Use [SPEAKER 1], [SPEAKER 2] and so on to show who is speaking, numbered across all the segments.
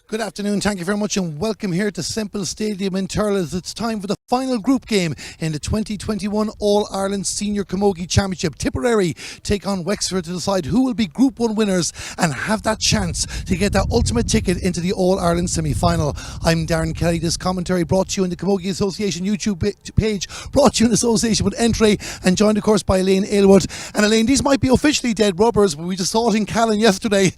[SPEAKER 1] Good afternoon, thank you very much and welcome here to Semple Stadium in Thurles. It's time for the final group game in the 2021 All-Ireland Senior Camogie Championship. Tipperary take on Wexford to decide who will be Group 1 winners and have that chance to get that ultimate ticket into the All-Ireland semi-final. I'm Darren Kelly. This commentary brought to you in the Camogie Association YouTube page, brought to you in association with Entry and joined of course by Elaine Aylwood. And Elaine, these might be officially dead rubbers, but we just saw it in Callan yesterday.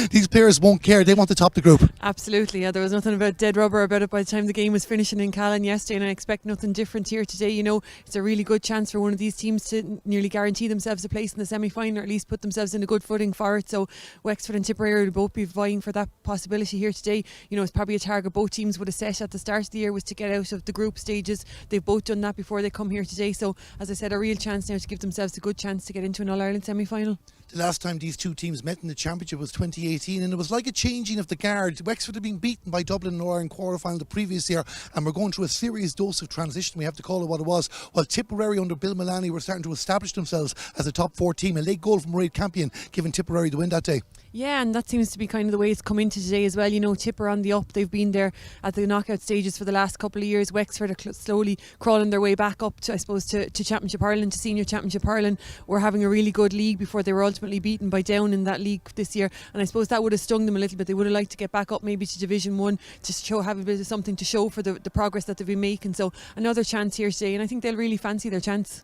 [SPEAKER 1] These players won't care, they want to top the group.
[SPEAKER 2] Absolutely, yeah. There was nothing about dead rubber about it by the time the game was finishing in Callan yesterday, and I expect nothing different here today. You know, it's a really good chance for one of these teams to nearly guarantee themselves a place in the semi-final, or at least put themselves in a good footing for it. So Wexford and Tipperary will both be vying for that possibility here today. You know, it's probably a target both teams would have set at the start of the year, was to get out of the group stages. They've both done that before they come here today. So as I said, a real chance now to give themselves a good chance to get into an All-Ireland semi-final.
[SPEAKER 1] The last time these two teams met in the championship was 2018, and it was like a changing of the guard. Wexford had been beaten by Dublin in the All-Ireland quarter-final the previous year, and we're going through a serious dose of transition, we have to call it what it was, while Tipperary under Bill Mullaney were starting to establish themselves as a top 4 team. A late goal from Mairead Campion giving Tipperary the win that day.
[SPEAKER 2] Yeah, and that seems to be kind of the way it's come into today as well. You know, Tipper on the up, they've been there at the knockout stages for the last couple of years. Wexford are slowly crawling their way back up to, I suppose, to Championship Ireland, to Senior Championship Ireland. We're having a really good league before they were ultimately beaten by Down in that league this year, and I suppose that would have stung them a little bit. They would have liked to get back up maybe to Division 1 to have a bit of something to show for the progress that they've been making. So another chance here today, and I think they'll really fancy their chance.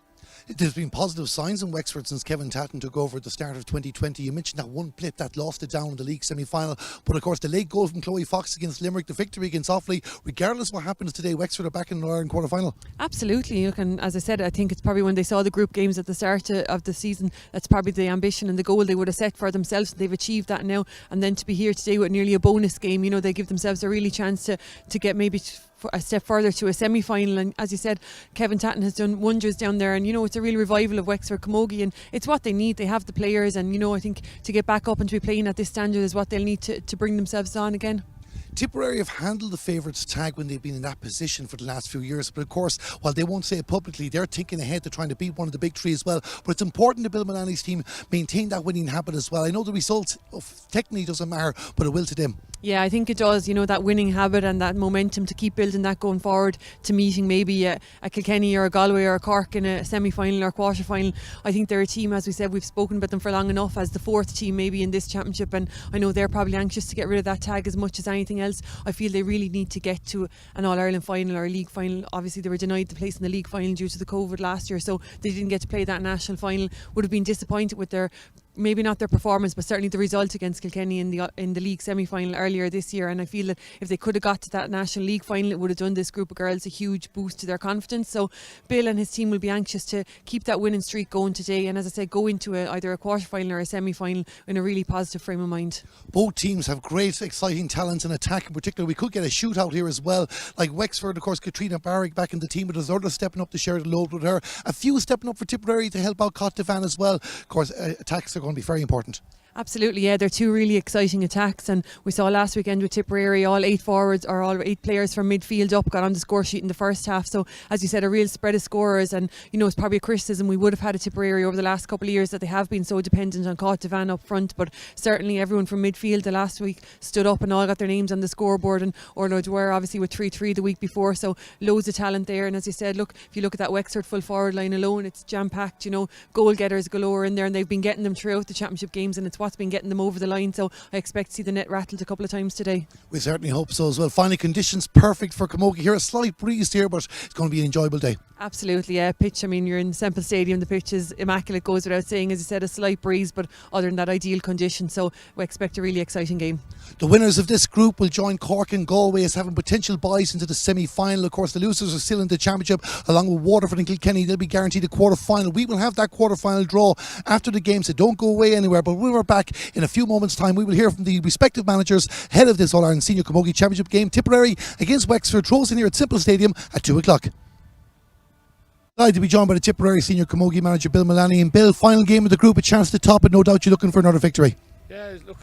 [SPEAKER 1] There's been positive signs in Wexford since Kevin Tatton took over at the start of 2020. You mentioned that one blip that lost it down in the league semi-final, but of course the late goal from Chloe Fox against Limerick, the victory against Offaly. Regardless of what happens today, Wexford are back in the Ireland quarter-final.
[SPEAKER 2] Absolutely, and as I said, I think it's probably when they saw the group games at the start of the season, that's probably the ambition and the goal they would have set for themselves. They've achieved that now, and then to be here today with nearly a bonus game, you know, they give themselves a really chance to get maybe a step further to a semi-final. And as you said, Kevin Tatton has done wonders down there, and you know, it's a real revival of Wexford Camogie, and it's what they need. They have the players, and you know, I think to get back up and to be playing at this standard is what they'll need to bring themselves on again.
[SPEAKER 1] Tipperary have handled the favourites tag when they've been in that position for the last few years, but of course, while they won't say it publicly, they're thinking ahead to trying to beat one of the big three as well. But it's important that Bill Mullaney's team maintain that winning habit as well. I know the result technically doesn't matter, but it will to them.
[SPEAKER 2] Yeah, I think it does. You know, that winning habit and that momentum to keep building that going forward to meeting maybe a Kilkenny or a Galway or a Cork in a semi-final or quarter-final. I think they're a team, as we said, we've spoken about them for long enough as the 4th team maybe in this championship, and I know they're probably anxious to get rid of that tag as much as anything else. I feel they really need to get to an All-Ireland final or a league final. Obviously they were denied the place in the league final due to the COVID last year, so they didn't get to play that national final. Would have been disappointed with their, maybe not their performance, but certainly the result against Kilkenny in the league semi-final earlier this year. And I feel that if they could have got to that national league final, it would have done this group of girls a huge boost to their confidence. So Bill and his team will be anxious to keep that winning streak going today, and as I said, go into either a quarter-final or a semi-final in a really positive frame of mind.
[SPEAKER 1] Both teams have great exciting talents in attack in particular. We could get a shootout here as well, like Wexford, of course, Katrina Barrick back in the team, but there's others stepping up to share the load with her. A few stepping up for Tipperary to help out Cot Devan as well. Of course, attacks are going to be very important.
[SPEAKER 2] Absolutely, yeah, they're two really exciting attacks, and we saw last weekend with Tipperary all 8 forwards or all 8 players from midfield up got on the score sheet in the first half. So as you said, a real spread of scorers, and you know, it's probably a criticism we would have had at Tipperary over the last couple of years that they have been so dependent on Cot Devan up front, but certainly everyone from midfield the last week stood up and all got their names on the scoreboard, and Orla Dwyer obviously with 3-3 the week before, so loads of talent there. And as you said, look, if you look at that Wexford full forward line alone, it's jam-packed, you know, goal getters galore in there, and they've been getting them throughout the championship games, and it's what's been getting them over the line. So I expect to see the net rattled a couple of times today.
[SPEAKER 1] We certainly hope so as well. Finally, conditions perfect for Camogie here. A slight breeze here, but it's going to be an enjoyable day.
[SPEAKER 2] Absolutely, yeah. Pitch, I mean, you're in Semple Stadium, the pitch is immaculate, goes without saying. As you said, a slight breeze, but other than that, ideal condition. So we expect a really exciting game.
[SPEAKER 1] The winners of this group will join Cork and Galway as having potential buys into the semi-final. Of course, the losers are still in the championship, along with Waterford and Kilkenny. They'll be guaranteed a quarter-final. We will have that quarter-final draw after the game, so don't go away anywhere. But when we're back in a few moments' time, we will hear from the respective managers ahead of this All-Ireland Senior Camogie Championship game. Tipperary against Wexford throws in here at Semple Stadium at 2 o'clock. Glad to be joined by the Tipperary Senior Camogie manager Bill Mullaney. And Bill, final game of the group, a chance to top it. No doubt you're looking for another victory.
[SPEAKER 3] Yeah, look,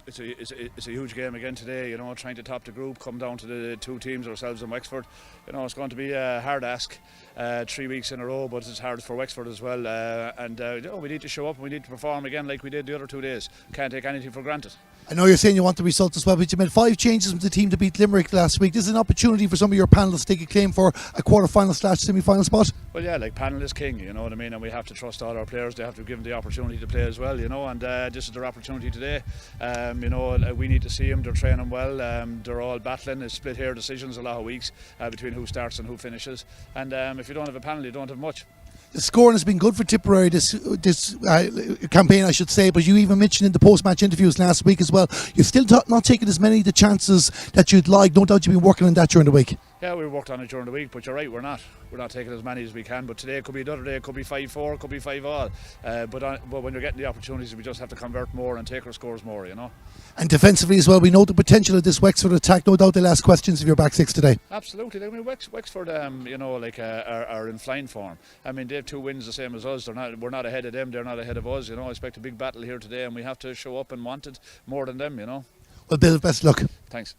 [SPEAKER 3] it's a huge game again today. You know, trying to top the group, come down to the 2 teams, ourselves and Wexford. You know, it's going to be a hard ask. 3 weeks in a row, but it's hard for Wexford as well. We need to show up and we need to perform again like we did the other 2 days. Can't take anything for granted.
[SPEAKER 1] I know you're saying you want the results as well, but you made 5 changes from the team to beat Limerick last week. This is an opportunity for some of your panelists to take a claim for a quarter-final/semi-final spot.
[SPEAKER 3] Well, yeah, like panel is king, you know what I mean, and we have to trust all our players. They have to give them the opportunity to play as well, you know, and this is their opportunity today. We need to see them. They're training well. They're all battling. It's split hair decisions a lot of weeks between who starts and who finishes. And if you don't have a panel, you don't have much.
[SPEAKER 1] The scoring has been good for Tipperary this campaign, I should say, but you even mentioned in the post-match interviews last week as well, you've still not taken as many of the chances that you'd like. No doubt you've been working on that during the week.
[SPEAKER 3] Yeah, we worked on it during the week, but you're right, we're not taking as many as we can. But today could be another day, it could be 5-4, it could be 5-all. But when you're getting the opportunities, we just have to convert more and take our scores more, you know.
[SPEAKER 1] And defensively as well, we know the potential of this Wexford attack. No doubt they'll ask questions of your back six today.
[SPEAKER 3] Absolutely. I mean, Wexford, are in flying form. I mean, they have 2 wins the same as us. We're not ahead of them. They're not ahead of us. You know, I expect a big battle here today, and we have to show up and want it more than them. You know.
[SPEAKER 1] Well, Bill, best luck.
[SPEAKER 3] Thanks.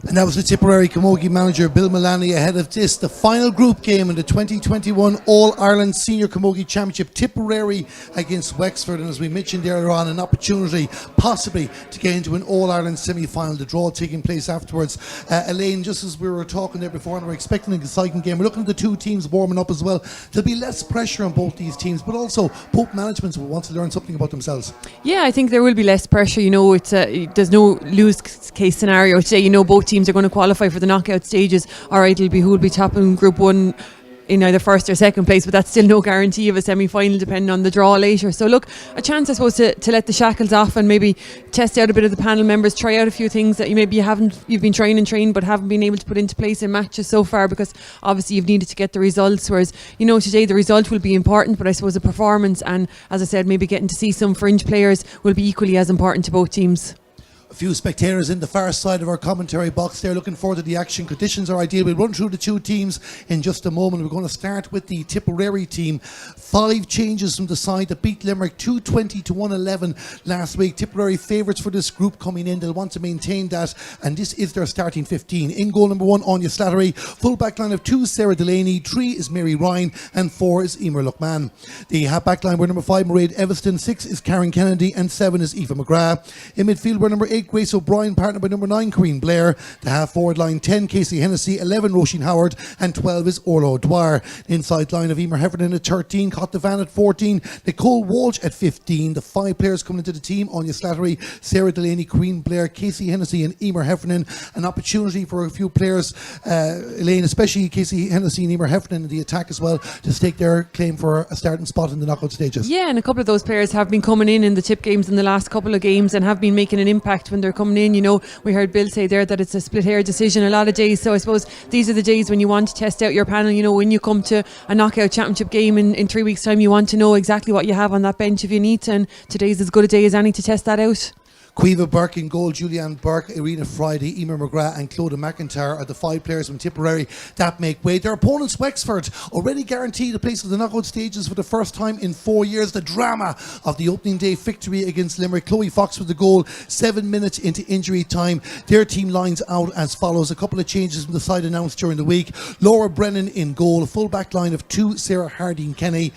[SPEAKER 1] And that was the Tipperary Camogie manager Bill Mullaney ahead of this, the final group game in the 2021 All-Ireland Senior Camogie Championship, Tipperary against Wexford. And as we mentioned earlier on, an opportunity possibly to get into an All-Ireland semi-final, the draw taking place afterwards. Elaine, just as we were talking there before, and we're expecting an exciting game, we're looking at the 2 teams warming up as well. There'll be less pressure on both these teams, but also both managements will want to learn something about themselves.
[SPEAKER 2] Yeah, I think there will be less pressure. You know, there's no lose case scenario today. You know, both teams are going to qualify for the knockout stages. All right, it'll be who will be top in Group 1 in either first or second place, but that's still no guarantee of a semi-final depending on the draw later. So look, a chance I suppose to let the shackles off and maybe test out a bit of the panel members, try out a few things that you've been trying but haven't been able to put into place in matches so far, because obviously you've needed to get the results, whereas you know today the result will be important, but I suppose the performance and, as I said, maybe getting to see some fringe players will be equally as important to both teams.
[SPEAKER 1] A few spectators in the far side of our commentary box there looking forward to the action. Conditions are ideal. We'll run through the 2 teams in just a moment. We're going to start with the Tipperary team. 5 changes from the side that beat Limerick 220 to 111 last week. Tipperary favourites for this group coming in. They'll want to maintain that, and this is their starting 15. In goal number 1, Anya Slattery. Full back line of 2, Sarah Delaney. 3 is Mary Ryan, and 4 is Emer Luckman. The half back line were number 5, Mairead Evanston. 6 is Karen Kennedy, and 7 is Aoife McGrath. In midfield were number 8, Grace O'Brien, partnered by number 9, Corinne Blair. The half forward line, 10, Casey Hennessy. 11, Roisin Howard, and 12 is Orla Dwyer. Inside line of Emer Heffernan at 13, Cot Devan at 14, Nicole Walsh at 15. The 5 players coming into the team: Anya Slattery, Sarah Delaney, Corinne Blair, Casey Hennessy, and Emer Heffernan. An opportunity for a few players, Elaine, especially Casey Hennessy and Emer Heffernan in the attack as well, to stake their claim for a starting spot in the knockout stages.
[SPEAKER 2] Yeah, and a couple of those players have been coming in the tip games in the last couple of games and have been making an impact when they're coming in. You know, we heard Bill say there that it's a split hair decision a lot of days, so I suppose these are the days when you want to test out your panel. You know, when you come to a knockout championship game in 3 weeks' time, you want to know exactly what you have on that bench if you need to, and today's as good a day as any to test that out.
[SPEAKER 1] Quiva Burke in goal, Julianne Burke, Irina Friday, Emer McGrath and Clodagh McIntyre are the 5 players from Tipperary that make way. Their opponents, Wexford, already guaranteed a place in the knockout stages for the first time in 4 years. The drama of the opening day victory against Limerick. Chloe Fox with the goal 7 minutes into injury time. Their team lines out as follows. A couple of changes from the side announced during the week. Laura Brennan in goal. Full back line of 2, Sarah Harding Kenny.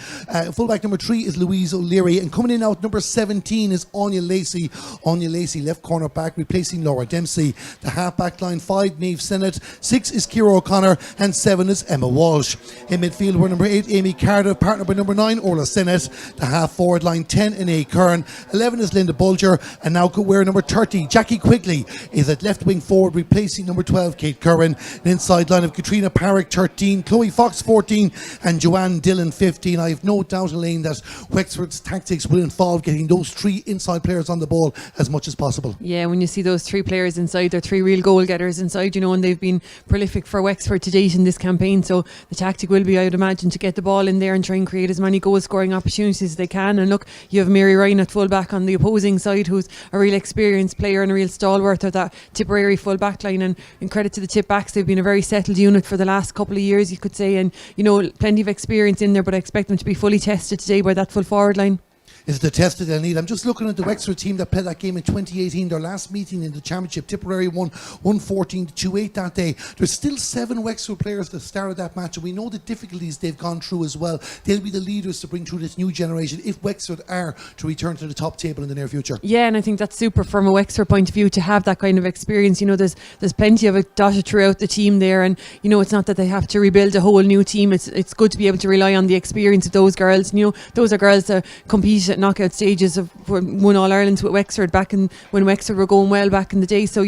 [SPEAKER 1] Full back number 3 is Louise O'Leary. And coming in out number 17 is Anya Lacey. Anya Lacey, left corner back, replacing Laura Dempsey. The half back line, 5, Niamh Sennett, 6 is Ciara O'Connor, and 7 is Emma Walsh. In midfield were number 8, Amy Cardiff, partnered by number 9, Orla Sennett. The half forward line, 10, Ine Kern, 11 is Linda Bulger, and now could wear number 30, Jackie Quigley, is at left wing forward, replacing number 12, Kate Curran. An inside line of Katrina Parrick, 13, Chloe Fox, 14, and Joanne Dillon, 15. I have no doubt, Elaine, that Wexford's tactics will involve getting those 3 inside players on the ball as much as possible.
[SPEAKER 2] Yeah, when you see those 3 players inside, they're 3 real goal getters inside, and they've been prolific for Wexford to date in this campaign. So the tactic will be, I would imagine, to get the ball in there and try and create as many goal scoring opportunities as they can. And look, you have Mary Ryan at full back on the opposing side, who's a real experienced player and a real stalwart of that Tipperary full back line. And in credit to the tip backs, they've been a very settled unit for the last couple of years, you could say, and plenty of experience in there, but I expect them to be fully tested today by that full forward line.
[SPEAKER 1] Is the test that they'll need. I'm just looking at the Wexford team that played that game in 2018, their last meeting in the championship. Tipperary won 114-28 that day. There's still 7 Wexford players that started that match, and we know the difficulties they've gone through as well. They'll be the leaders to bring through this new generation if Wexford are to return to the top table in the near future. Yeah,
[SPEAKER 2] and I think that's super from a Wexford point of view to have that kind of experience. There's plenty of it dotted throughout the team there, and it's not that they have to rebuild a whole new team. It's good to be able to rely on the experience of those girls. Those are girls that compete at knockout stages, of won All Irelands with Wexford back when Wexford were going well back in the day. So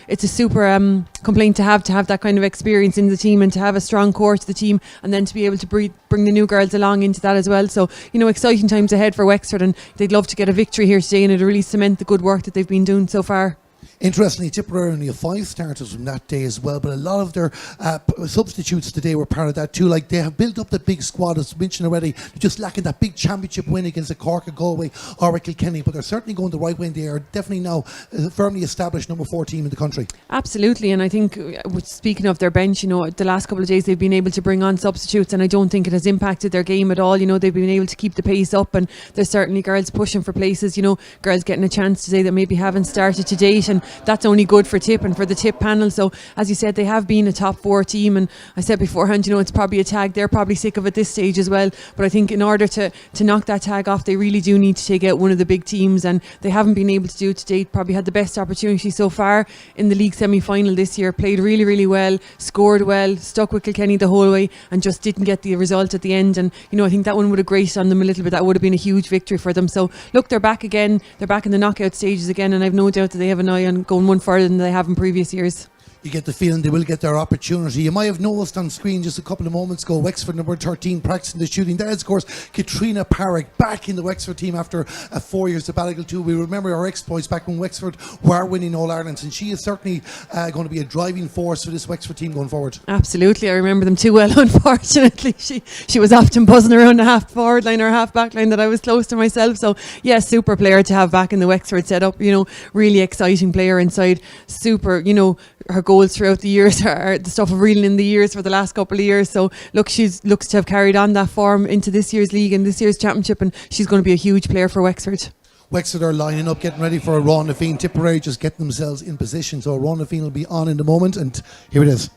[SPEAKER 2] it's a super complaint to have that kind of experience in the team, and to have a strong core to the team, and then to be able to bring the new girls along into that as well. So exciting times ahead for Wexford, and they'd love to get a victory here today, and it'll really cement the good work that they've been doing so far.
[SPEAKER 1] Interestingly, Tipperary only have 5 starters from that day as well, but a lot of their substitutes today were part of that too. Like, they have built up the big squad, as mentioned already. They're just lacking that big championship win against the Cork, Galway or Kilkenny, but they're certainly going the right way, and they are definitely now a firmly established number 4 team in the country.
[SPEAKER 2] Absolutely, and I think speaking of their bench, the last couple of days they've been able to bring on substitutes, and I don't think it has impacted their game at all. They've been able to keep the pace up, and there's certainly girls pushing for places, girls getting a chance today that maybe haven't started to date, and that's only good for Tip and for the Tip panel. So as you said, they have been a top 4 team, and I said beforehand, it's probably a tag they're probably sick of at this stage as well, but I think in order to knock that tag off, they really do need to take out one of the big teams, and they haven't been able to do it to date. Probably had the best opportunity so far in the league semi-final this year, played really, really well, scored well, stuck with Kilkenny the whole way, and just didn't get the result at the end. And I think that one would have graced on them a little bit. That would have been a huge victory for them. So look, they're back again, they're back in the knockout stages again, and I've no doubt that they have an eye on going one further than they have in previous years.
[SPEAKER 1] You get the feeling they will get their opportunity. You might have noticed on screen just a couple of moments ago, Wexford number 13 practicing the shooting. That is, of course, Katrina Parrick back in the Wexford team after a 4 years sabbatical too. We remember her exploits back when Wexford were winning All Ireland, and she is certainly going to be a driving force for this Wexford team going forward.
[SPEAKER 2] Absolutely, I remember them too well. Unfortunately, she was often buzzing around the half forward line or half back line that I was close to myself. So yeah, super player to have back in the Wexford setup. Really exciting player inside. Super, her goals throughout the years are the stuff of reeling in the years for the last couple of years. So look, she looks to have carried on that form into this year's league and this year's championship, and she's going to be a huge player for Wexford.
[SPEAKER 1] Wexford are lining up, getting ready for a Raw Naveen. Tipperary just getting themselves in position. So Raw Naveen will be on in a moment, and here it is.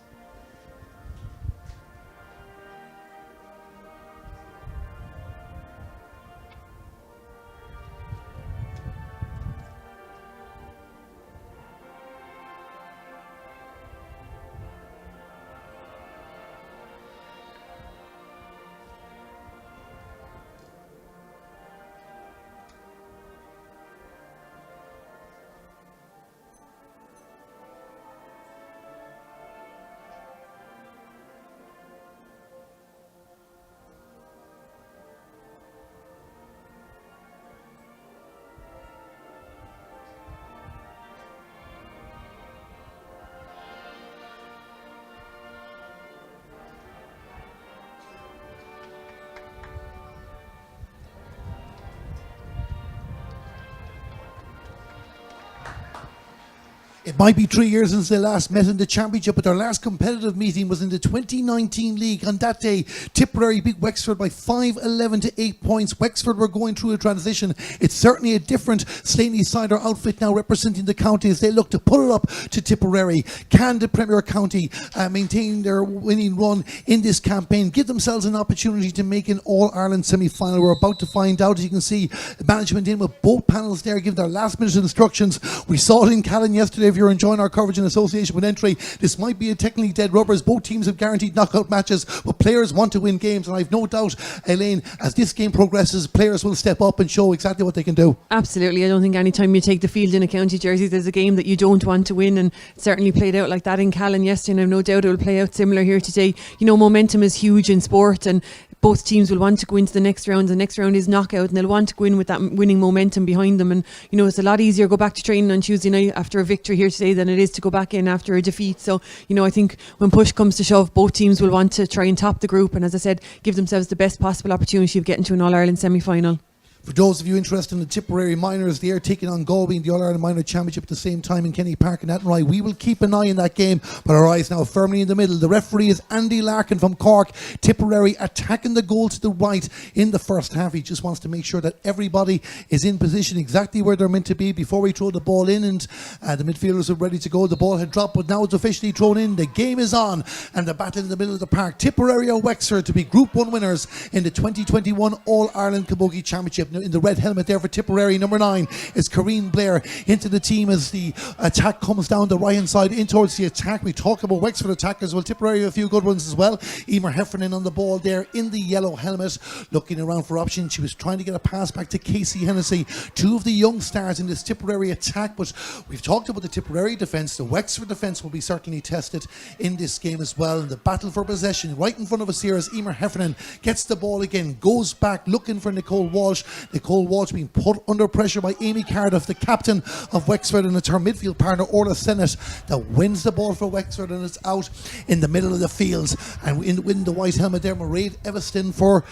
[SPEAKER 1] It might be 3 years since they last met in the championship, but their last competitive meeting was in the 2019 league. On that day, Tipperary beat Wexford by 5-11 to 8 points. Wexford were going through a transition. It's certainly a different Slaney Cider outfit now representing the county as they look to pull it up to Tipperary. Can the Premier County maintain their winning run in this campaign, give themselves an opportunity to make an All-Ireland semi-final? We're about to find out. As you can see, the management in with both panels there giving their last minute instructions. We saw it in Callan yesterday. If you're enjoying our coverage in association with Entry, this might be a technically dead rubbers. Both teams have guaranteed knockout matches, but players want to win games, and I've no doubt, Elaine, as this game progresses, players will step up and show exactly what they can do.
[SPEAKER 2] Absolutely. I don't think any time you take the field in a county jersey, there's a game that you don't want to win, and it certainly played out like that in Callan yesterday, and I've no doubt it will play out similar here today. You know, momentum is huge in sport, and both teams will want to go into the next round. The next round is knockout, and they'll want to go in with that winning momentum behind them. And you know, it's a lot easier to go back to training on Tuesday night after a victory here today than it is to go back in after a defeat. So you know, I think when push comes to shove, both teams will want to try and top the group, and as I said, give themselves the best possible opportunity of getting to an All-Ireland semi-final.
[SPEAKER 1] For those of you interested in the Tipperary Miners, they are taking on Galway in the All-Ireland Minor Championship at the same time in Kenny Park and Athenry. We will keep an eye on that game, but our eyes now firmly in the middle. The referee is Andy Larkin from Cork. Tipperary attacking the goal to the right in the first half. He just wants to make sure that everybody is in position exactly where they're meant to be before we throw the ball in, and the midfielders are ready to go. The ball had dropped, but now it's officially thrown in. The game is on, and the battle in the middle of the park. Tipperary or Wexford to be Group 1 winners in the 2021 All-Ireland Camogie Championship. In the red helmet there for Tipperary, number 9 is Corrine Blair into the team as the attack comes down the right hand side in towards the attack. We talk about Wexford attackers. Well, Tipperary have a few good ones as well. Emer Heffernan on the ball there in the yellow helmet, looking around for options. She was trying to get a pass back to Casey Hennessy, two of the young stars in this Tipperary attack. But we've talked about the Tipperary defence. The Wexford defence will be certainly tested in this game as well. And the battle for possession right in front of us here as Emer Heffernan gets the ball again, goes back looking for Nicole Walsh. Nicole Walsh being put under pressure by Amy Cardiff, the captain of Wexford, and it's her midfield partner Orla Sennett that wins the ball for Wexford, and it's out in the middle of the fields. And in the white helmet there, Mairead Everston for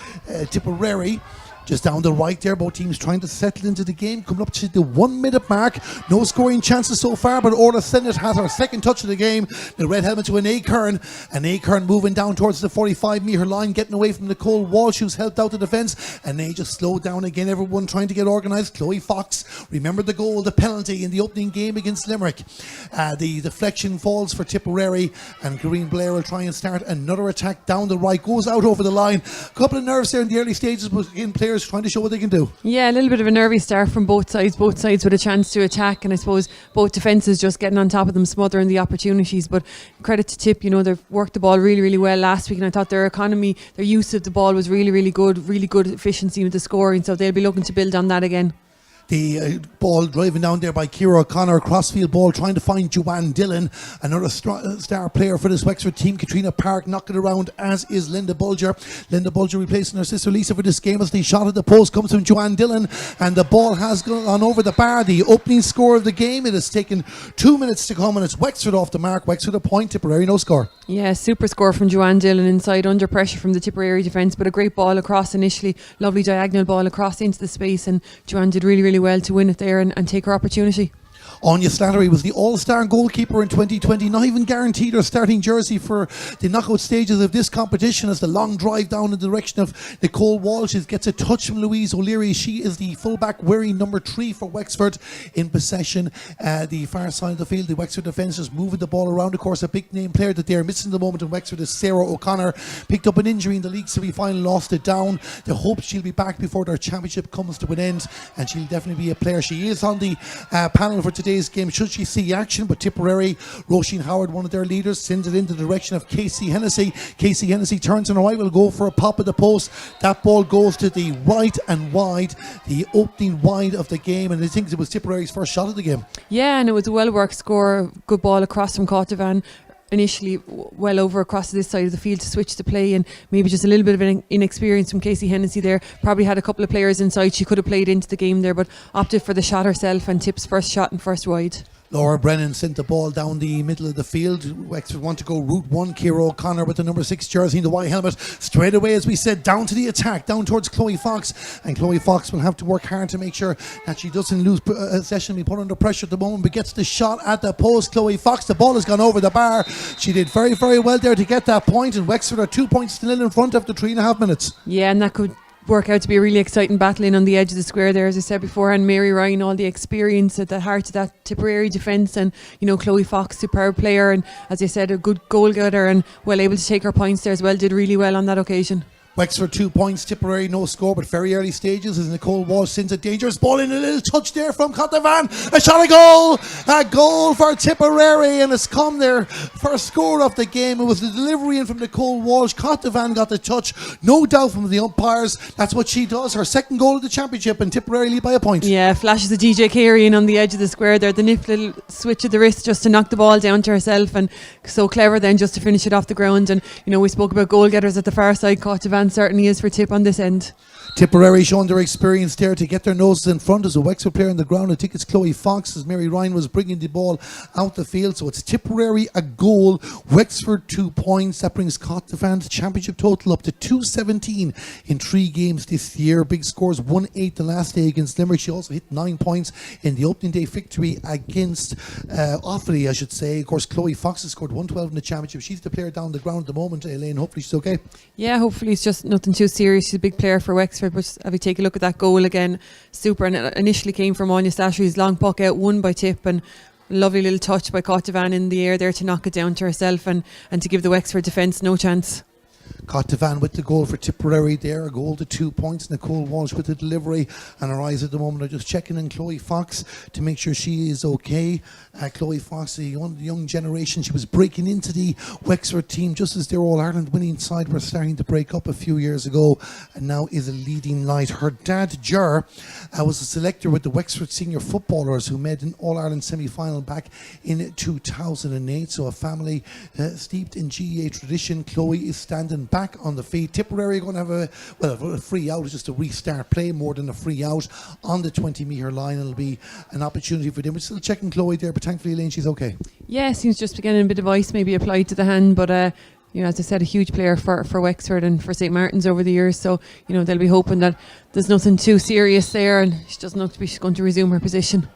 [SPEAKER 1] Tipperary. Just down the right there, both teams trying to settle into the game. Coming up to the 1 minute mark. No scoring chances so far, but Orla Sennett has her second touch of the game. The red helmet to an Ahern. And Ahern moving down towards the 45-metre line, getting away from Nicole Walsh, who's helped out the defence. And they just slowed down again. Everyone trying to get organised. Chloe Fox, remember the goal, the penalty in the opening game against Limerick. The deflection falls for Tipperary, and Corrine Blair will try and start another attack down the right. Goes out over the line. A couple of nerves there in the early stages, but again, players trying to show what they can do. Yeah,
[SPEAKER 2] a little bit of a nervy start from both sides with a chance to attack, and I suppose both defences just getting on top of them, smothering the opportunities. But credit to Tip, you know, they've worked the ball really, really well last week, and I thought their economy, their use of the ball was really, really good efficiency with the scoring, so they'll be looking to build on that again.
[SPEAKER 1] The ball driving down there by Ciara O'Connor, crossfield ball trying to find Joanne Dillon, another star player for this Wexford team. Katrina Park knocking around, as is Linda Bulger. Linda Bulger replacing her sister Lisa for this game as the shot at the post comes from Joanne Dillon, and the ball has gone over the bar. The opening score of the game. It has taken 2 minutes to come, and it's Wexford off the mark. Wexford a point, Tipperary no score.
[SPEAKER 2] Yeah, super score from Joanne Dillon inside, under pressure from the Tipperary defence, but a great ball across initially, lovely diagonal ball across into the space, and Joanne did really, really well to win it there and take her opportunity.
[SPEAKER 1] Anya Slattery was the all-star goalkeeper in 2020, not even guaranteed her starting jersey for the knockout stages of this competition, as the long drive down in the direction of Nicole Walsh gets a touch from Louise O'Leary. She is the fullback wearing number 3 for Wexford in possession. The far side of the field, the Wexford defence is moving the ball around. Of course, a big name player that they are missing at the moment in Wexford is Sarah O'Connor. Picked up an injury in the league semi-final, lost it down. They hope she'll be back before their championship comes to an end, and she'll definitely be a player. She is on the panel for today's game should she see action, but Tipperary, Roisin Howard, one of their leaders, sends it in the direction of Casey Hennessy. Casey Hennessy turns on her right, will go for a pop at the post. That ball goes to the right and wide, the opening wide of the game, and I think it was Tipperary's first shot of the game.
[SPEAKER 2] Yeah, and it was a well-worked score, good ball across from Cotavan. Initially well over across this side of the field to switch the play, and maybe just a little bit of an inexperience from Casey Hennessy there. Probably had a couple of players inside she could have played into the game there, but opted for the shot herself, and Tip's first shot and first wide.
[SPEAKER 1] Laura Brennan sent the ball down the middle of the field. Wexford want to go route one. Ciara O'Connor with the number 6 jersey and the white helmet. Straight away, as we said, down to the attack, down towards Chloe Fox. And Chloe Fox will have to work hard to make sure that she doesn't lose possession, be put under pressure at the moment, but gets the shot at the post. Chloe Fox, the ball has gone over the bar. She did very, very well there to get that point, and Wexford are 2 points still in front after 3.5 minutes.
[SPEAKER 2] Yeah, and that could work out to be a really exciting battle in on the edge of the square there, as I said before. And Mary Ryan, all the experience at the heart of that Tipperary defence, and Chloe Fox, superb player, and as I said, a good goal getter and well able to take her points there as well. Did really well on that occasion.
[SPEAKER 1] Wexford 2 points, Tipperary no score, but very early stages as Nicole Walsh sends a dangerous ball in, a little touch there from Cottavan, a shot, a goal for Tipperary, and it's come there first score of the game. It was the delivery in from Nicole Walsh. Cottavan got the touch, no doubt from the umpires. That's what she does, her second goal of the championship, and Tipperary lead by a point.
[SPEAKER 2] Yeah, flashes of DJ Carey in on the edge of the square there, the nifty little switch of the wrist just to knock the ball down to herself, and so clever then just to finish it off the ground. And we spoke about goal getters at the far side. Cottavan certainly is for Tip on this end.
[SPEAKER 1] Tipperary showing their experience there to get their noses in front as a Wexford player on the ground. I think it's Chloe Fox as Mary Ryan was bringing the ball out the field. So it's Tipperary a goal, Wexford 2 points. That brings Cottavan's championship total up to 217 in 3 games this year. Big scores, 1-8 the last day against Limerick. She also hit 9 points in the opening day victory against Offaly, I should say. Of course, Chloe Fox has scored 112 in the championship. She's the player down the ground at the moment, Elaine. Hopefully she's okay.
[SPEAKER 2] Yeah, hopefully it's just nothing too serious. She's a big player for Wexford. But if we take a look at that goal again, super. And it initially came from Anya Slashery's long puck out, won by Tip, and lovely little touch by Cottavan in the air there to knock it down to herself and to give the Wexford defence no chance.
[SPEAKER 1] Cottavan with the goal for Tipperary there, a goal to 2 points. Nicole Walsh with the delivery, and her eyes at the moment are just checking in Chloe Fox to make sure she is okay. Chloe Fox, the young generation, she was breaking into the Wexford team just as their All-Ireland winning side were starting to break up a few years ago, and now is a leading light. Her dad, Ger, was a selector with the Wexford senior footballers who made an All-Ireland semi-final back in 2008, so a family steeped in GAA tradition. Chloe is standing back on the feet. Tipperary are going to have a free out. It's just a restart play more than a free out on the 20-metre line. It'll be an opportunity for them. We're still checking Chloe there, but thankfully, Elaine, she's okay. Yeah,
[SPEAKER 2] seems just getting a bit of ice maybe applied to the hand, but as I said, a huge player for Wexford and for St. Martin's over the years, so they'll be hoping that there's nothing too serious there and she doesn't look to be she's going to resume her position.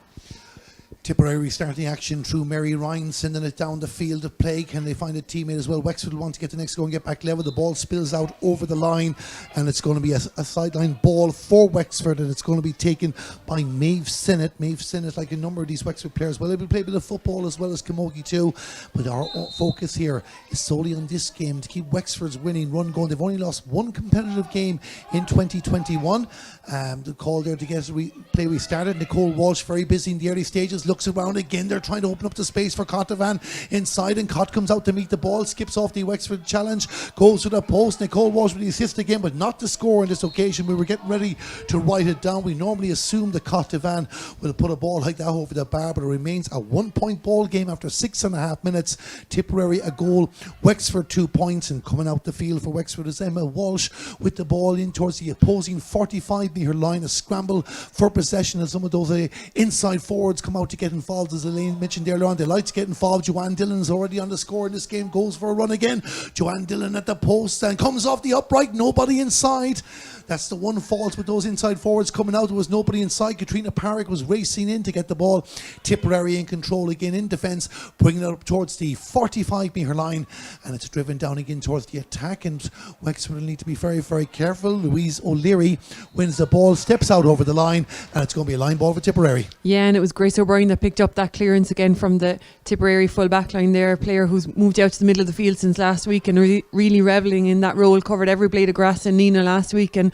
[SPEAKER 1] Tipperary starting action through Mary Ryan, sending it down the field of play. Can they find a teammate as well? Wexford will want to get the next goal and get back level. The ball spills out over the line, and it's going to be a sideline ball for Wexford, and it's going to be taken by Maeve Sinnott. Maeve Sinnott, like a number of these Wexford players, well, they will play a bit of football as well as Camogie too, but our focus here is solely on this game to keep Wexford's winning run going. They've only lost one competitive game in 2021. The call there to get play restarted. Nicole Walsh very busy in the early stages, looks around again. They're trying to open up the space for Cottavan inside, and Cott comes out to meet the ball, skips off the Wexford challenge, goes to the post. Nicole Walsh with the assist again, but not the score on this occasion. We were getting ready to write it down. We normally assume that Cottavan will put a ball like that over the bar, but it remains a 1 point ball game after 6.5 minutes. Tipperary a goal, Wexford 2 points, and coming out the field for Wexford is Emma Walsh with the ball in towards the opposing 45-metre line. A scramble for possession as some of those inside forwards come out to get involved, as Elaine mentioned earlier on. They like to get involved. Joanne Dillon's already on the score in this game, goes for a run again. Joanne Dillon at the post and comes off the upright, nobody inside. That's the one fault with those inside forwards coming out. There was nobody inside. Katrina Parrick was racing in to get the ball. Tipperary in control again in defence, bringing it up towards the 45-metre line, and it's driven down again towards the attack, and Wexford will need to be very, very careful. Louise O'Leary wins the ball, steps out over the line, and it's going to be a line ball for Tipperary.
[SPEAKER 2] Yeah, and it was Grace O'Brien that picked up that clearance again from the Tipperary full back line there, a player who's moved out to the middle of the field since last week and really revelling in that role, covered every blade of grass in Nina last week, and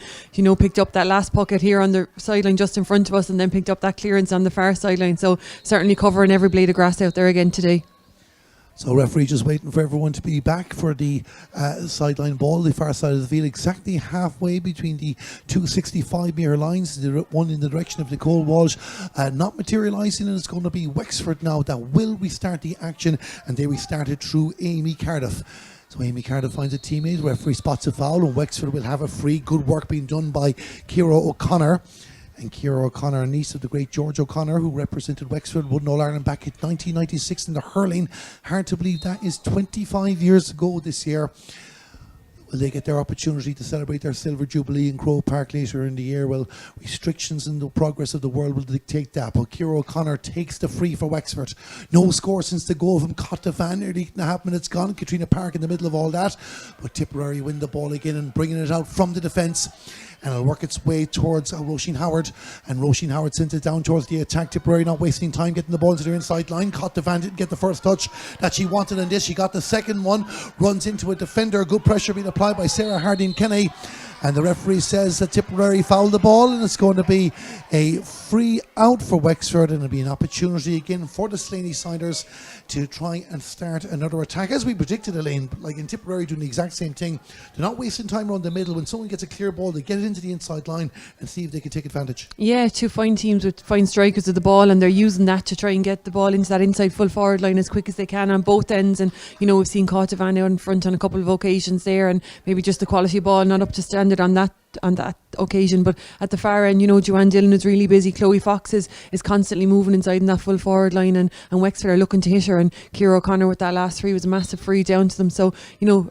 [SPEAKER 2] picked up that last pocket here on the sideline just in front of us, and then picked up that clearance on the far sideline, so certainly covering every blade of grass out there again today.
[SPEAKER 1] So referee just waiting for everyone to be back for the sideline ball, the far side of the field, exactly halfway between the two 65-metre lines, the one in the direction of Nicole Walsh, not materialising, and it's going to be Wexford now that will restart the action, and they restarted through Amy Cardiff. So Amy Cardiff finds a teammate, referee spots a foul, and Wexford will have a free. Good work being done by Ciara O'Connor. And Ciara O'Connor, niece of the great George O'Connor, who represented Wexford, won All-Ireland back in 1996 in the hurling. Hard to believe that is 25 years ago this year. Will they get their opportunity to celebrate their silver jubilee in Croke Park later in the year? Well, restrictions in the progress of the world will dictate that. But Ciara O'Connor takes the free for Wexford. No score since the goal from Cottevan. Nearly a half minute's gone. Katrina Park in the middle of all that. But Tipperary win the ball again and bringing it out from the defence. And it'll work its way towards Roisin Howard. And Roisin Howard sends it down towards the attack. Tipperary not wasting time getting the ball into their inside line. Cottevan didn't get the first touch that she wanted in this. She got the second one. Runs into a defender. Good pressure being applied by Sarah Harding-Kenny. And the referee says that Tipperary fouled the ball, and it's going to be a free out for Wexford, and it'll be an opportunity again for the Slaney-siders to try and start another attack. As we predicted, Elaine, like in Tipperary doing the exact same thing. They're not wasting time around the middle. When someone gets a clear ball, they get it into the inside line and see if they can take advantage.
[SPEAKER 2] Yeah, two fine teams with fine strikers of the ball, and they're using that to try and get the ball into that inside full forward line as quick as they can on both ends. And we've seen Cottevan out in front on a couple of occasions there, and maybe just the quality ball not up to standard on that occasion. But at the far end, Joanne Dillon is really busy. Chloe Fox is constantly moving inside in that full forward line, and Wexford are looking to hit her, and Ciara O'Connor with that last free was a massive free down to them. So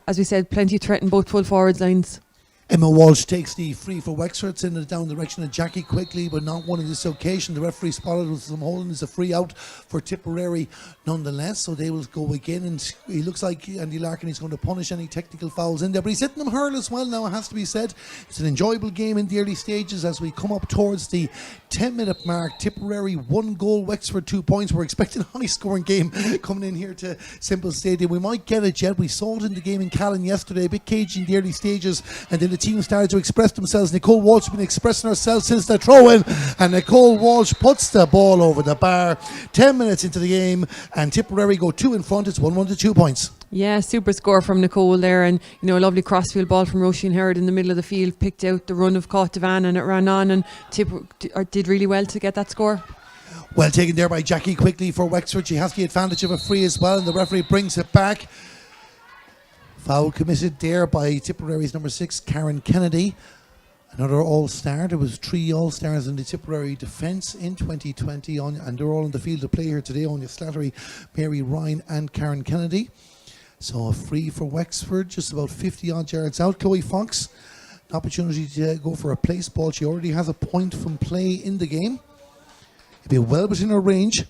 [SPEAKER 2] as we said, plenty of threat in both full forwards lines.
[SPEAKER 1] Emma Walsh takes the free for Wexford, sending it down the direction of Jackie quickly, but not one on this occasion. The referee spotted with some holding. Is a free out for Tipperary nonetheless, so they will go again. And he looks like Andy Larkin is going to punish any technical fouls in there, but he's hitting them hurl as well now, it has to be said. It's an enjoyable game in the early stages as we come up towards the 10-minute mark. Tipperary 1 goal, Wexford 2 points. We're expecting a high-scoring game coming in here to Semple Stadium. We might get it yet. We saw it in the game in Callan yesterday, a bit cagey in the early stages, and then the team started to express themselves. Nicole Walsh has been expressing herself since the throw-in, and Nicole Walsh puts the ball over the bar. 10 minutes into the game, and Tipperary go 2 in front. It's 1-1 to 2 points.
[SPEAKER 2] Yeah, super score from Nicole there, and a lovely crossfield ball from Roisin Howard in the middle of the field, picked out the run of Cottevan, and it ran on, and did really well to get that score.
[SPEAKER 1] Well taken there by Jackie quickly for Wexford. She has the advantage of a free as well, and the referee brings it back. Foul committed there by Tipperary's number 6, Karen Kennedy. Another all-star. There was 3 all-stars in the Tipperary defence in 2020, and they're all on the field to play here today. Anya Slattery, Mary Ryan and Karen Kennedy. So a free for Wexford, just about 50-odd yards out. Chloe Fox, an opportunity to go for a place ball. She already has a point from play in the game. It'll be well within her range.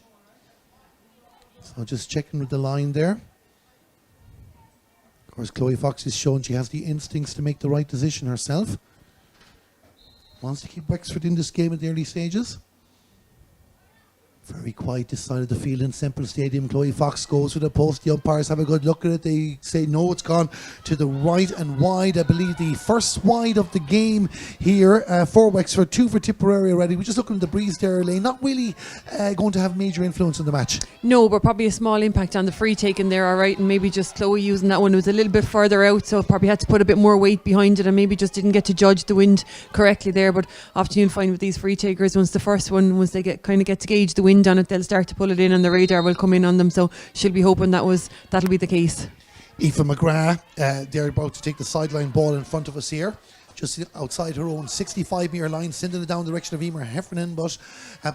[SPEAKER 1] So just checking with the line there. Of course, Chloe Fox has shown she has the instincts to make the right decision herself. Wants to keep Wexford in this game at the early stages. Very quiet this side of the field in Semple Stadium. Chloe Fox goes for the post. The umpires have a good look at it. They say no, it's gone to the right and wide. I believe the first wide of the game here for Wexford. 2 for Tipperary already. We're just looking at the breeze there, Elaine. Not really going to have major influence on the match.
[SPEAKER 2] No, but probably a small impact on the free taken there, all right. And maybe just Chloe using that one. It was a little bit further out, so probably had to put a bit more weight behind it, and maybe just didn't get to judge the wind correctly there. But often you'll find with these free takers, once they get to gauge the wind on it, they'll start to pull it in, and the radar will come in on them. So she'll be hoping that'll be the case.
[SPEAKER 1] Aoife McGrath, they're about to take the sideline ball in front of us here, just outside her own 65-metre line, sending it down the direction of Emer Heffernan, but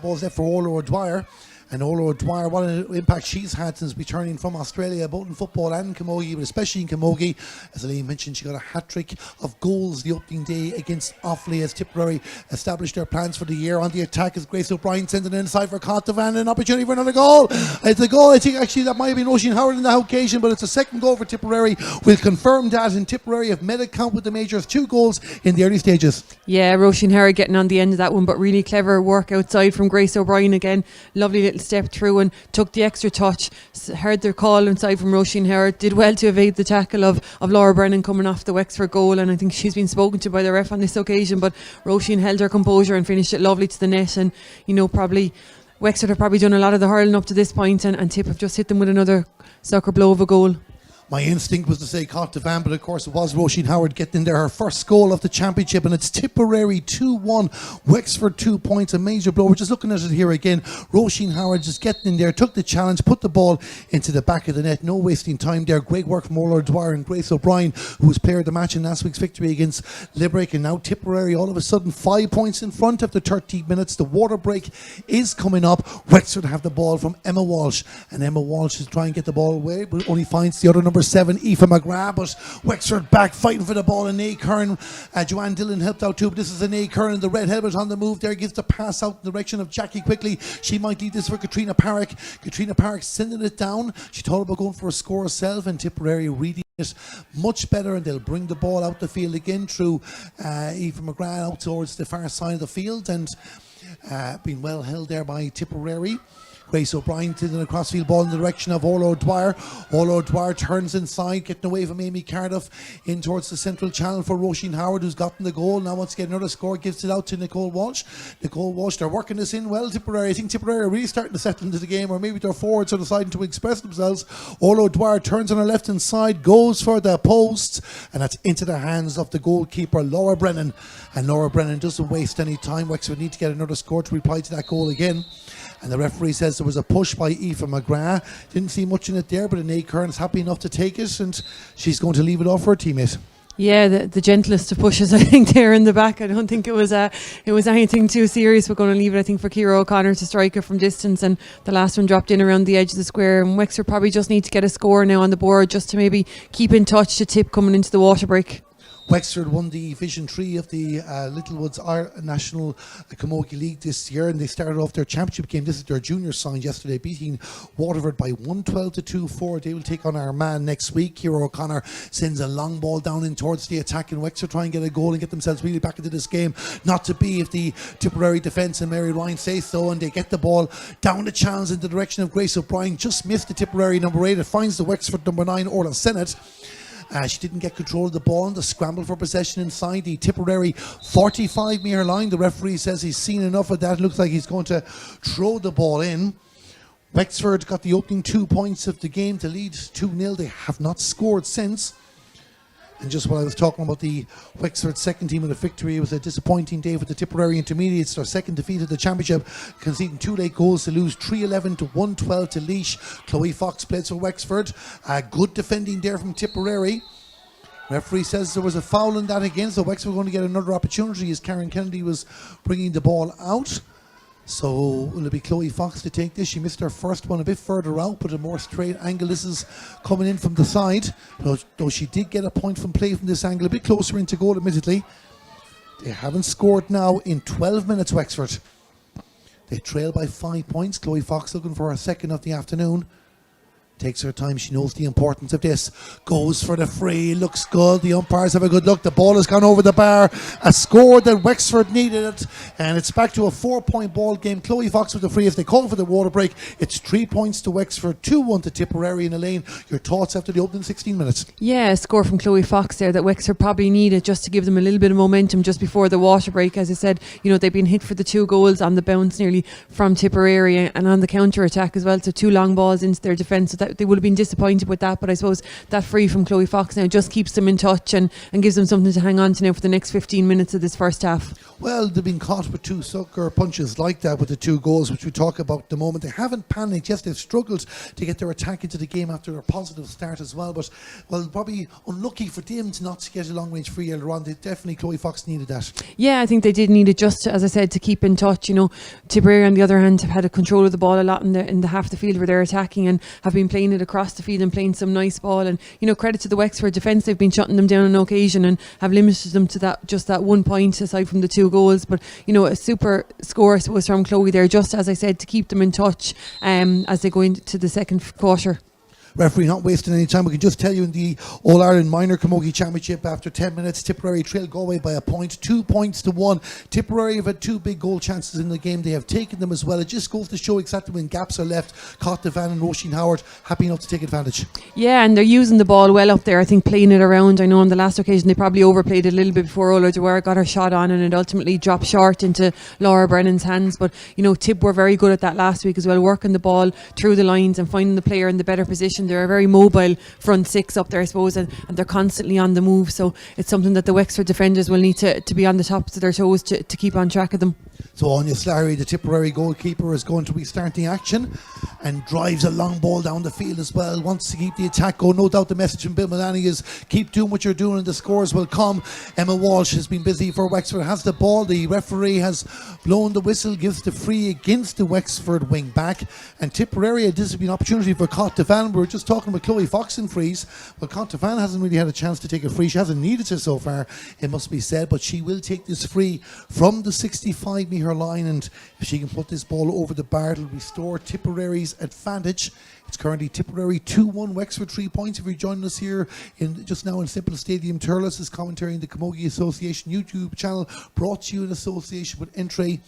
[SPEAKER 1] ball's left for Orla O'Dwyer. And Orla O'Dwyer, what an impact she's had since returning from Australia, both in football and in camogie, but especially in camogie. As Elaine mentioned, she got a hat-trick of goals the opening day against Offaly as Tipperary established their plans for the year. On the attack is Grace O'Brien, sending it inside for Cottevan, an opportunity for another goal. It's a goal, I think actually that might have been Roisin Howard in that occasion, but it's a second goal for Tipperary. We'll confirm that, and Tipperary have made a count with the majors, 2 goals in the early stages. Yeah,
[SPEAKER 2] Roisin Howard getting on the end of that one, but really clever work outside from Grace O'Brien again. Lovely little step through and took the extra touch. Heard their call inside from Roisin Howard. Did well to evade the tackle of Laura Brennan coming off the Wexford goal, and I think she's been spoken to by the ref on this occasion, but Roisin held her composure and finished it lovely to the net. And probably Wexford have probably done a lot of the hurling up to this point, and Tip have just hit them with another sucker blow of a goal.
[SPEAKER 1] My instinct was to say Van, but of course it was Roisin Howard getting in there her first goal of the championship, and it's Tipperary 2-1, Wexford 2 points, a major blow. We're just looking at it here again. Roisin Howard just getting in there, took the challenge, put the ball into the back of the net, no wasting time there. Great work from Orla Dwyer and Grace O'Brien, who was player of the match in last week's victory against Limerick, and now Tipperary all of a sudden 5 points in front after 13 minutes. The water break is coming up. Wexford have the ball from Emma Walsh, and Emma Walsh is trying to get the ball away, but only finds the other number 7, Aoife McGrath. But Wexford back fighting for the ball, and Nae Kern, Joanne Dillon helped out too, but this is a Nae Kern, the red helmet on the move there, gives the pass out in the direction of Jackie quickly. She might lead this for Katrina Parrick. Katrina Parrick sending it down. She thought about going for a score herself, and Tipperary reading it much better, and they'll bring the ball out the field again through Aoife McGrath out towards the far side of the field, and being well held there by Tipperary. Grace O'Brien to the crossfield ball in the direction of Orla Dwyer. Orla Dwyer turns inside, getting away from Amy Cardiff in towards the central channel for Roisin Howard, who's gotten the goal. Now wants to get another score, gives it out to Nicole Walsh. Nicole Walsh, they're working this in well, Tipperary. I think Tipperary are really starting to settle into the game, or maybe their forwards are deciding to express themselves. Orla Dwyer turns on her left hand side, goes for the post, and that's into the hands of the goalkeeper, Laura Brennan. And Laura Brennan doesn't waste any time. Wexford need to get another score to reply to that goal again. And the referee says there was a push by Aoife McGrath. Didn't see much in it there, but Nae Kern is happy enough to take it, and she's going to leave it off for her teammate.
[SPEAKER 2] Yeah, the gentlest of pushes, I think, there in the back. I don't think it was anything too serious. We're going to leave it, I think, for Ciara O'Connor to strike it from distance, and the last one dropped in around the edge of the square. And Wexford probably just need to get a score now on the board, just to maybe keep in touch to Tip coming into the water break.
[SPEAKER 1] Wexford won the Division 3 of the Littlewoods National Camogie League this year, and they started off their championship game. This is their junior side yesterday, beating Waterford by 112-2-4. They will take on Armagh next week. Ciara O'Connor sends a long ball down in towards the attack, and Wexford try and get a goal and get themselves really back into this game. Not to be if the Tipperary defence and Mary Ryan say so, and they get the ball down the channels in the direction of Grace O'Brien. Just missed the Tipperary number 8. It finds the Wexford number 9, Orla Sennett. She didn't get control of the ball and the scramble for possession inside the Tipperary 45-metre line. The referee says he's seen enough of that. It looks like he's going to throw the ball in. Wexford got the opening 2 points of the game to lead 2-0. They have not scored since. And just while I was talking about the Wexford second team with a victory, it was a disappointing day for the Tipperary Intermediates. Their second defeat of the championship, conceding 2 late goals to lose 3-11 to 1-12 to Laois. Chloe Fox plays for Wexford. Good defending there from Tipperary. Referee says there was a foul in that again, so Wexford were going to get another opportunity as Karen Kennedy was bringing the ball out. So will it be Chloe Fox to take this? She missed her first one a bit further out, but a more straight angle. This is coming in from the side. Though she did get a point from play from this angle, a bit closer into goal admittedly. They haven't scored now in 12 minutes, Wexford. They trail by 5 points. Chloe Fox looking for her second of the afternoon. Takes her time, she knows the importance of this. Goes for the free, looks good. The umpires have a good look. The ball has gone over the bar. A score that Wexford needed it. And it's back to a 4-point ball game. Chloe Fox with the free. If they call for the water break, it's 3 points to Wexford, 2-1 to Tipperary in Elaine. Your thoughts after the opening 16 minutes?
[SPEAKER 2] Yeah, a score from Chloe Fox there that Wexford probably needed just to give them a little bit of momentum just before the water break. As I said, they've been hit for the 2 goals on the bounce nearly from Tipperary and on the counter attack as well. So 2 long balls into their defence. So that they would have been disappointed with that, but I suppose that free from Chloe Fox now just keeps them in touch and gives them something to hang on to now for the next 15 minutes of this first half.
[SPEAKER 1] Well, they've been caught with 2 sucker punches like that with the 2 goals, which we talk about at the moment. They haven't panicked. Yes, they've struggled to get their attack into the game after a positive start as well, but probably unlucky for them to not get a long range free earlier on. Definitely Chloe Fox needed that.
[SPEAKER 2] Yeah, I think they did need it just, as I said, to keep in touch. Tipperary on the other hand have had a control of the ball a lot in the half of the field where they're attacking and have been playing it across the field and playing some nice ball, and credit to the Wexford defence. They've been shutting them down on occasion and have limited them to that 1 point aside from the 2 goals, but a super score I suppose from Chloe there, just as I said, to keep them in touch as they go into the second quarter.
[SPEAKER 1] Referee not wasting any time. We can just tell you in the All-Ireland Minor Camogie Championship, after 10 minutes, Tipperary trail Galway by a point, 2 points to 1. Tipperary have had 2 big goal chances in the game. They have taken them as well. It just goes to show exactly when gaps are left. Van and Roisin Howard happy enough to take advantage.
[SPEAKER 2] Yeah, and they're using the ball well up there. I think playing it around. I know on the last occasion they probably overplayed it a little bit before Ola Dwyer got her shot on, and it ultimately dropped short into Laura Brennan's hands. But Tip were very good at that last week as well, working the ball through the lines and finding the player in the better position possession. They're a very mobile front six up there, I suppose, and they're constantly on the move. So it's something that the Wexford defenders will need to be on the tops of their toes to keep on track of them.
[SPEAKER 1] So Anya Slarry, the Tipperary goalkeeper, is going to be starting action and drives a long ball down the field as well. Wants to keep the attack going. No doubt the message from Bill Mullaney is keep doing what you're doing and the scores will come. Emma Walsh has been busy for Wexford, has the ball. The referee has blown the whistle, gives the free against the Wexford wing back. And Tipperary, this has been an opportunity for Cottevan. We were just talking with Chloe Fox in frees. Well, Cottevan hasn't really had a chance to take a free. She hasn't needed to so far, it must be said, but she will take this free from the 65-metre line, and if she can put this ball over the bar, it'll restore Tipperary's advantage. It's currently Tipperary 2-1, Wexford 3 points. If you're joining us here just now in Simple Stadium, Turles is commentary in the Camogie Association YouTube channel, brought to you in association with Entry.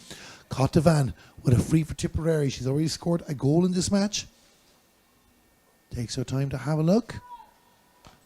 [SPEAKER 1] Cottevan with a free for Tipperary. She's already scored a goal in this match. Takes her time to have a look.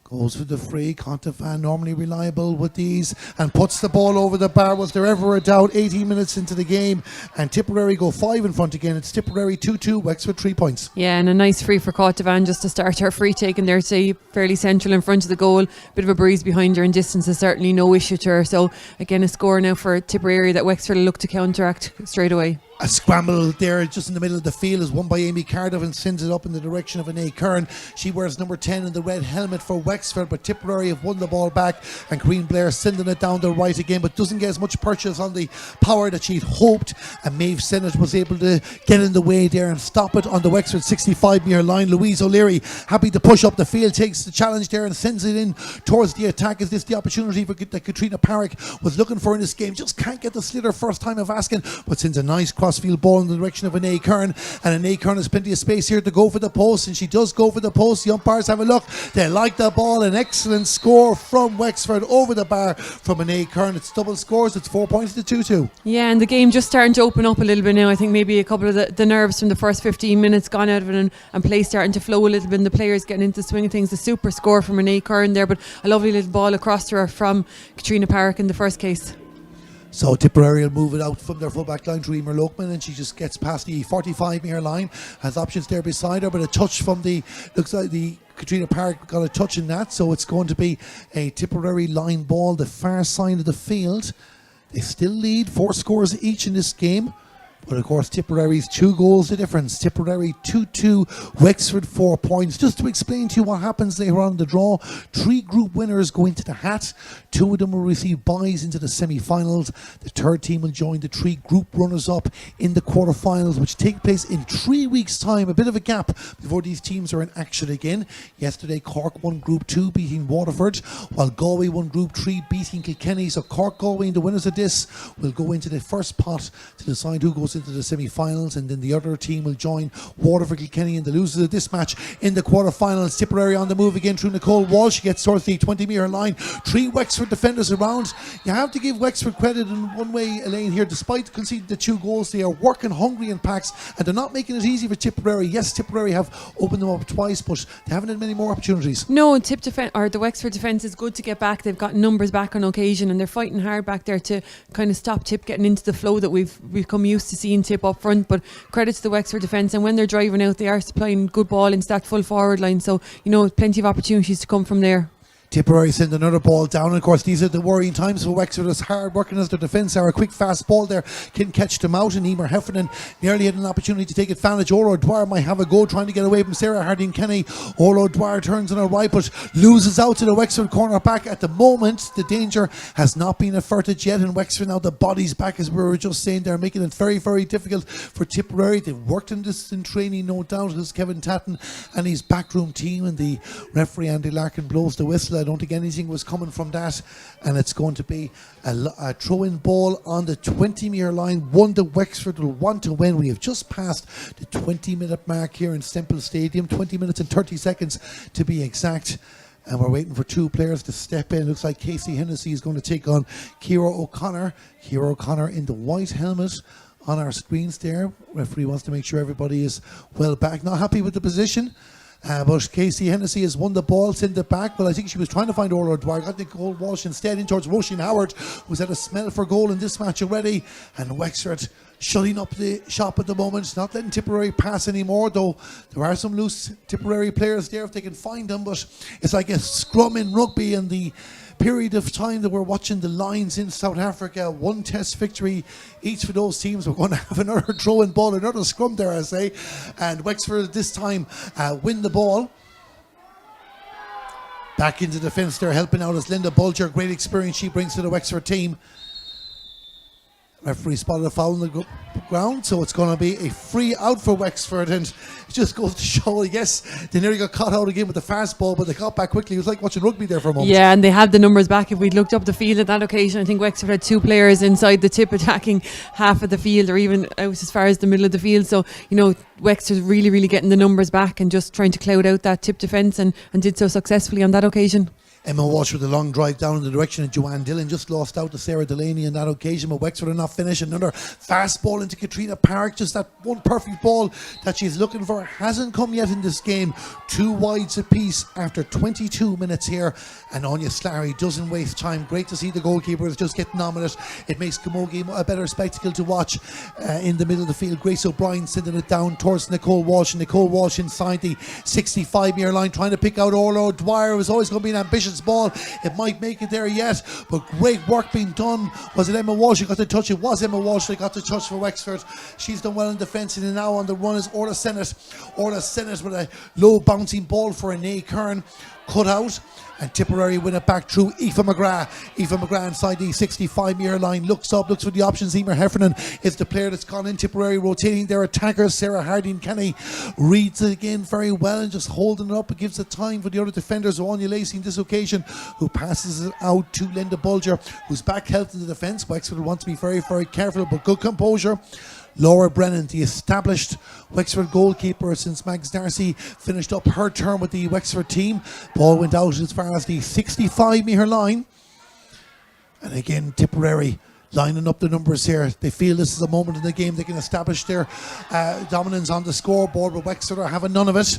[SPEAKER 1] Goes for the free. Cottevan, normally reliable with these, and puts the ball over the bar. Was there ever a doubt? 18 minutes into the game, and Tipperary go 5 in front again. It's Tipperary 2-2, Wexford 3 points.
[SPEAKER 2] Yeah, and a nice free for Cottevan just to start her free taking there, say fairly central in front of the goal. Bit of a breeze behind her, and distance is certainly no issue to her. So again, a score now for Tipperary that Wexford will look to counteract straight away.
[SPEAKER 1] A scramble there just in the middle of the field is won by Amy Cardiff and sends it up in the direction of Anae Kern. She wears number 10 in the red helmet for Wexford, but Tipperary have won the ball back, and Queen Blair sending it down the right again, but doesn't get as much purchase on the power that she'd hoped, and Maeve Sennett was able to get in the way there and stop it on the Wexford 65-metre line. Louise O'Leary happy to push up the field, takes the challenge there and sends it in towards the attack. Is this the opportunity that Katrina Parrick was looking for in this game? Just can't get the sliotar first time of asking, but sends a nice crossfield ball in the direction of Anae Kern, and Anae Kern has plenty of space here to go for the post, and she does go for the post. The umpires have a look, they like the ball. An excellent score from Wexford over the bar from Anae Kern. It's double scores, it's 4 points to 2-2.
[SPEAKER 2] Yeah, and the game just starting to open up a little bit now. I think maybe a couple of the nerves from the first 15 minutes gone out of it, and play starting to flow a little bit, and the players getting into the swing of things. The super score from Anae Kern there, but a lovely little ball across to her from Katrina Parrick in the first case.
[SPEAKER 1] So Tipperary will move it out from their full-back line to Emer Lokman, and she just gets past the 45-metre line, has options there beside her, but a touch from looks like the Katrina Parrick got a touch in that, so it's going to be a Tipperary line ball, the far side of the field. They still lead 4 scores each in this game, but of course Tipperary's 2 goals the difference. Tipperary 2-2, Wexford 4 points. Just to explain to you what happens later on in the draw, 3 group winners go into the hat. 2 of them will receive byes into the semi-finals. The third team will join the 3 group runners-up in the quarter-finals, which take place in 3 weeks' time. A bit of a gap before these teams are in action again. Yesterday Cork won Group 2 beating Waterford, while Galway won Group 3 beating Kilkenny. So Cork, Galway and the winners of this will go into the first pot to decide who goes into the semi-finals, and then the other team will join Waterford, Kilkenny, and the losers of this match in the quarter-finals. Tipperary on the move again through Nicole Walsh. She gets towards the 20-metre line. 3 Wexford defenders around. You have to give Wexford credit in one way, Elaine, here. Despite conceding the 2 goals, they are working hungry in packs, and they're not making it easy for Tipperary. Yes, Tipperary have opened them up twice, but they haven't had many more opportunities.
[SPEAKER 2] No, the Wexford defence is good to get back. They've got numbers back on occasion, and they're fighting hard back there to kind of stop Tip getting into the flow that we've come used to seeing Tip up front. But credit to the Wexford defence, and when they're driving out, they are supplying good ball into that full forward line. So, plenty of opportunities to come from there.
[SPEAKER 1] Tipperary send another ball down, and of course these are the worrying times for Wexford, as hard working as their defence are. A quick fast ball there can catch them out, and Emer Heffernan nearly had an opportunity to take advantage. Orla Dwyer might have a go trying to get away from Sarah Harding-Kenny. Orla Dwyer turns on her right but loses out to the Wexford corner back. At the moment the danger has not been averted yet, and Wexford now the bodies back, as we were just saying, they're making it very, very difficult for Tipperary. They've worked on this in training, no doubt. It's Kevin Tatton and his backroom team, and the referee Andy Larkin blows the whistle. I don't think anything was coming from that, and it's going to be a throw-in ball on the 20-metre line, one that Wexford will want to win. We have just passed the 20-minute mark here in Semple Stadium, 20 minutes and 30 seconds to be exact, and we're waiting for 2 players to step in. Looks like Casey Hennessy is going to take on Ciara O'Connor. Ciara O'Connor in the white helmet on our screens there. Referee wants to make sure everybody is well back. Not happy with the position. But Casey Hennessy has won the ball, sent it back. Well, I think she was trying to find Orla Dwyer, got Nicole Walsh instead in towards Roisin Howard, who's had a smell for goal in this match already. And Wexford shutting up the shop at the moment, not letting Tipperary pass anymore, though there are some loose Tipperary players there if they can find them, but it's like a scrum in rugby in the period of time that we're watching the Lions in South Africa. One test victory each for those teams. We're going to have another throw-in ball, another scrum there, I say, and Wexford this time win the ball. Back into defence there, helping out is Linda Bulger. Great experience she brings to the Wexford team. Referee spotted a foul on the ground, so it's going to be a free out for Wexford, and it just goes to show, I guess, they nearly got caught out again with the fast ball, but they got back quickly. It was like watching rugby there for a moment.
[SPEAKER 2] Yeah, and they have the numbers back. If we'd looked up the field at that occasion, I think Wexford had 2 players inside the tip attacking half of the field, or even out as far as the middle of the field. So, you know, Wexford really, really getting the numbers back and just trying to cloud out that tip defence, and did so successfully on that occasion.
[SPEAKER 1] Emma Walsh with a long drive down in the direction of Joanne Dillon, just lost out to Sarah Delaney on that occasion, but Wexford are not finished. Another fast ball into Katrina Park, just that one perfect ball that she's looking for hasn't come yet in this game. 2 wides apiece after 22 minutes here, and Anya Slarry doesn't waste time. Great to see the goalkeeper is just getting on with it. It makes Camogie a better spectacle to watch in the middle of the field. Grace O'Brien sending it down towards Nicole Walsh, and Nicole Walsh inside the 65-metre line trying to pick out Orla Dwyer. It was always going to be an ambitious ball. It might make it there yet, but great work being done. Was it Emma Walsh who got the touch? It was Emma Walsh that got the touch for Wexford. She's done well in defence, and now on the run is Orla Sennett. Orla Sennett with a low bouncing ball for a Nay Kern. Cut out, and Tipperary win it back through Aoife McGrath. Aoife McGrath inside the 65-metre line, looks up, looks for the options. Emer Heffernan is the player that's gone in. Tipperary rotating their attackers. Sarah Harding Kenny reads it again very well and just holding it up. It gives it time for the other defenders. Anya Lacey in this occasion, who passes it out to Linda Bulger, who's back helped in the defence. Wexford want to be very, very careful, but good composure. Laura Brennan, the established Wexford goalkeeper since Mags Darcy finished up her term with the Wexford team. Ball went out as far as the 65-metre line. And again, Tipperary lining up the numbers here. They feel this is a moment in the game they can establish their dominance on the scoreboard, but Wexford are having none of it.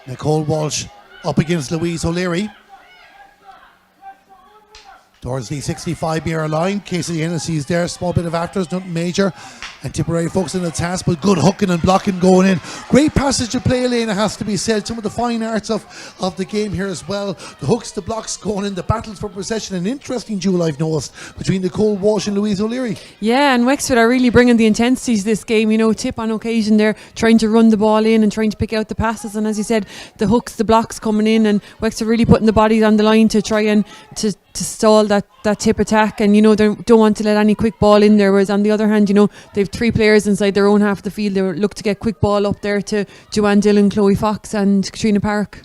[SPEAKER 1] Nicole Walsh up against Louise O'Leary. Towards the 65-metre line. Casey Hennessy's there, small bit of afters, nothing major. And Tipperary focusing on the task, but good hooking and blocking going in. Great passage of play, Elena, has to be said. Some of the fine arts of the game here as well. The hooks, the blocks going in, the battles for possession. An interesting duel I've noticed between Nicole Walsh and Louise O'Leary. Yeah,
[SPEAKER 2] and Wexford are really bringing the intensities this game. You know, Tip on occasion they're trying to run the ball in and trying to pick out the passes. And as you said, the hooks, the blocks coming in, and Wexford really putting the bodies on the line to try and to stall that tip attack, and you know they don't want to let any quick ball in there, whereas on the other hand, you know, they've 3 players inside their own half of the field. They look to get quick ball up there to Joanne Dillon, Chloe Fox and Katrina Park.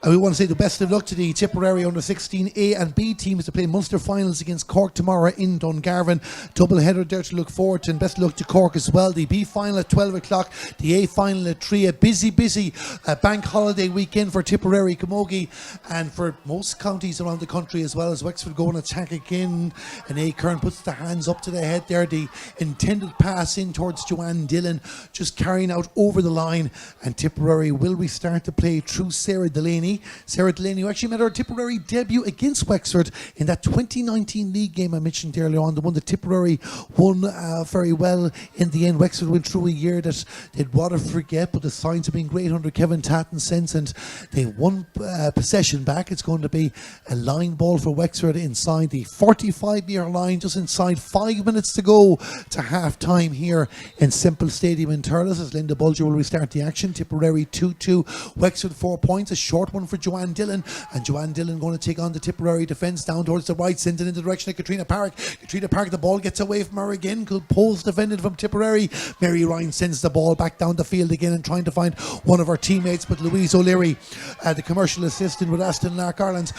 [SPEAKER 1] And we want to say the best of luck to the Tipperary under 16 A and B teams to play Munster finals against Cork tomorrow in Dungarvan. Double header there to look forward to, and best of luck to Cork as well. The B final at 12 o'clock, the A final at 3. A busy bank holiday weekend for Tipperary, Camogie, and for most counties around the country as well, as Wexford go and attack again. And A. Kern puts the hands up to the head there. The intended pass in towards Joanne Dillon, just carrying out over the line. And Tipperary will restart to play through Sarah Delaney. Sarah Delaney, who actually made her Tipperary debut against Wexford in that 2019 league game I mentioned earlier on, the one that Tipperary won very well in the end. Wexford went through a year that they'd rather forget, but the signs have been great under Kevin Tatton since, and they won possession back. It's going to be a line ball for Wexford inside the 45-metre line, just inside 5 minutes to go to half time here in Semple Stadium in Thurles, as Linda Bulger will restart the action. Tipperary 2-2, Wexford 4 points, a short one for Joanne Dillon, and Joanne Dillon going to take on the Tipperary defence down towards the right, sends it in the direction of Katrina Park. Katrina Park, the ball gets away from her again. Good post defended from Tipperary. Mary Ryan sends the ball back down the field again and trying to find one of her teammates, but Louise O'Leary, the commercial assistant with Aston Lark Ireland,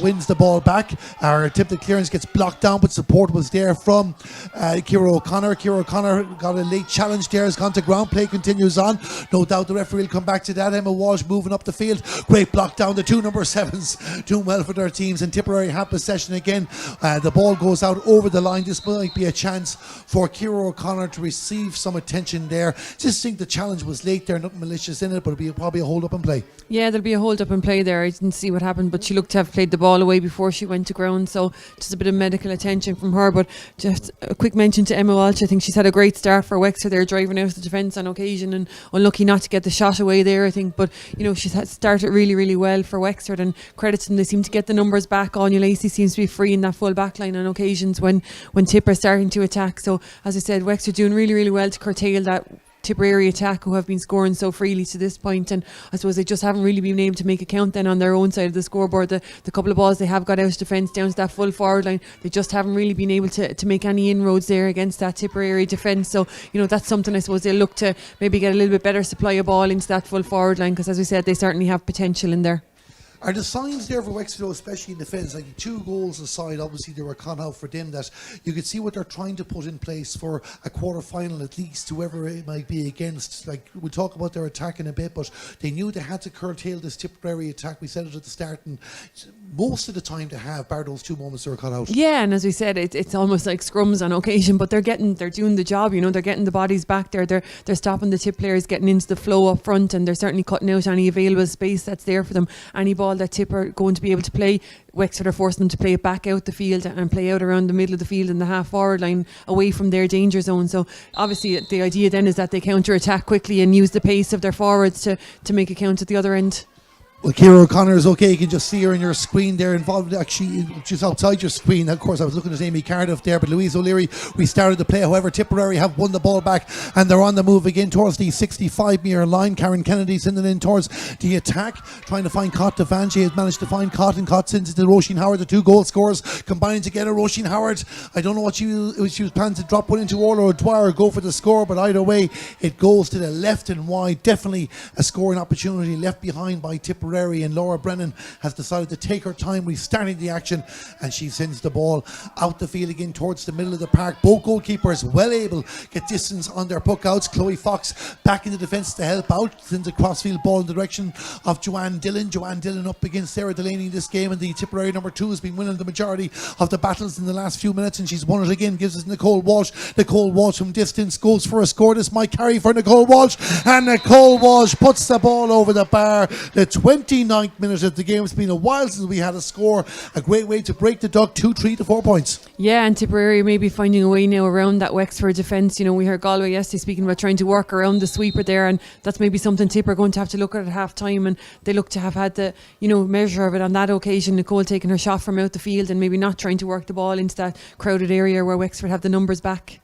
[SPEAKER 1] wins the ball back. Our attempted clearance gets blocked down, but support was there from Ciara O'Connor. Ciara O'Connor got a late challenge there, has gone to ground. Play continues on. No doubt the referee will come back to that. Emma Walsh moving up the field. Great Great block down. The two number 7s doing well for their teams, and Tipperary have possession again. The ball goes out over the line. This might be a chance for Ciara O'Connor to receive some attention there. Just think the challenge was late there, nothing malicious in it, but it'll be probably a hold up and play.
[SPEAKER 2] Yeah, there'll be a hold up and play there. I didn't see what happened, but she looked to have played the ball away before she went to ground, so just a bit of medical attention from her. But just a quick mention to Emma Walsh. I think she's had a great start for Wexford. They're driving out the defence on occasion and unlucky not to get the shot away there, I think. But she's started really, really well for Wexford, and credit to them, they seem to get the numbers back. Anya Lacey seems to be free in that full back line on occasions when Tipper is starting to attack. So as I said, Wexford doing really, really well to curtail that Tipperary attack, who have been scoring so freely to this point, and I suppose they just haven't really been able to make a count then on their own side of the scoreboard. The couple of balls they have got out of defence down to that full forward line, they just haven't really been able to make any inroads there against that Tipperary defence. So that's something I suppose they'll look to maybe get a little bit better supply of ball into that full forward line, because as we said, they certainly have potential in there.
[SPEAKER 1] Are the signs there for Wexford, especially in defence, like 2 goals aside, obviously they were caught out for them, that you could see what they're trying to put in place for a quarter-final at least, whoever it might be against? Like, we'll talk about their attack in a bit, but they knew they had to curtail this Tipperary attack. We said it at the start, and most of the time they have, bar those 2 moments they were cut out.
[SPEAKER 2] Yeah, and as we said, it's almost like scrums on occasion, but they're doing the job. They're getting the bodies back there. They're stopping the Tip players getting into the flow up front, and they're certainly cutting out any available space that's there for them. Any ball that Tip are going to be able to play, Wexford are forcing them to play it back out the field and play out around the middle of the field in the half forward line, away from their danger zone. So obviously the idea then is that they counter attack quickly and use the pace of their forwards to make a count at the other end.
[SPEAKER 1] Well, Ciara O'Connor is okay. You can just see her in your screen there, involved actually just outside your screen. Of course, I was looking at Amy Cardiff there, but Louise O'Leary restarted the play. However, Tipperary have won the ball back, and they're on the move again towards the 65-metre line. Karen Kennedy sending in towards the attack, trying to find Cott Devan. She has managed to find Cott, and Cott sends it to Roisin Howard. The 2 goal scorers combining together. Roisin Howard, I don't know what she was planning to drop one into Orla O'Dwyer or go for the score, but either way, it goes to the left and wide. Definitely a scoring opportunity left behind by Tipperary, and Laura Brennan has decided to take her time restarting the action, and she sends the ball out the field again towards the middle of the park. Both goalkeepers well able to get distance on their puck outs. Chloe Fox back in the defence to help out, sends a crossfield ball in the direction of Joanne Dillon. Joanne Dillon up against Sarah Delaney in this game, and the Tipperary number 2 has been winning the majority of the battles in the last few minutes, and she's won it again. Gives us Nicole Walsh. Nicole Walsh from distance goes for a score. This might carry for Nicole Walsh, and Nicole Walsh puts the ball over the bar. The 29th minute of the game. It's been a while since we had a score. A great way to break the duck, 2-3 to 4 points.
[SPEAKER 2] Yeah, and Tipperary may be finding a way now around that Wexford defence. We heard Galway yesterday speaking about trying to work around the sweeper there, and that's maybe something Tip are going to have to look at half time, and they look to have had the measure of it on that occasion. Nicole taking her shot from out the field and maybe not trying to work the ball into that crowded area where Wexford have the numbers back.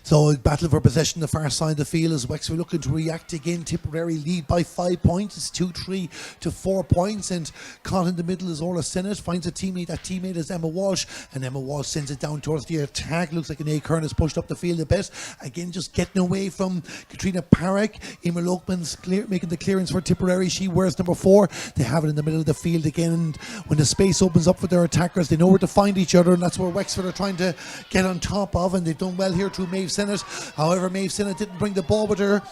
[SPEAKER 1] So battle for possession the far side of the field as Wexford looking to react again. Tipperary lead by 5 points. It's 2-3 to 4 points, and caught in the middle is Orla Sennett, finds a teammate. That teammate is Emma Walsh, and Emma Walsh sends it down towards the attack. Looks like Anae Kern has pushed up the field a bit. Again, just getting away from Katrina Parrick. Emer Lokman's making the clearance for Tipperary. She wears number 4. They have it in the middle of the field again, and when the space opens up for their attackers, they know where to find each other, and that's where Wexford are trying to get on top of, and they've done well here through Maeve Sennett. However, Maeve Sennett didn't bring the ball with her.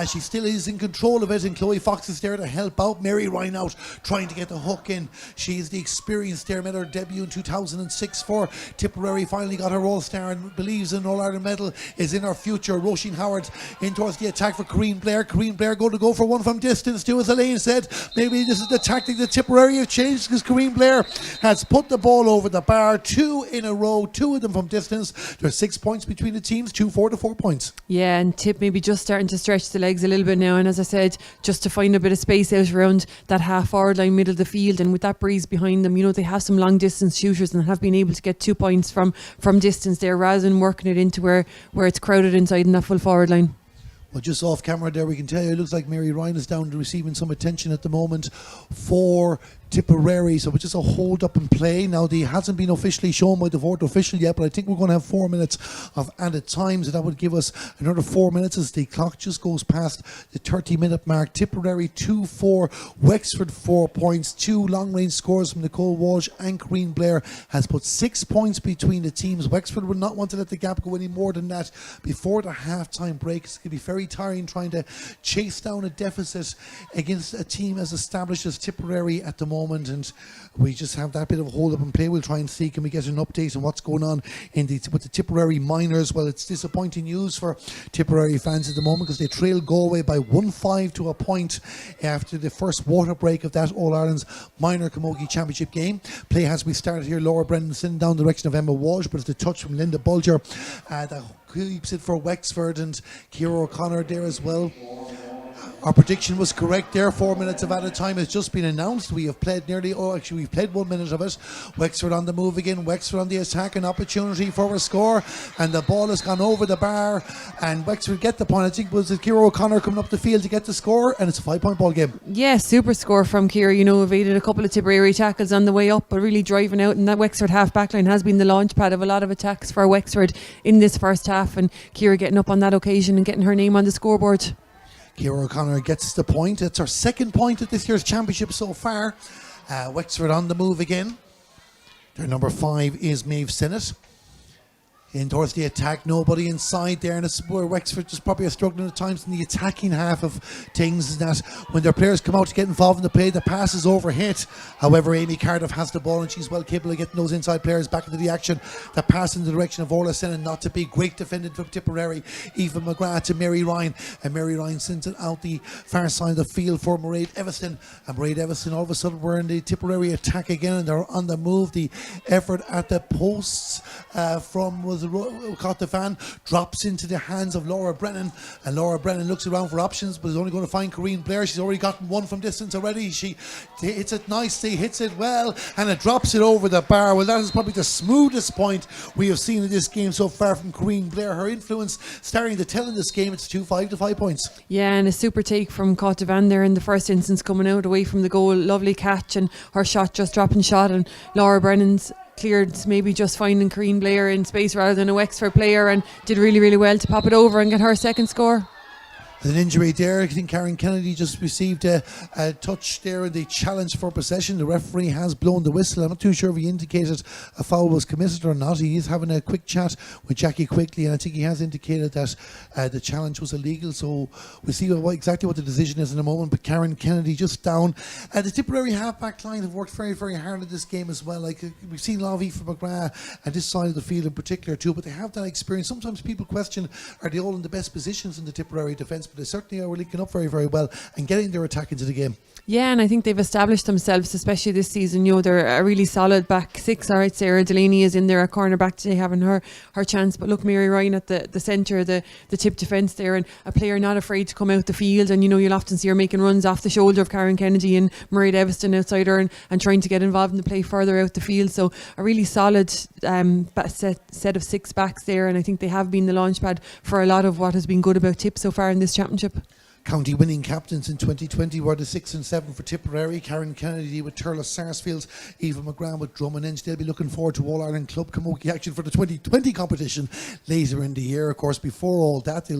[SPEAKER 1] She still is in control of it, and Chloe Fox is there to help out. Mary Ryan trying to get the hook in. She is the experienced there, made her debut in 2006 for Tipperary, finally got her All-Star and believes an All-Ireland medal is in her future. Roisin Howard in towards the attack for Corinne Blair. Corinne Blair going to go for one from distance too, as Elaine said. Maybe this is the tactic that Tipperary have changed, because Corinne Blair has put the ball over the bar. 2 in a row, 2 of them from distance. There's 6 points between the teams, 2-4 to 4 points.
[SPEAKER 2] Yeah, and Tip maybe just starting to stretch the legs a little bit now, and as I said, just to find a bit of space out around that half forward line, middle of the field, and with that breeze behind them, they have some long distance shooters and have been able to get 2 points from distance there, rather than working it into where it's crowded inside in that full forward line.
[SPEAKER 1] Well, just off camera there, we can tell you it looks like Mary Ryan is down to receiving some attention at the moment for Tipperary, so it's just a hold up and play. Now, they hasn't been officially shown by the fourth official yet, but I think we're going to have 4 minutes of added time, so that would give us another 4 minutes as the clock just goes past the 30-minute mark. Tipperary 2-4, Wexford 4 points, 2 long-range scores from Nicole Walsh and Corinne Blair has put 6 points between the teams. Wexford would not want to let the gap go any more than that before the half-time break. It's going to be very tiring trying to chase down a deficit against a team as established as Tipperary at the moment, and we just have that bit of a hold up and play. We'll try and see, can we get an update on what's going on with the Tipperary minors. Well, it's disappointing news for Tipperary fans at the moment because they trailed Galway by 1-5 to a point after the first water break of that All-Ireland's Minor Camogie Championship game. Play has been started here. Laura Brennan sitting down the direction of Emma Walsh, but it's a touch from Linda Bulger that keeps it for Wexford, and Ciara O'Connor there as well. Our prediction was correct there. 4 minutes of added time has just been announced. We have played we've played 1 minute of it. Wexford on the move again. Wexford on the attack, an opportunity for a score, and the ball has gone over the bar, and Wexford get the point. I think it was Ciara O'Connor coming up the field to get the score, and it's a 5-point ball game.
[SPEAKER 2] Yeah, super score from Ciara. Evaded a couple of Tipperary tackles on the way up, but really driving out, and that Wexford half back line has been the launch pad of a lot of attacks for Wexford in this first half, and Ciara getting up on that occasion and getting her name on the scoreboard.
[SPEAKER 1] Ciara O'Connor gets the point. It's her second point at this year's championship so far. Wexford on the move again. Their number 5 is Maeve Sinnott. In towards the attack, nobody inside there, and it's where Wexford just probably are struggling at times in the attacking half of things, is that when their players come out to get involved in the play, the pass is overhit. However, Amy Cardiff has the ball and she's well capable of getting those inside players back into the action. The pass in the direction of Orla Senna, not to be great defended from Tipperary. Eva McGrath to Mary Ryan, and Mary Ryan sends it out the far side of the field for Mairead Everson, and Mairead Everson all of a sudden we're in the Tipperary attack again, and they're on the move. The effort at the posts from caught the fan, drops into the hands of Laura Brennan, and Laura Brennan looks around for options, but is only going to find Corinne Blair. She's already gotten one from distance already. She hits it nicely, hits it well, and it drops it over the bar. Well, that is probably the smoothest point we have seen in this game so far from Corinne Blair. Her influence starting to tell in this game. It's 2-5 to 5 points.
[SPEAKER 2] Yeah, and a super take from Caught Van there in the first instance, coming out away from the goal. Lovely catch, and her shot just dropping shot, and Laura Brennan's cleared, maybe just finding Corinne Blair in space rather than a Wexford player, and did really, really well to pop it over and get her second score.
[SPEAKER 1] An injury there. I think Karen Kennedy just received a touch there in the challenge for possession. The referee has blown the whistle. I'm not too sure if he indicated a foul was committed or not. He is having a quick chat with Jackie Quickly, and I think he has indicated that the challenge was illegal. So we'll see exactly what the decision is in a moment. But Karen Kennedy just down. The Tipperary half-back line have worked very, very hard at this game as well. Like we've seen a lot of Aoife McGrath and this side of the field in particular too, but they have that experience. Sometimes people question, are they all in the best positions in the Tipperary defence? But they certainly are linking up very, very well and getting their attack into the game.
[SPEAKER 2] Yeah, and I think they've established themselves, especially this season. They're a really solid back six. All right, Sarah Delaney is in there at cornerback today, having her chance. But look, Mary Ryan at the centre, the tip defence there, and a player not afraid to come out the field. And you'll often see her making runs off the shoulder of Karen Kennedy and Mairead Everson outside her, and trying to get involved in the play further out the field. So a really solid set of six backs there, and I think they have been the launchpad for a lot of what has been good about Tip so far in this championship.
[SPEAKER 1] County winning captains in 2020 were the 6 and 7 for Tipperary. Karen Kennedy with Turles Sarsfields, Eva McGrath with Drummond. They'll be looking forward to All Ireland Club Camogie action for the 2020 competition later in the year. Of course, before all that,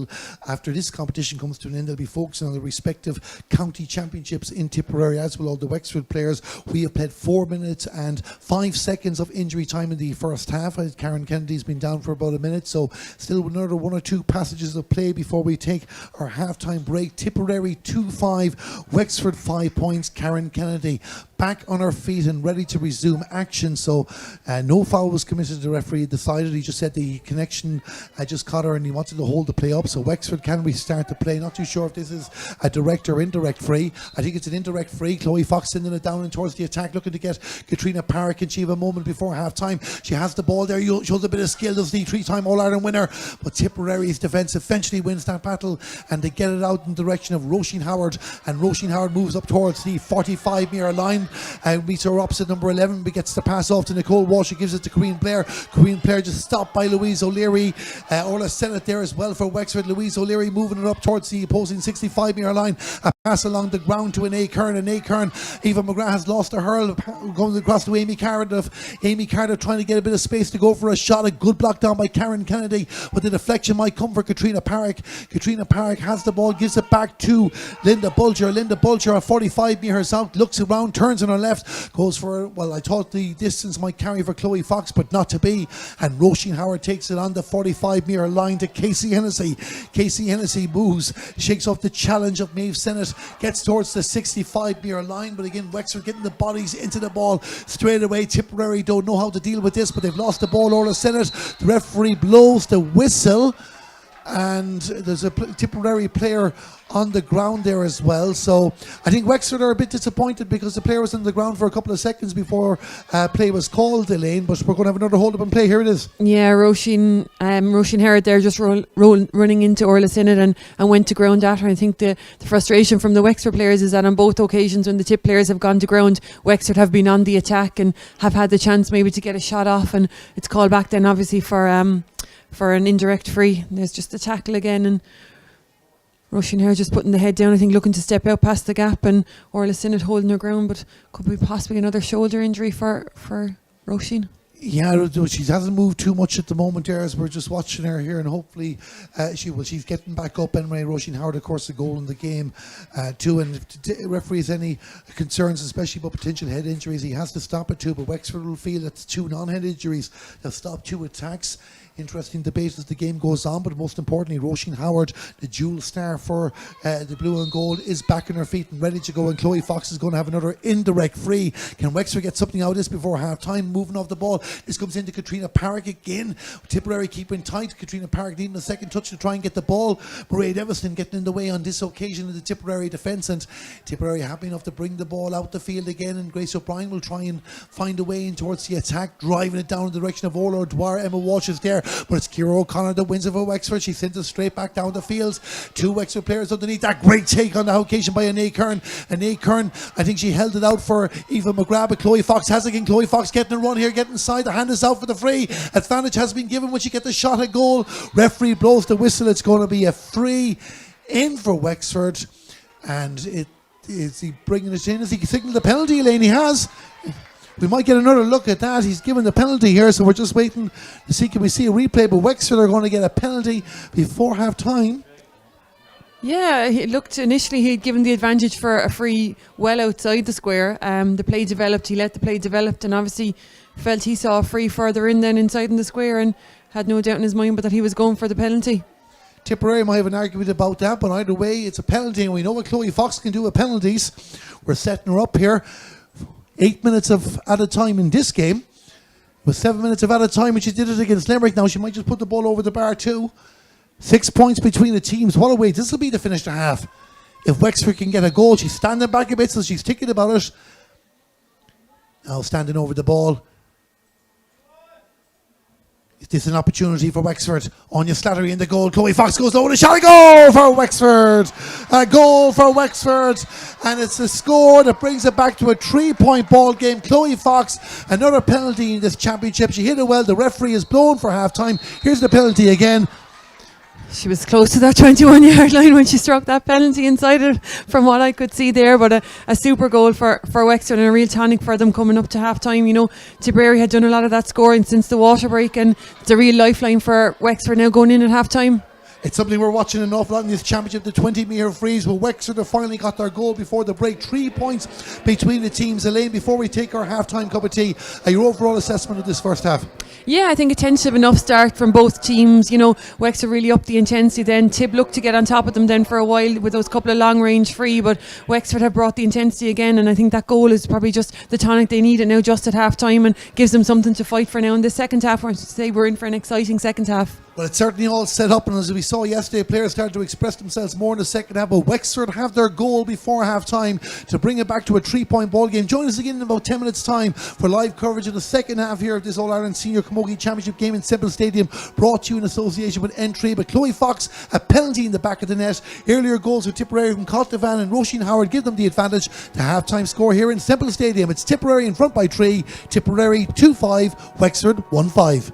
[SPEAKER 1] after this competition comes to an end, they'll be focusing on the respective county championships in Tipperary, as will all the Wexford players. We have played 4 minutes and 5 seconds of injury time in the first half. Karen Kennedy's been down for about a minute, so still another 1 or 2 passages of play before we take our half-time break. Tipperary 2-5, Wexford 5 points. Karen Kennedy back on her feet and ready to resume action. So no foul was committed. The referee decided. He just said the connection just caught her and he wanted to hold the play up. So Wexford can restart the play. Not too sure if this is a direct or indirect free. I think it's an indirect free. Chloe Fox sending it down and towards the attack, looking to get Katrina Parra. Can she have a moment before half time? She has the ball there. Shows a bit of skill. Does the 3-time All-Ireland winner. But Tipperary's defence eventually wins that battle, and they get it out in the direction of Roisin Howard, and Roisin Howard moves up towards the 45-metre line and meets her opposite number 11, but gets the pass off to Nicole Walsh. She gives it to Corinne Blair. Corinne Blair just stopped by Louise O'Leary. Orla Sennett there as well for Wexford. Louise O'Leary moving it up towards the opposing 65-metre line. A Pass along the ground to an Ahern, and Ahern, Eva McGrath has lost a hurl, going across to Amy Cardiff. Amy Cardiff trying to get a bit of space to go for a shot. A good block down by Karen Kennedy, but the deflection might come for Katrina Parrick. Katrina Parrick has the ball, gives it back to Linda Bulger. Linda Bulger at 45 metres herself, looks around, turns on her left, goes for, well, I thought the distance might carry for Chloe Fox, but not to be. And Roisin Howard takes it on the 45-metre line to Casey Hennessy. Casey Hennessy moves, shakes off the challenge of Maeve Sennett, gets towards the 65-metre line, but again Wexford getting the bodies into the ball straight away. Tipperary don't know how to deal with this, but they've lost the ball. Orla Sennett, the referee blows the whistle, and there's a Tipperary player on the ground there as well. So I think Wexford are a bit disappointed because the player was on the ground for a couple of seconds before play was called, Elaine, but we're going to have another hold up and play. Here it is.
[SPEAKER 2] Yeah, Roisin Herod there just running into Orla Sinnott and went to ground at her. I think the frustration from the Wexford players is that on both occasions when the Tip players have gone to ground, Wexford have been on the attack and have had the chance maybe to get a shot off, and it's called back then obviously for an indirect free. There's just a tackle again, and Roisin Herod just putting the head down, I think looking to step out past the gap, and Orla Sinnott holding her ground, but could be possibly another shoulder injury for Roisin.
[SPEAKER 1] Yeah, she hasn't moved too much at the moment there as we're just watching her here, and hopefully she's getting back up anyway. Roisin Howard, of course, the goal in the game too, and if the referee has any concerns, especially about potential head injuries, he has to stop it too, but Wexford will feel it's 2 non-head injuries. They'll stop 2 attacks. Interesting debate as the game goes on, but most importantly, Roisin Howard, the dual star for the blue and gold, is back on her feet and ready to go, and Chloe Fox is going to have another indirect free. Can Wexford get something out of this before half time? Moving off the ball, this comes into Katrina Parrick again. Tipperary keeping tight. Katrina Parrick needing a second touch to try and get the ball. Mairead Everston getting in the way on this occasion in the Tipperary defence, and Tipperary happy enough to bring the ball out the field again, and Grace O'Brien will try and find a way in towards the attack, driving it down in the direction of Orla Dwyer. Emma Walsh is there, but it's Ciara O'Connor that wins it for Wexford. She sends it straight back down the field. 2 Wexford players underneath. That great take on the occasion by an Ahern. An Ahern, I think she held it out for Eva McGrath, but Chloe Fox has it again. Chloe Fox getting a run here, getting inside. The hand is out for the free. Advantage has been given when she gets the shot at goal. Referee blows the whistle. It's going to be a free in for Wexford, and is he bringing it in? Is he signaling the penalty, Elaine? He has. We might get another look at that. He's given the penalty here, so we're just waiting to see, can we see a replay, but Wexford are going to get a penalty before half time.
[SPEAKER 2] Yeah, it looked initially he'd given the advantage for a free well outside the square. The play developed, he let the play develop, and obviously felt he saw a free further in then inside in the square, and had no doubt in his mind but that he was going for the penalty. Tipperary
[SPEAKER 1] might have an argument about that, but either way it's a penalty, and we know what Chloe Fox can do with penalties. We're setting her up here. 8 minutes at a time in this game, with 7 minutes of at a time when she did it against Limerick. Now she might just put the ball over the bar too. 6 points between the teams. What a way this will be to finish the half. If Wexford can get a goal, she's standing back a bit, so she's thinking about it. Now standing over the ball. Is this an opportunity for Wexford? Anya Slattery in the goal. Chloe Fox goes low with a shot. A goal for Wexford. A goal for Wexford. And it's a score that brings it back to a 3-point ball game. Chloe Fox, another penalty in this championship. She hit it well. The referee is blown for half time. Here's the penalty again.
[SPEAKER 2] She was close to that 21-yard line when she struck that penalty inside it, from what I could see there. But a super goal for Wexford, and a real tonic for them coming up to half time. You know, Tipperary had done a lot of that scoring since the water break, and it's a real lifeline for Wexford now going in at half time.
[SPEAKER 1] It's something we're watching an awful lot in this championship, the 20-metre freeze. Well, Wexford have finally got their goal before the break. 3 points between the teams. Elaine, before we take our half-time cup of tea, your overall assessment of this first half?
[SPEAKER 2] Yeah, I think a tentative enough start from both teams. You know, Wexford really upped the intensity then. Tib looked to get on top of them then for a while with those couple of long-range free, but Wexford have brought the intensity again, and I think that goal is probably just the tonic they need it now just at half-time, and gives them something to fight for now in the second half. We're in for an exciting second half.
[SPEAKER 1] Well, it's certainly all set up, and as we saw yesterday, players started to express themselves more in the second half, but Wexford have their goal before half-time to bring it back to a 3-point ball game. Join us again in about 10 minutes' time for live coverage of the second half here of this All-Ireland Senior Camogie Championship game in Semple Stadium, brought to you in association with Entry. But Chloe Fox, a penalty in the back of the net. Earlier goals with Tipperary from Cotlevan and Roisin Howard give them the advantage. The half-time score here in Semple Stadium, it's Tipperary in front by 3, Tipperary 2-5, Wexford 1-5.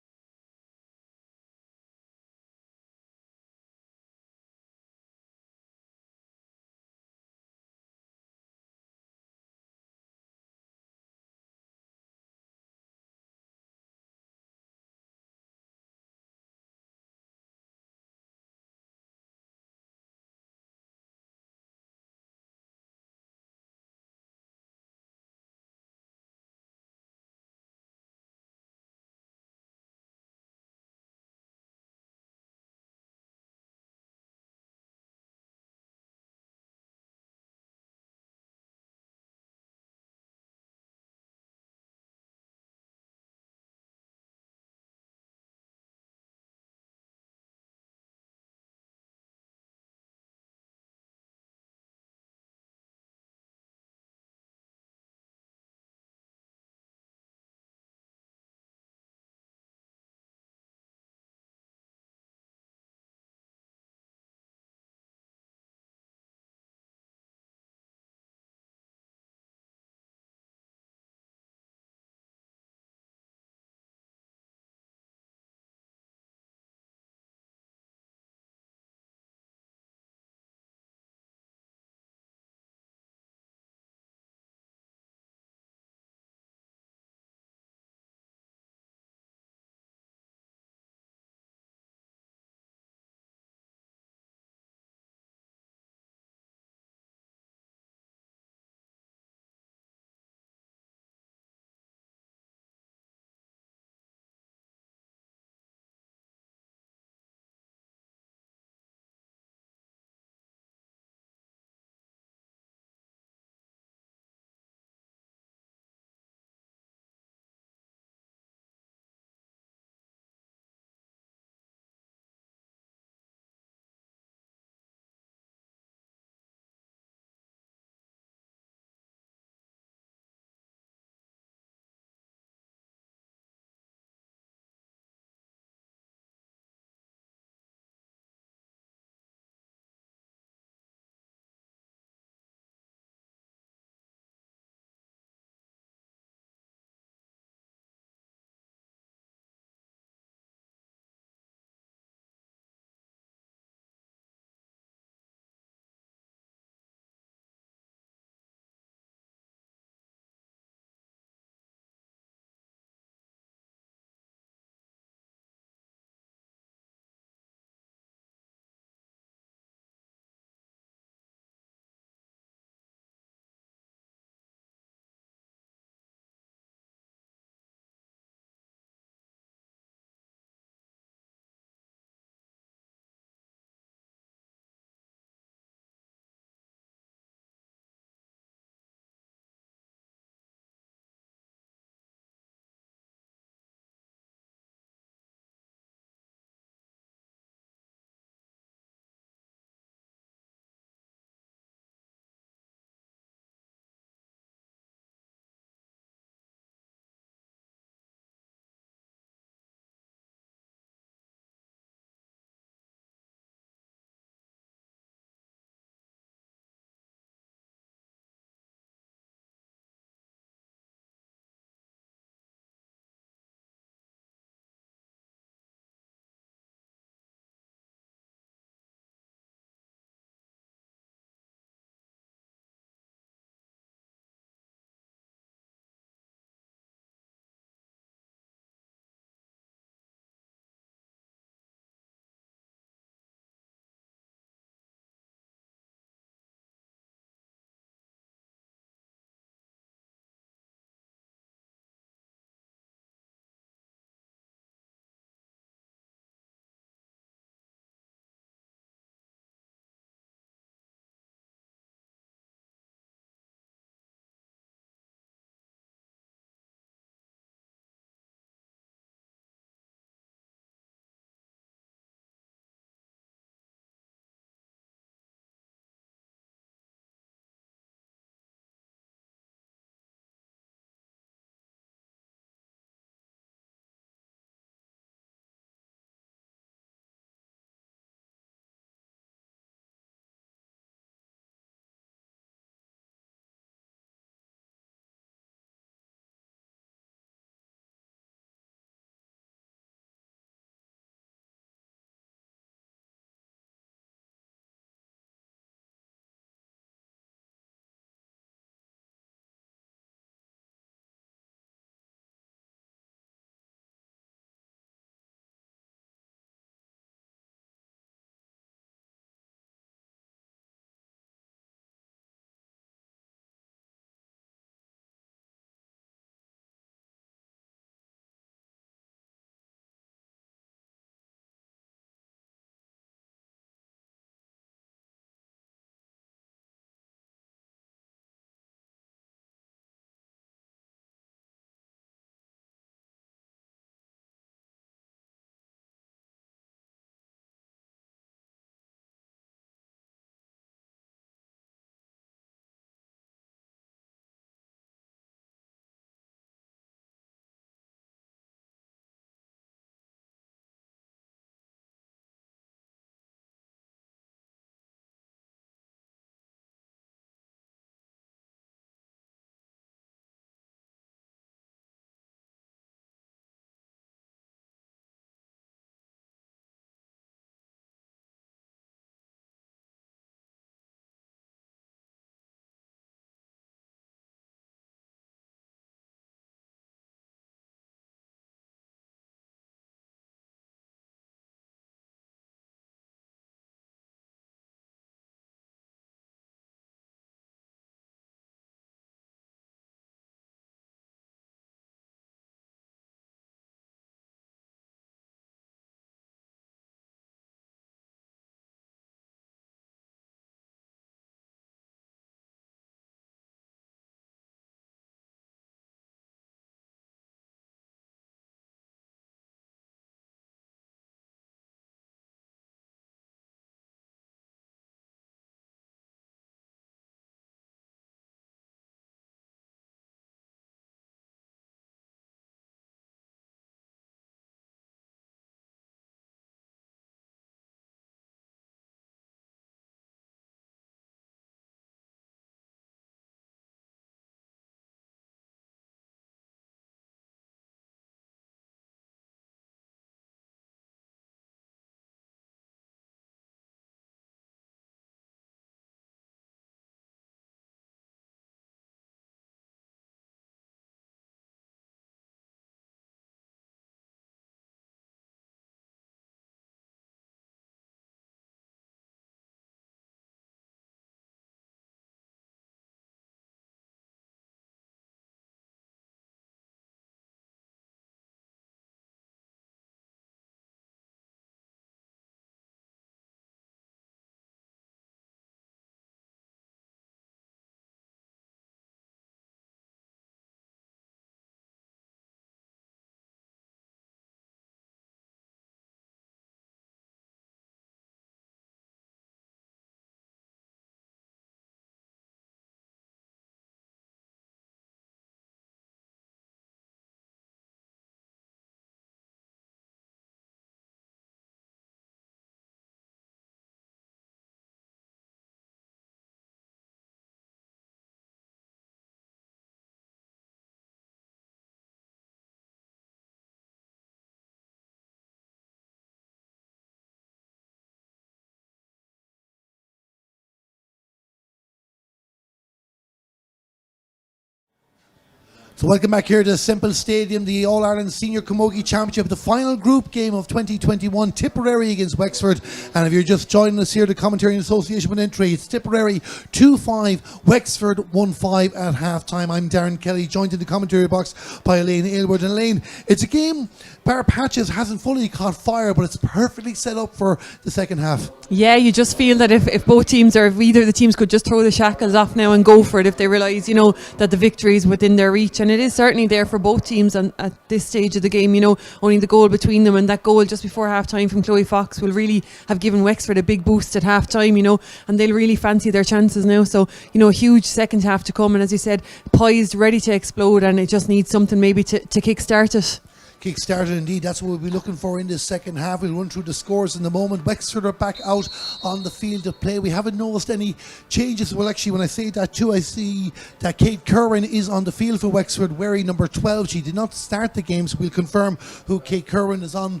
[SPEAKER 1] So welcome back here to Semple Stadium, the All-Ireland Senior Camogie Championship, the final group game of 2021, Tipperary against Wexford. And if you're just joining us here, the commentary in association with entry, it's Tipperary 2-5, Wexford 1-5 at half-time. I'm Darren Kelly, joined in the commentary box by Elaine Aylward. And Elaine, it's a game, bar patches, hasn't fully caught fire, but it's perfectly set up for the second half.
[SPEAKER 2] Yeah, you just feel that if both teams, or if either of the teams could just throw the shackles off now and go for it, if they realise, that the victory is within their reach. And it is certainly there for both teams at this stage of the game. Only the goal between them, and that goal just before half time from Chloe Fox will really have given Wexford a big boost at half time, and they'll really fancy their chances now. So, a huge second half to come, and as you said, poised, ready to explode, and it just needs something maybe to kick-start it.
[SPEAKER 1] Kick-started indeed. That's what we'll be looking for in this second half. We'll run through the scores in the moment. Wexford are back out on the field of play. We haven't noticed any changes. Well, actually, when I say that too, I see that Kate Curran is on the field for Wexford, wearing number 12. She did not start the game, so we'll confirm who Kate Curran is on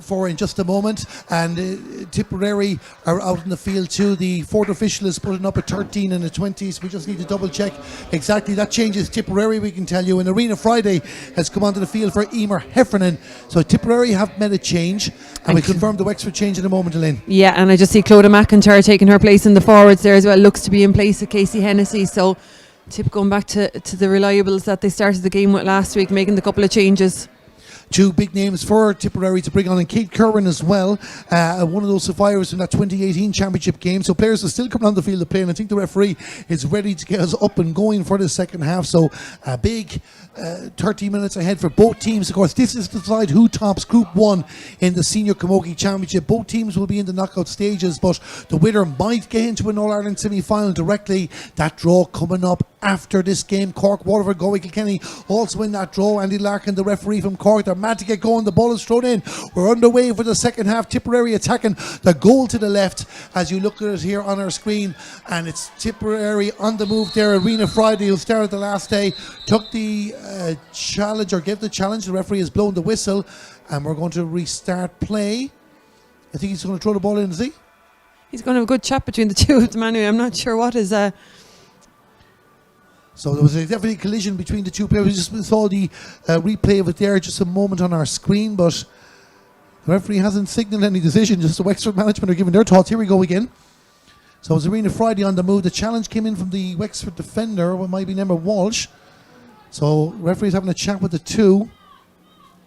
[SPEAKER 1] for in just a moment. And Tipperary are out in the field too. The fourth official is putting up a 13 and a 20, so we just need to double check exactly. That changes Tipperary, we can tell you. And Arena Friday has come onto the field for Emer Heffernan. So Tipperary have made a change, and we confirmed the Wexford change in a moment, Elaine.
[SPEAKER 2] Yeah, and I just see Clodagh McIntyre taking her place in the forwards there as well. Looks to be in place of Casey Hennessy. So Tip going back to the reliables that they started the game with last week, making the couple of changes.
[SPEAKER 1] Two big names for Tipperary to bring on, and Kate Curran as well, one of those survivors from that 2018 championship game. So players are still coming on the field to play, and I think the referee is ready to get us up and going for the second half. So a big 30 minutes ahead for both teams. Of course, this is to decide who tops Group 1 in the Senior Camogie Championship. Both teams will be in the knockout stages, but the winner might get into an All-Ireland semi-final directly. That draw coming up after this game. Cork, Waterford, Galway, Kilkenny also in that draw. Andy Larkin, the referee from Cork, they're mad to get going. The ball is thrown in. We're underway for the second half. Tipperary attacking the goal to the left as you look at it here on our screen, and it's Tipperary on the move there. Arena Friday, who started the last day, took the challenge, or gave the challenge. The referee has blown the whistle, and we're going to restart play. I think he's going to throw the ball in, is he?
[SPEAKER 2] He's going to have a good chat between the two of them anyway. I'm not sure what is
[SPEAKER 1] So there was a definitely collision between the two players. We just saw the replay of it there just a moment on our screen, but the referee hasn't signalled any decision. Just the Wexford management are giving their thoughts. Here we go again. So it was Arena Friday on the move. The challenge came in from the Wexford defender, what might be number Walsh. So referee's having a chat with the two.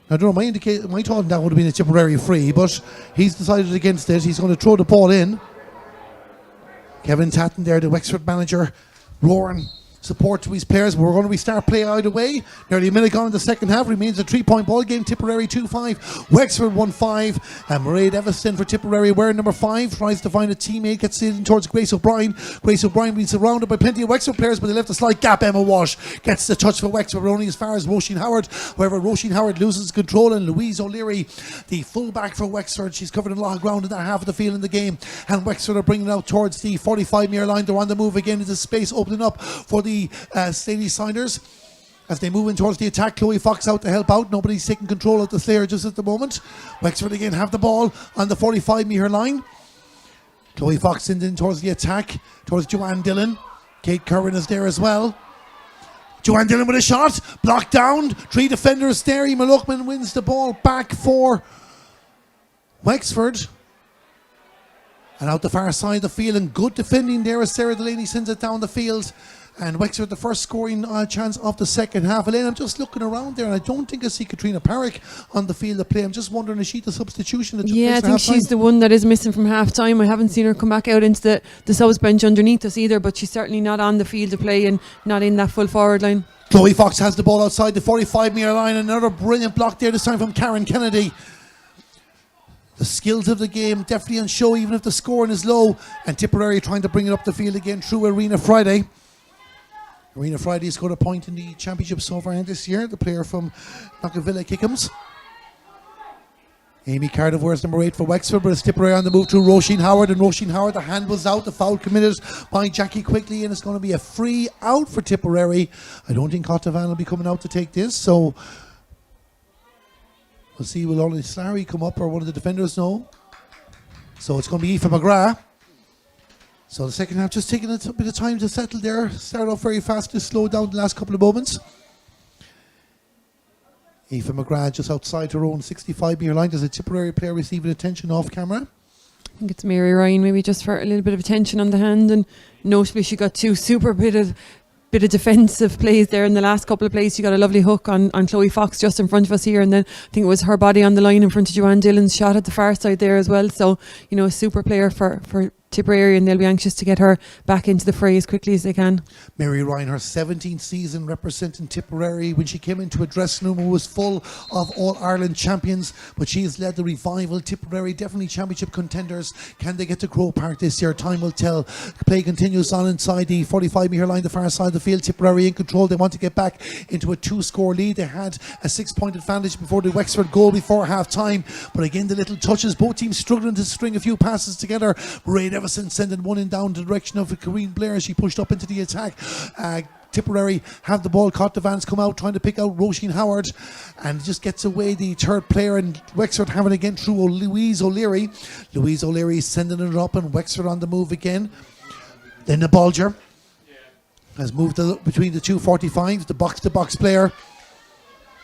[SPEAKER 1] I don't know, my thought on that would have been a Tipperary free, but he's decided against it. He's going to throw the ball in. Kevin Tatton there, the Wexford manager, roaring support to his players. We're going to restart play either way. Nearly a minute gone in the second half. Remains a 3-point ball game. Tipperary 2-5, Wexford 1-5. And Mairead Evanston for Tipperary, wearing number 5, tries to find a teammate, gets in towards Grace O'Brien. Grace O'Brien being surrounded by plenty of Wexford players, but they left a slight gap. Emma Walsh gets the touch for Wexford, but only as far as Roisin Howard. However, Roisin Howard loses control, and Louise O'Leary, the fullback for Wexford, she's covered a lot of ground in that half of the field in the game, and Wexford are bringing it out towards the 45-metre line. They're on the move again. There's a space opening up for the Staley Siders as they move in towards the attack. Chloe Fox out to help out. Nobody's taking control of the Slayer just at the moment. Wexford again have the ball on the 45-metre line. Chloe Fox in towards the attack, towards Joanne Dillon. Kate Curran is there as well. Joanne Dillon with a shot, blocked down. 3 defenders there. Emma Luckman wins the ball back for Wexford. And out the far side of the field, and good defending there as Sarah Delaney sends it down the field. And Wexford the first scoring chance of the second half. Elaine, I'm just looking around there, and I don't think I see Katrina Parrick on the field of play. I'm just wondering, is she the substitution that took place
[SPEAKER 2] I
[SPEAKER 1] for
[SPEAKER 2] think
[SPEAKER 1] half-time?
[SPEAKER 2] she's the one that is missing from half time. I haven't seen her come back out into the subs bench underneath us either, but she's certainly not on the field to play and not in that full forward line.
[SPEAKER 1] Chloe Fox has the ball outside the 45-metre line. Another brilliant block there, this time from Karen Kennedy. The skills of the game definitely on show, even if the scoring is low. And Tipperary trying to bring it up the field again through Arena Friday. Arena Friday has scored a point in the championship so far this year. The player from Knockavilla Kickham's. Amy Cardiff wears number 8 for Wexford, but it's Tipperary on the move through Roisin Howard. And Roisin Howard, the hand was out. The foul committed by Jackie Quickly, and it's going to be a free out for Tipperary. I don't think Cottavan will be coming out to take this, so we'll see. Will only Slary come up, or one of the defenders know? So it's going to be Aoife McGrath. So the second half just taking a bit of time to settle there. Started off very fast, just slowed down the last couple of moments. Aoife McGrath just outside her own 65-metre line. Does a Tipperary player receiving attention off camera?
[SPEAKER 2] I think it's Mary Ryan, maybe just for a little bit of attention on the hand, and notably she got two super bit of defensive plays there in the last couple of plays. She got a lovely hook on Chloe Fox just in front of us here, and then I think it was her body on the line in front of Joanne Dillon's shot at the far side there as well. So, a super player for Tipperary, and they'll be anxious to get her back into the fray as quickly as they can.
[SPEAKER 1] Mary Ryan, her 17th season representing Tipperary. When she came into a dressing room, it was full of All-Ireland champions, but she has led the revival. Tipperary definitely championship contenders. Can they get to Croke Park this year? Time will tell. Play continues on inside the 45-metre line, the far side of the field. Tipperary in control. They want to get back into a 2-score lead. They had a 6-point advantage before the Wexford goal before half-time, but again the little touches. Both teams struggling to string a few passes together. Ray Everson sending one in down the direction of Corinne Blair. She pushed up into the attack. Tipperary have the ball. Caught the Vans come out trying to pick out Roisin Howard, and just gets away the third player, and Wexford having again through Louise O'Leary. Louise O'Leary sending it up, and Wexford on the move again. Then the Bulger has moved between the two 45s, the box-to-box player.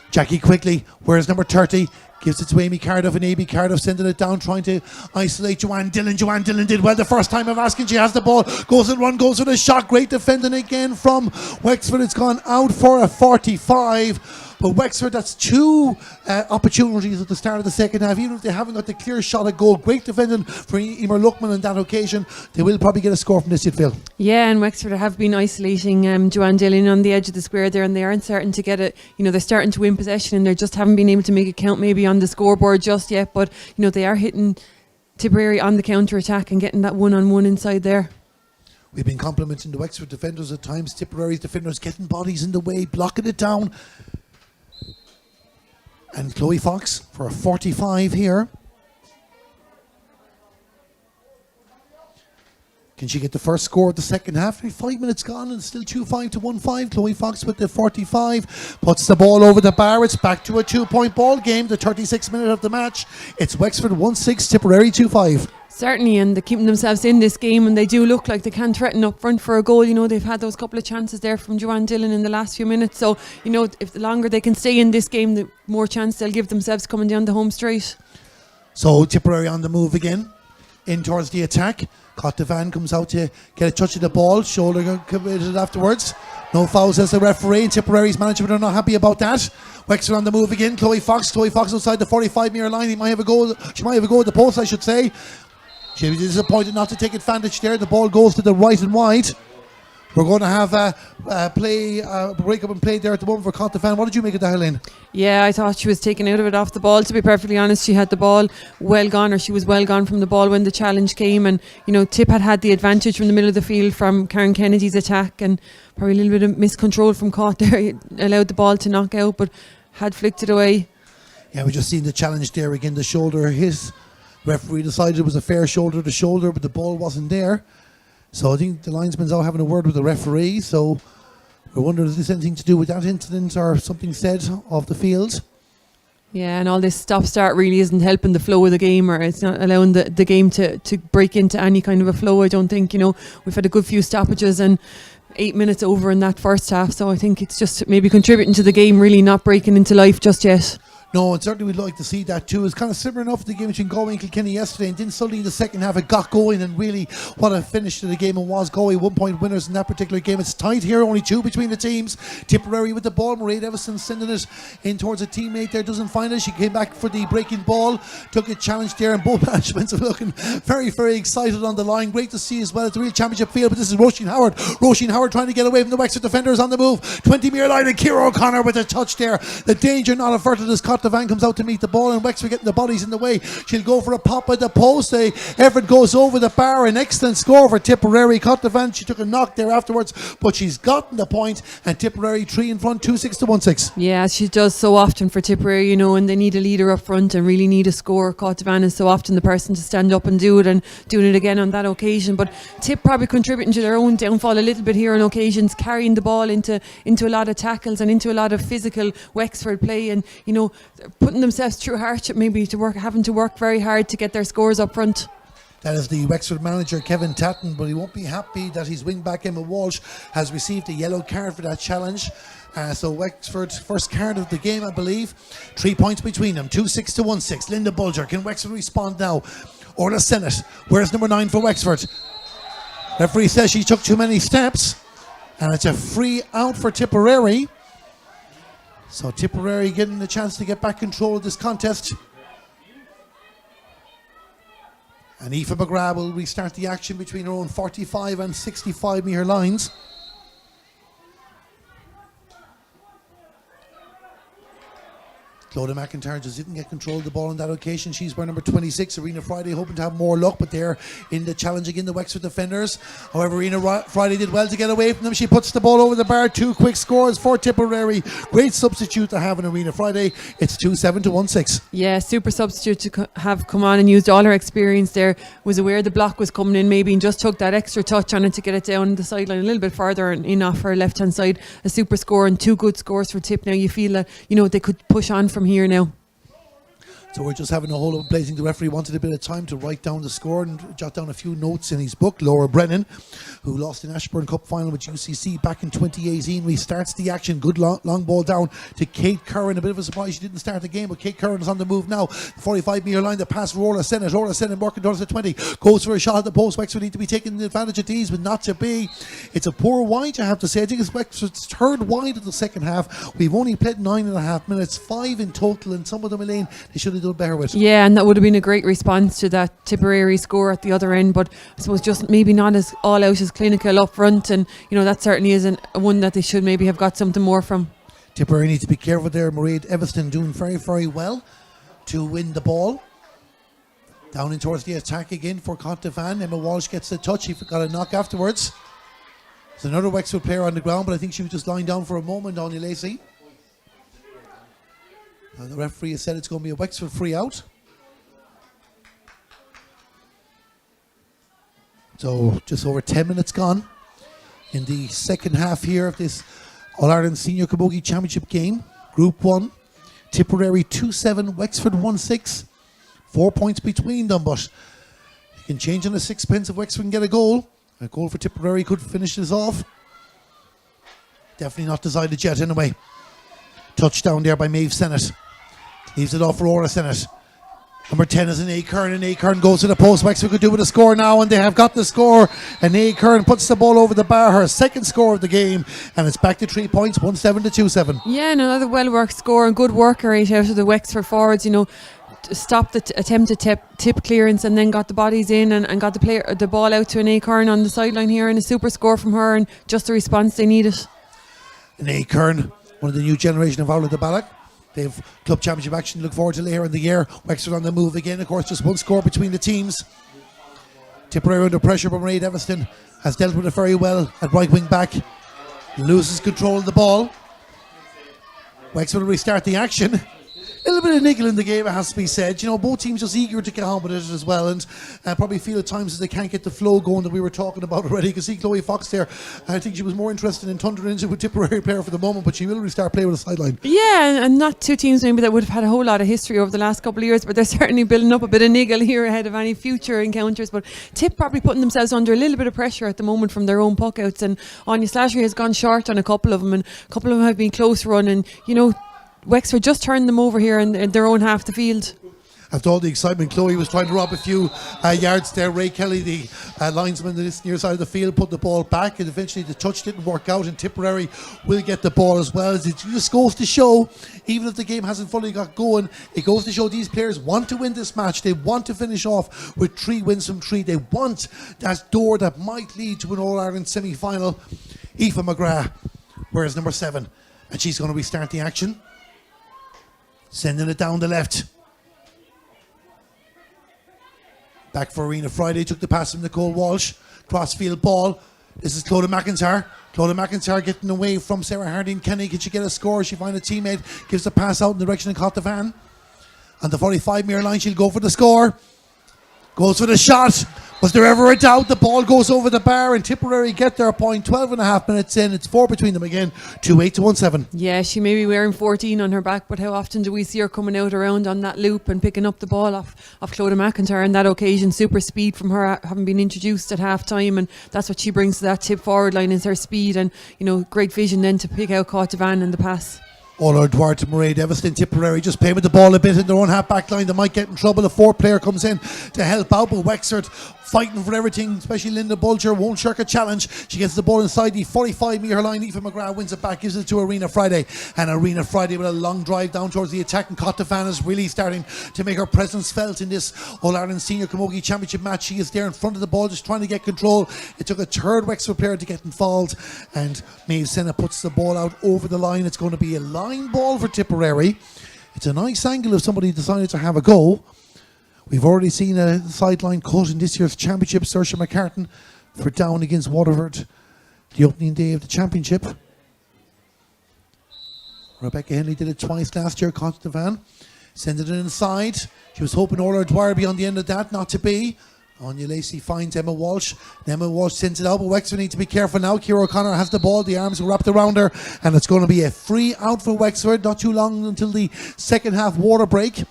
[SPEAKER 1] Jackie Quigley, where's number 30? Gives it to Amy Cardiff, and Amy Cardiff sending it down, trying to isolate Joanne Dillon. Joanne Dillon did well the first time of asking. She has the ball, goes and run, goes with a shot. Great defending again from Wexford. It's gone out for a 45. But Wexford, that's two opportunities at the start of the second half. Even if they haven't got the clear shot at goal, great defending for Emer Luckman on that occasion. They will probably get a score from this, you'd feel.
[SPEAKER 2] Yeah, and Wexford have been isolating Joanne Dillon on the edge of the square there, and they aren't starting to get it. They're starting to win possession, and they just haven't been able to make it count maybe on the scoreboard just yet. But, they are hitting Tipperary on the counter-attack and getting that one-on-one inside there.
[SPEAKER 1] We've been complimenting the Wexford defenders at times. Tipperary's defenders getting bodies in the way, blocking it down. And Chloe Fox for a 45 here. Can she get the first score of the second half? 5 minutes gone and still 2-5 to 1-5. Chloe Fox with the 45. Puts the ball over the bar. It's back to a 2-point ball game. The 36th minute of the match. It's Wexford 1-6, Tipperary 2-5.
[SPEAKER 2] Certainly, and they're keeping themselves in this game, and they do look like they can threaten up front for a goal. They've had those couple of chances there from Joanne Dillon in the last few minutes. So, if the longer they can stay in this game, the more chance they'll give themselves coming down the home straight.
[SPEAKER 1] So Tipperary on the move again, in towards the attack. Cottevan comes out to get a touch of the ball. Shoulder committed afterwards. No fouls as the referee. Tipperary's management are not happy about that. Wexford on the move again. Chloe Fox outside the 45-metre line. She might have a go at the post, I should say. She'll be disappointed not to take advantage there. The ball goes to the right and wide. We're going to have a break up and play there at the moment for Cottevan. What did you make of that, Helene?
[SPEAKER 2] Yeah, I thought she was taken out of it off the ball, to be perfectly honest. She had the ball well gone, or she was well gone from the ball when the challenge came. And, Tip had the advantage from the middle of the field from Karen Kennedy's attack, and probably a little bit of miscontrol from Cott there. He allowed the ball to knock out, but had flicked it away. Yeah,
[SPEAKER 1] we just seen the challenge there again. The shoulder hit. Referee decided it was a fair shoulder to shoulder, but the ball wasn't there. So I think the linesman's out having a word with the referee. So we wonder if there's anything to do with that incident or something said off the field.
[SPEAKER 2] Yeah, and all this stop-start really isn't helping the flow of the game, or it's not allowing the game to break into any kind of a flow. I don't think, we've had a good few stoppages and 8 minutes over in that first half. So I think it's just maybe contributing to the game really not breaking into life just yet.
[SPEAKER 1] No, and certainly we'd like to see that too. It's kind of similar enough to the game between Galway and Kilkenny yesterday, and then suddenly in the second half it got going, and really what a finish to the game it was. Galway 1-point winners in that particular game. It's tight here, only 2 between the teams. Tipperary with the ball. Mairead Evison sending it in towards a teammate there, doesn't find it. She came back for the breaking ball, took a challenge there, and both managements are looking very, very excited on the line. Great to see as well. It's a real championship field, but this is Roisin Howard. Roisin Howard trying to get away from the Wexford defenders on the move. 20-metre line, and Ciara O'Connor with a touch there. The danger not averted as Cottevan comes out to meet the ball, and Wexford getting the bodies in the way. She'll go for a pop at the post. Everett goes over the bar. An excellent score for Tipperary. Cottevan, she took a knock there afterwards, but she's gotten the point, and Tipperary 3 in front, 2-6 to 1-6.
[SPEAKER 2] Yeah, she does so often for Tipperary, and they need a leader up front and really need a score. Cottevan is so often the person to stand up and do it, and doing it again on that occasion. But Tip probably contributing to their own downfall a little bit here on occasions, carrying the ball into a lot of tackles and into a lot of physical Wexford play, and putting themselves through hardship, maybe having to work very hard to get their scores up front.
[SPEAKER 1] That is the Wexford manager, Kevin Tatton, but he won't be happy that his wing-back Emma Walsh has received a yellow card for that challenge. So Wexford, first card of the game, I believe. 3 points between them, 2-6 to 1-6. Linda Bulger, can Wexford respond now? Orla Sennett, where's number 9 for Wexford? Referee says she took too many steps, and it's a free out for Tipperary. So Tipperary getting the chance to get back control of this contest. And Aoife McGrath will restart the action between her own 45 and 65 metre lines. Clodagh McIntyre just didn't get control of the ball on that occasion. She's wearing number 26, Arena Friday, hoping to have more luck, but they're in the challenge again, the Wexford defenders. However, Arena Friday did well to get away from them. She puts the ball over the bar. 2 quick scores for Tipperary. Great substitute to have in Arena Friday. It's 2-7 to 1-6.
[SPEAKER 2] Yeah, super substitute to have come on and used all her experience there. Was aware the block was coming in maybe and just took that extra touch on it to get it down the sideline a little bit further and in off her left hand side. A super score and 2 good scores for Tip. Now you feel that they could push on from here now.
[SPEAKER 1] So we're just having a whole of blazing. The referee wanted a bit of time to write down the score and jot down a few notes in his book. Laura Brennan, who lost in Ashburn Cup final with UCC back in 2018, restarts the action. Good long ball down to Kate Curran. A bit of a surprise she didn't start the game, but Kate Curran is on the move now. 45 metre line, the pass for Orla Sennett. Orla Sennett working towards the 20. Goes for a shot at the post. Wexford need to be taking advantage of these, but not to be. It's a poor wide, I have to say. I think it's Wexford's third wide of the second half. We've only played 9.5 minutes, 5 in total, and some of them, Elaine, they should have done better with.
[SPEAKER 2] Yeah, and that would have been a great response to that Tipperary score at the other end, but I suppose just maybe not as all out as clinical up front, and that certainly isn't one that they should maybe have got something more from.
[SPEAKER 1] Tipperary needs to be careful there. Mairead Evanston doing very, very well to win the ball. Down in towards the attack again for Contevan. Emma Walsh gets the touch. She got a knock afterwards. There's another Wexford player on the ground, but I think she was just lying down for a moment, Anya Lacey. And the referee has said it's going to be a Wexford free out. So just over 10 minutes gone in the second half here of this All-Ireland Senior Camogie Championship game. Group 1, Tipperary 2-7, Wexford 1-6. 4 points between them, but you can change on a sixpence if Wexford can get a goal. A goal for Tipperary could finish this off. Definitely not decided yet anyway. Touchdown there by Maeve Sennett. Leaves it off for Orla Sennett. Number 10 is an Ahern, and Ahern goes to the post. Wexford could do with a score now, and they have got the score. And Ahern puts the ball over the bar, her second score of the game, and it's back to 3 points, 1-7 to 2-7.
[SPEAKER 2] Yeah, and another well-worked score and good work rate out of the Wexford forwards, stopped the attempted tip clearance and then got the bodies in and got the ball out to an Ahern on the sideline here, and a super score from her and just the response they needed.
[SPEAKER 1] And Ahern, one of the new generation of Aula de Balloch. They have club championship action to look forward to later in the year. Wexford on the move again. Of course, just one score between the teams. Tipperary under pressure, but Mairead Evanston has dealt with it very well at right wing back. Loses control of the ball. Wexford will restart the action. A little bit of niggle in the game, it has to be said. Both teams just eager to get on with it as well, and probably feel at times that they can't get the flow going that we were talking about already. You can see Chloe Fox there. I think she was more interested in thundering into a Tipperary player for the moment, but she will restart playing with a sideline.
[SPEAKER 2] Yeah, and not two teams maybe that would have had a whole lot of history over the last couple of years, but they're certainly building up a bit of niggle here ahead of any future encounters. But Tip probably putting themselves under a little bit of pressure at the moment from their own puck outs, and Anya Slattery has gone short on a couple of them, and a couple of them have been close run, and Wexford just turned them over here in their own half the field.
[SPEAKER 1] After all the excitement, Chloe was trying to rob a few yards there. Ray Kelly, the linesman on this near side of the field, put the ball back, and eventually the touch didn't work out, and Tipperary will get the ball as well. It just goes to show, even if the game hasn't fully got going, it goes to show these players want to win this match. They want to finish off with 3 wins from 3. They want that door that might lead to an All-Ireland semi-final. Aoife McGrath, where's number 7? And she's going to restart the action. Sending it down the left. Back for Arena Friday. Took the pass from Nicole Walsh. Crossfield ball. This is Clodagh McIntyre. Clodagh McIntyre getting away from Sarah Harding Kenny. Can she get a score? She finds a teammate. Gives the pass out in the direction of Contevan. On the 45 metre line, she'll go for the score. Goes for the shot. Was there ever a doubt? The ball goes over the bar and Tipperary get their point. 12 and a half minutes in. It's 4 between them again. 2-8 to 1-7.
[SPEAKER 2] Yeah, she may be wearing 14 on her back, but how often do we see her coming out around on that loop and picking up the ball off Clodagh McIntyre on that occasion? Super speed from her, having been introduced at half time, and that's what she brings to that tip forward line, is her speed and, you know, great vision then to pick out Caughtavan in the pass.
[SPEAKER 1] Ola Duarte Murray, devastating. Tipperary just playing with the ball a bit in their own half back line. They might get in trouble. The fourth player comes in to help out, but Wexford fighting for everything, especially Linda Bulger won't shirk a challenge. She gets the ball inside the 45-metre line. Aoife McGrath wins it back, gives it to Arena Friday, and Arena Friday with a long drive down towards the attack, and Caughtavan is really starting to make her presence felt in this All-Ireland Senior Camogie Championship match. She is there in front of the ball just trying to get control. It took a third Wexford player to get involved, and Maeve Senna puts the ball out over the line. It's going to be a line ball for Tipperary. It's a nice angle if somebody decided to have a go. We've already seen a sideline cut in this year's championship. Saoirse McCartan for down against Waterford, the opening day of the championship. Rebecca Henley did it twice last year. Caughtavan sends it inside. She was hoping Orla Dwyer would be on the end of that, not to be. Anya Lacey finds Emma Walsh. Emma Walsh sends it out, but Wexford need to be careful now. Ciara O'Connor has the ball, the arms are wrapped around her, and it's going to be a free out for Wexford. Not too long until the second half water break.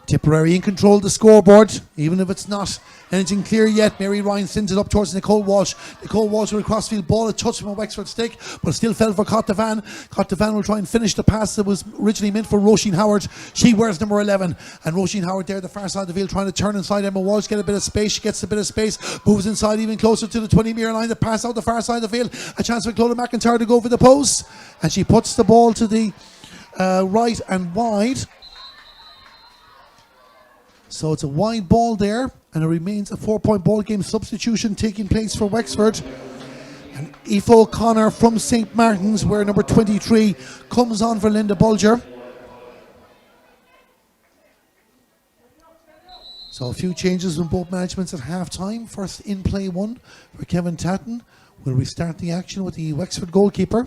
[SPEAKER 1] Tipperary in control of the scoreboard, even if it's not anything clear yet. Mary Ryan sends it up towards Nicole Walsh. Nicole Walsh with a crossfield ball, a touch from a Wexford stick, but still fell for Caughtavan. Caughtavan will try and finish the pass that was originally meant for Roisin Howard. She wears number 11, and Roisin Howard there, the far side of the field, trying to turn inside Emma Walsh, get a bit of space. She gets a bit of space, moves inside even closer to the 20-metre line. The pass out the far side of the field, a chance for Clodagh McIntyre to go for the post, and she puts the ball to the right and wide. So it's a wide ball there, and it remains a 4-point ball game. Substitution taking place for Wexford. And Aoife O'Connor from St. Martin's, where number 23 comes on for Linda Bulger. So a few changes in both managements at half-time. First in play one for Kevin Tatton. Will restart the action with the Wexford goalkeeper.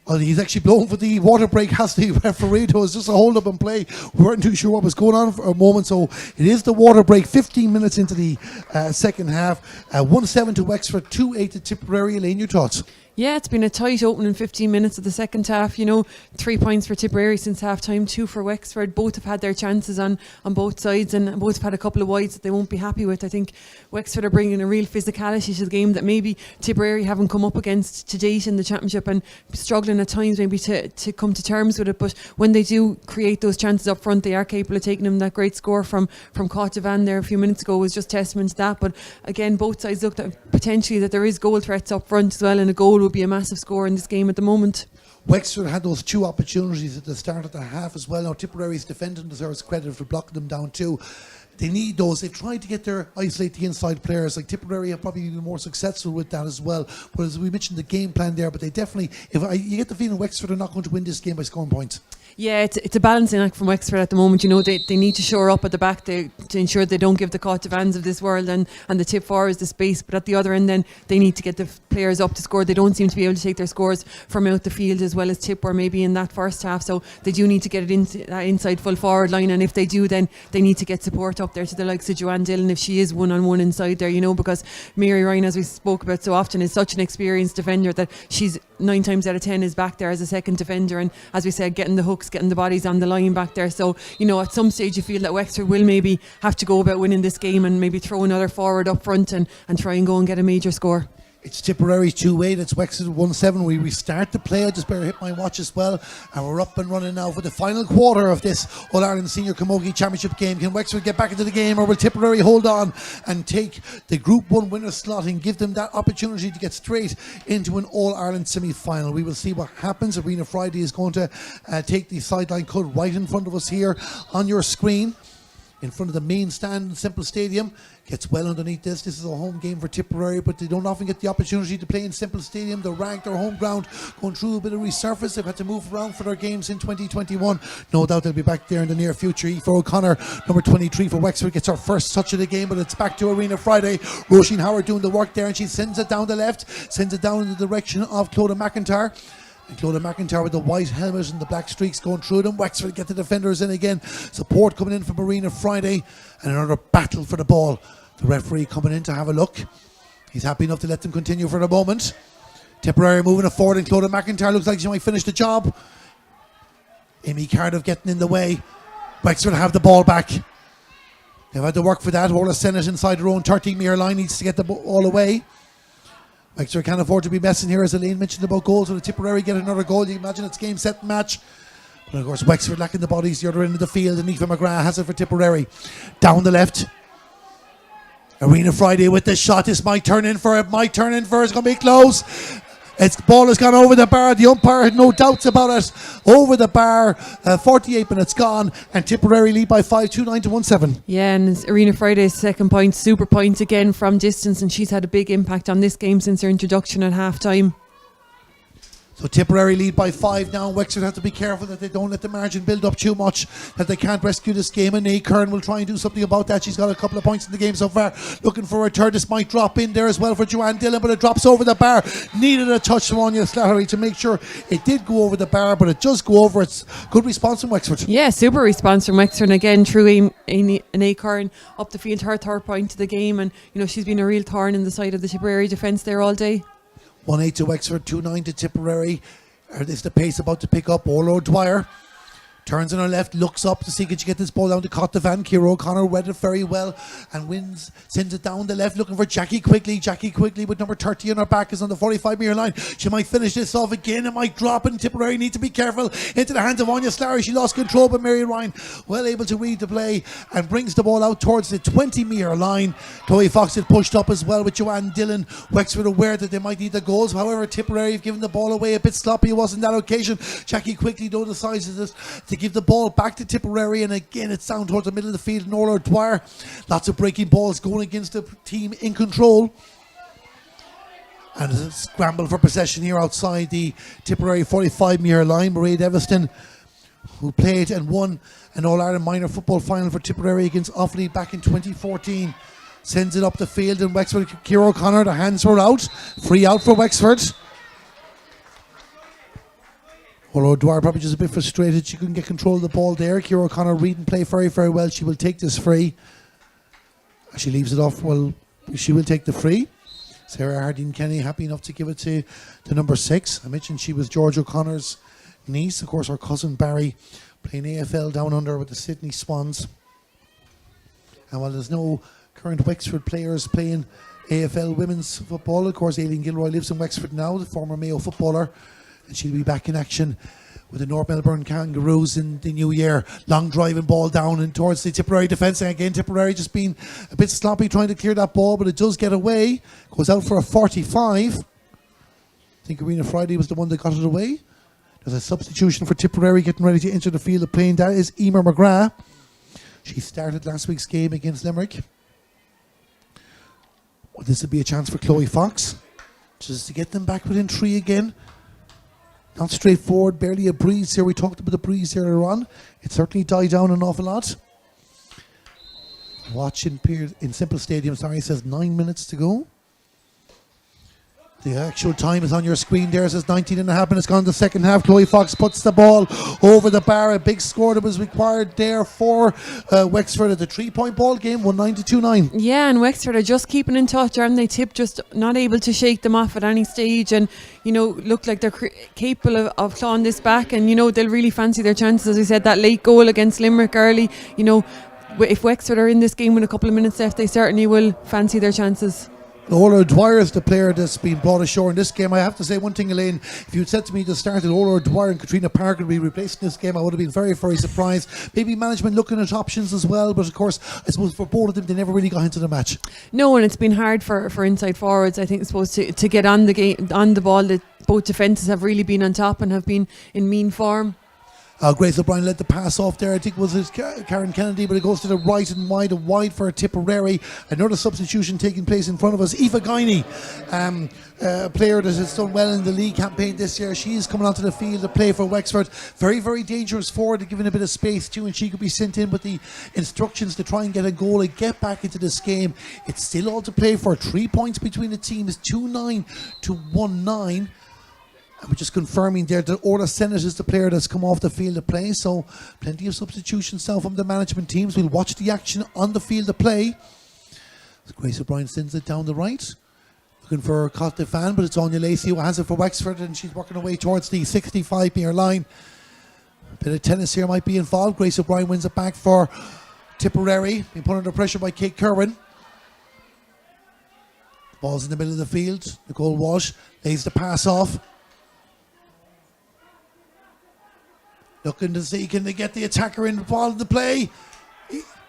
[SPEAKER 1] Well, he's actually blown for the water break, has the referee. It was just a hold up and play. We weren't too sure what was going on for a moment. So it is the water break, 15 minutes into the second half. 1-7 to Wexford, 2-8 to Tipperary. Elaine, your thoughts?
[SPEAKER 2] Yeah, it's been a tight opening 15 minutes of the second half. You know, 3 points for Tipperary since half time, 2 for Wexford. Both have had their chances on both sides, and both have had a couple of wides that they won't be happy with. I think Wexford are bringing a real physicality to the game that maybe Tipperary haven't come up against to date in the championship, and struggling at times maybe to come to terms with it. But when they do create those chances up front, they are capable of taking them. That great score from Caughtavan there a few minutes ago was just testament to that. But again, both sides looked at potentially that there is goal threats up front as well, and a goal would be a massive score in this game at the moment.
[SPEAKER 1] Wexford had those 2 opportunities at the start of the half as well. Now Tipperary's defending deserves credit for blocking them down too. They need those. They've tried to isolate the inside players. Like Tipperary have probably been more successful with that as well. But as we mentioned, the game plan there, but they definitely, you get the feeling Wexford are not going to win this game by scoring points. Yeah,
[SPEAKER 2] it's a balancing act from Wexford at the moment. You know, they need to shore up at the back to ensure they don't give the Caughtavans of this world and the tip forwards the space. But at the other end, then they need to get the players up to score. They don't seem to be able to take their scores from out the field as well as Tip were maybe in that first half. So they do need to get it into that inside full forward line. And if they do, then they need to get support up there to the likes of Joanne Dillon if she is one-on-one inside there. You know, because Mary Ryan, as we spoke about so often, is such an experienced defender that she's 9 times out of 10 is back there as a second defender, and as we said, getting the hooks, getting the bodies on the line back there. So, you know, at some stage you feel that Wexford will maybe have to go about winning this game and maybe throw another forward up front and try and go and get a major score.
[SPEAKER 1] It's Tipperary 2-8, it's Wexford 1-7. We restart the play. I just better hit my watch as well. And we're up and running now for the final quarter of this All-Ireland Senior Camogie Championship game. Can Wexford get back into the game, or will Tipperary hold on and take the Group 1 winner slot and give them that opportunity to get straight into an All-Ireland semi-final? We will see what happens. Arena Friday is going to take the sideline cut right in front of us here on your screen, in front of the main stand in Semple Stadium. Gets well underneath this. This is a home game for Tipperary, but they don't often get the opportunity to play in Semple Stadium. They're ranked, their home ground, going through a bit of resurface. They've had to move around for their games in 2021. No doubt they'll be back there in the near future. Aoife O'Connor, number 23 for Wexford, gets her first touch of the game, but it's back to Arena Friday. Roisin Howard doing the work there, and she sends it down the left, sends it down in the direction of Clodagh McIntyre. And Clodagh McIntyre with the white helmet and the black streaks going through them. Wexford get the defenders in again. Support coming in from Marina Friday. And another battle for the ball. The referee coming in to have a look. He's happy enough to let them continue for the moment. Tipperary moving it forward, and Clodagh McIntyre looks like she might finish the job. Amy Cardiff getting in the way. Wexford have the ball back. They've had to work for that. Orla Sennett inside their own 13-metre line needs to get the ball away. Wexford can't afford to be messing here, as Elaine mentioned about goals. When the Tipperary get another goal, you can imagine it's game, set, match. But of course, Wexford lacking the bodies the other end of the field, and Aoife McGrath has it for Tipperary. Down the left. Arena Friday with the shot. This might turn in for it. It's going to be close. Its ball has gone over the bar. The umpire had no doubts about it. Over the bar. 48 minutes gone. And Tipperary lead by 5, 2-9 to 1-7.
[SPEAKER 2] Yeah, and it's Arena Friday's second point, super point again from distance, and she's had a big impact on this game since her introduction at half time.
[SPEAKER 1] So Tipperary lead by 5 now. Wexford have to be careful that they don't let the margin build up too much, that they can't rescue this game. And Nae Kern will try and do something about that. She's got a couple of points in the game so far. Looking for a third. This might drop in there as well for Joanne Dillon, but it drops over the bar. Needed a touch from Anya Slattery to make sure it did go over the bar, but it does go over. It's good response from Wexford.
[SPEAKER 2] Yeah, super response from Wexford. And again, through Nae Kern up the field, her third point to the game. And, she's been a real thorn in the side of the Tipperary defence there all day.
[SPEAKER 1] 1-8 to Wexford, 2-9 to Tipperary. Is the pace about to pick up? Orla O'Dwyer turns on her left, looks up to see can she get this ball down to Cottovan. Ciara O'Connor read it very well and sends it down the left, looking for Jackie Quigley. Jackie Quigley with number 30 on her back is on the 45-metre line. She might finish this off again. It might drop, and Tipperary need to be careful. Into the hands of Anya Slattery. She lost control, but Mary Ryan well able to read the play and brings the ball out towards the 20-metre line. Chloe Fox had pushed up as well with Joanne Dillon. Wexford aware that they might need the goals. However, Tipperary have given the ball away a bit sloppy. It wasn't that occasion. Jackie Quigley though decides to give the ball back to Tipperary, and again it's down towards the middle of the field. And Orla O'Dwyer, lots of breaking balls going against the team in control, and a scramble for possession here outside the Tipperary 45-metre line. Marie Deveston, who played and won an All-Ireland minor football final for Tipperary against Offaly back in 2014, sends it up the field, and Wexford, Ciara O'Connor, the hands were out, free out for Wexford. Orla O'Dwyer probably just a bit frustrated she couldn't get control of the ball there. Ciara O'Connor reading play very, very well. She will take this free. She leaves it off. Well, she will take the free. Sarah Hardine-Kenny happy enough to give it to number 6. I mentioned she was George O'Connor's niece. Of course, her cousin Barry playing AFL down under with the Sydney Swans. And while there's no current Wexford players playing AFL women's football, of course, Aileen Gilroy lives in Wexford now, the former Mayo footballer. And she'll be back in action with the North Melbourne Kangaroos in the new year. Long driving ball down and towards the Tipperary defence. And again, Tipperary just being a bit sloppy trying to clear that ball, but it does get away. Goes out for a 45. I think Arena Friday was the one that got it away. There's a substitution for Tipperary getting ready to enter the field of play. That is Emer McGrath. She started last week's game against Limerick. Well, this would be a chance for Chloe Fox just to get them back within 3 again. Not straightforward, barely a breeze here. We talked about the breeze earlier on. It certainly died down an awful lot. Watch in Simple Stadium, it says 9 minutes to go. The actual time is on your screen there. It says 19 and a half minutes gone the second half. Chloe Fox puts the ball over the bar. A big score that was required there for Wexford at the 3-point ball game, 1-9 to 2-9.
[SPEAKER 2] Yeah, and Wexford are just keeping in touch, aren't they? Tip just not able to shake them off at any stage, and look like they're capable of clawing this back, and they'll really fancy their chances. As we said, that late goal against Limerick early, if Wexford are in this game with a couple of minutes left, they certainly will fancy their chances.
[SPEAKER 1] Orla O'Dwyer is the player that's been brought ashore in this game. I have to say one thing, Elaine. If you'd said to me to start that Orla O'Dwyer and Katrina Parker would be replaced in this game, I would have been very, very surprised. Maybe management looking at options as well, but of course, I suppose for both of them, they never really got into the match. No,
[SPEAKER 2] and it's been hard for inside forwards, I think, to get on the game, on the ball. That both defences have really been on top and have been in mean form.
[SPEAKER 1] Grace O'Brien led the pass off there. I think it was Karen Kennedy, but it goes to the right and wide for Tipperary. Another substitution taking place in front of us. Aoife Guiney, a player that has done well in the league campaign this year. She's coming onto the field to play for Wexford. Very, very dangerous forward, giving a bit of space too, and she could be sent in with the instructions to try and get a goal and get back into this game. It's still all to play for. 3 points between the teams, 2-9 to 1-9. And we're just confirming there that Orla Sennett is the player that's come off the field of play, so plenty of substitutions now from the management teams. We'll watch the action on the field of play. Grace O'Brien sends it down the right. Looking for Cotlifan, but it's Anya Lacey who has it for Wexford, and she's working her way towards the 65-metre line. A bit of tennis here might be involved. Grace O'Brien wins it back for Tipperary, being put under pressure by Kate Kerwin. The ball's in the middle of the field. Nicole Walsh lays the pass off. Looking to see, can they get the attacker in the ball in the play?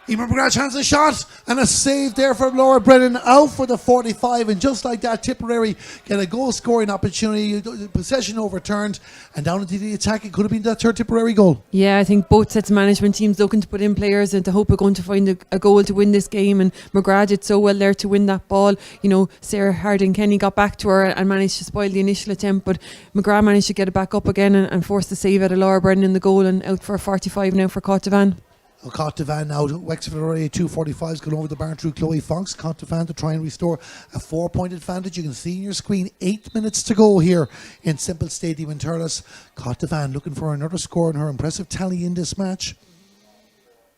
[SPEAKER 1] Emer McGrath has a shot and a save there from Laura Brennan, out for the 45, and just like that Tipperary get a goal scoring opportunity, possession overturned and down into the attack. It could have been that third Tipperary goal.
[SPEAKER 2] Yeah, I think both sets of management teams looking to put in players and to hope we're going to find a goal to win this game, and McGrath did so well there to win that ball. You know, Sarah Harding-Kenny got back to her and managed to spoil the initial attempt, but McGrath managed to get it back up again and force the save out of Laura Brennan in the goal, and out for a 45 now for Cotlifan.
[SPEAKER 1] Cotlifan now, Wexford already 2:45's gone over the bar through Chloe Fox. Cotlifan to try and restore a 4-point advantage. You can see in your screen 8 minutes to go here in Simple Stadium in Thurles. Cotlifan looking for another score in her impressive tally in this match.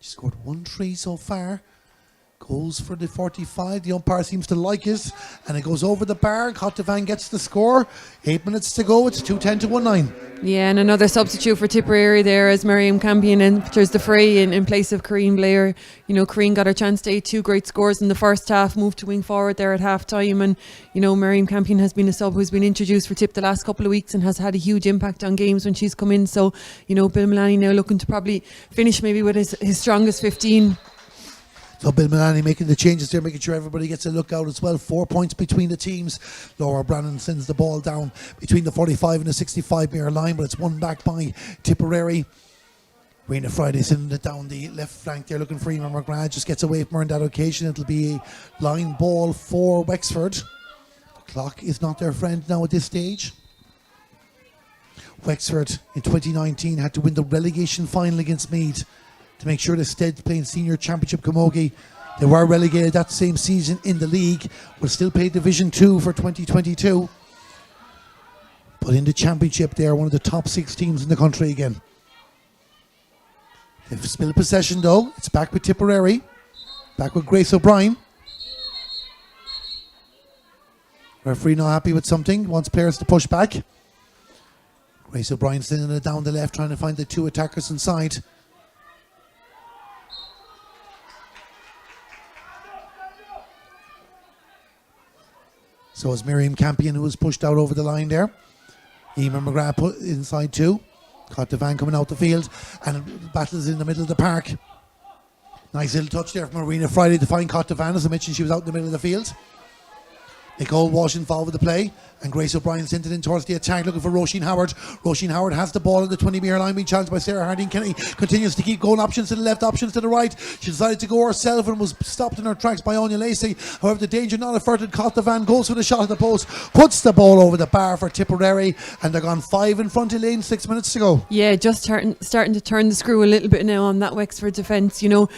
[SPEAKER 1] She scored 1 try so far. Goes for the 45. The umpire seems to like it, and it goes over the bar. Cotlifan gets the score. 8 minutes to go. It's 2:10 to 1-9.
[SPEAKER 2] Yeah, and another substitute for Tipperary there as Miriam Campion enters the fray in place of Corrine Blair. You know, Corrine got her chance to 2 great scores in the first half, moved to wing forward there at half time, and you know, Miriam Campion has been a sub who's been introduced for Tip the last couple of weeks and has had a huge impact on games when she's come in. So, you know, Bill Mullaney now looking to probably finish maybe with his strongest 15.
[SPEAKER 1] So Bill Mullaney making the changes there, making sure everybody gets a look out as well. 4 points between the teams. Laura Brannan sends the ball down between the 45 and the 65-metre line, but it's won back by Tipperary. Rena Friday sending it down the left flank there, looking for Emer McGrath. Just gets away from her on that occasion. It'll be a line ball for Wexford. The clock is not their friend now at this stage. Wexford in 2019 had to win the relegation final against Meath to make sure they stayed playing Senior Championship Camogie. They were relegated that same season in the league, will still play Division 2 for 2022. But in the Championship, they are one of the top 6 teams in the country again. They've spilled possession though. It's back with Tipperary, back with Grace O'Brien. Referee not happy with something, wants players to push back. Grace O'Brien sending it down the left, trying to find the 2 attackers inside. So it's Miriam Campion who was pushed out over the line there. Emer McGrath put inside 2. Cotlifan coming out the field, and battles in the middle of the park. Nice little touch there from Marina Friday to find Cotlifan. As I mentioned, she was out in the middle of the field. Nicole Walsh involved with the play, and Grace O'Brien sent it in towards the attack, looking for Roisin Howard. Roisin Howard has the ball at the 20-metre line, being challenged by Sarah Harding-Kenny. Continues to keep going, options to the left, options to the right. She decided to go herself and was stopped in her tracks by Anya Lacey. However, the danger not averted. Cotlifan goes for the shot at the post, puts the ball over the bar for Tipperary, and they're gone 5 in front of Lane, 6 minutes to go.
[SPEAKER 2] Yeah, just starting to turn the screw a little bit now on that Wexford defence, you know.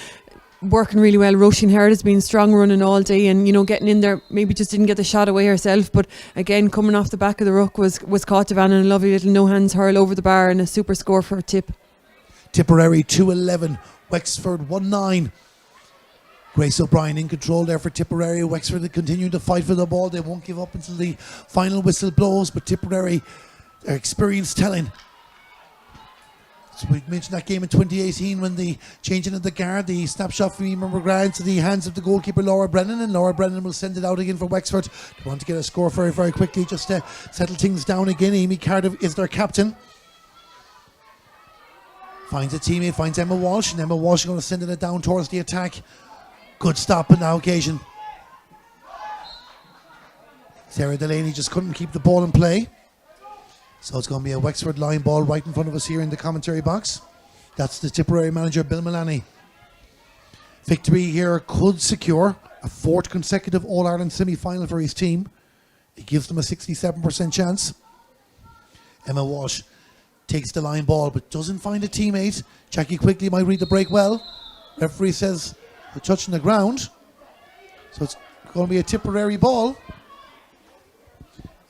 [SPEAKER 2] Working really well. Roisin Howard has been strong running all day, and you know, getting in there, maybe just didn't get the shot away herself, but again coming off the back of the ruck was Cotlifan, and a lovely little no hands hurl over the bar and a super score for Tip.
[SPEAKER 1] Tipperary 2-11, Wexford 1-9. Grace O'Brien in control there for Tipperary. Wexford continue to fight for the ball. They won't give up until the final whistle blows, but Tipperary, their experience telling. So we mentioned that game in 2018 when the changing of the guard, the snapshot from Emer McGrath into the hands of the goalkeeper Laura Brennan, and Laura Brennan will send it out again for Wexford. They want to get a score very, very quickly just to settle things down again. Amy Cardiff is their captain. Finds a teammate, finds Emma Walsh, and Emma Walsh is going to send it down towards the attack. Good stop on that occasion. Sarah Delaney just couldn't keep the ball in play. So it's going to be a Wexford line ball right in front of us here in the commentary box. That's the Tipperary manager, Bill Mullaney. Victory here could secure a 4th consecutive All-Ireland semi-final for his team. It gives them a 67% chance. Emma Walsh takes the line ball but doesn't find a teammate. Jackie Quigley might read the break well. Referee says the touch on the ground. So it's going to be a Tipperary ball.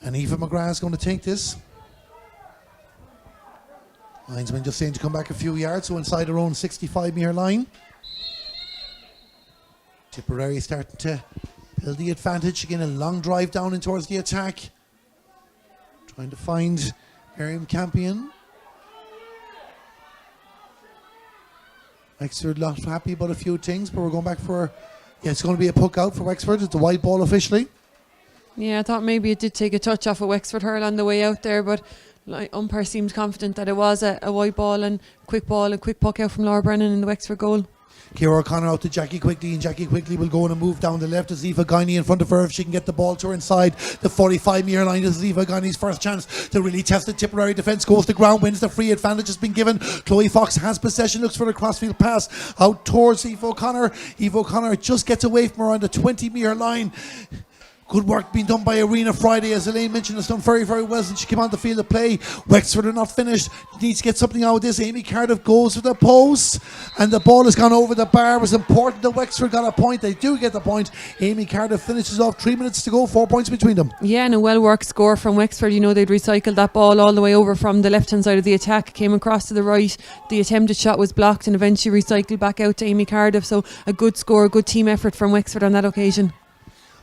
[SPEAKER 1] And Aoife McGrath is going to take this. Linesman just saying to come back a few yards, so inside their own 65-metre line. Tipperary starting to build the advantage. Again, a long drive down in towards the attack. Trying to find Miriam Campion. Wexford not happy about a few things, but we're going back for... Yeah, it's going to be a puck out for Wexford. It's a wide ball officially.
[SPEAKER 2] Yeah, I thought maybe it did take a touch off a Wexford hurl on the way out there, but umpire seemed confident that it was a wide ball, and a quick puck out from Laura Brennan in the Wexford goal.
[SPEAKER 1] Ciara O'Connor out to Jackie Quigley, and Jackie Quigley will go on and move down the left to Ziva Guiney in front of her if she can get the ball to her inside the 45-metre line. This is Ziva Guiney's first chance to really test the Tipperary defence. Goes to ground, wins the free advantage has been given. Chloe Fox has possession, looks for the crossfield pass out towards Eve O'Connor. Eve O'Connor just gets away from her on the 20-metre line. Good work being done by Arena Friday, as Elaine mentioned, has done very, very well since she came on the field of play. Wexford are not finished. Needs to get something out of this. Amy Cardiff goes to the post, and the ball has gone over the bar. It was important that Wexford got a point. They do get the point. Amy Cardiff finishes off. 3 minutes to go, 4 points between them.
[SPEAKER 2] Yeah, and a well-worked score from Wexford. You know, they'd recycled that ball all the way over from the left-hand side of the attack, came across to the right. The attempted shot was blocked and eventually recycled back out to Amy Cardiff. So a good score, a good team effort from Wexford on that occasion.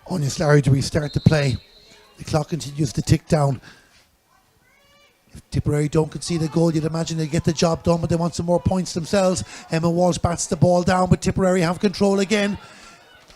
[SPEAKER 1] Anya Slarry to restart the play. The clock continues to tick down. If Tipperary don't concede a goal, you'd imagine they get the job done, but they want some more points themselves. Emma Walsh bats the ball down, but Tipperary have control again.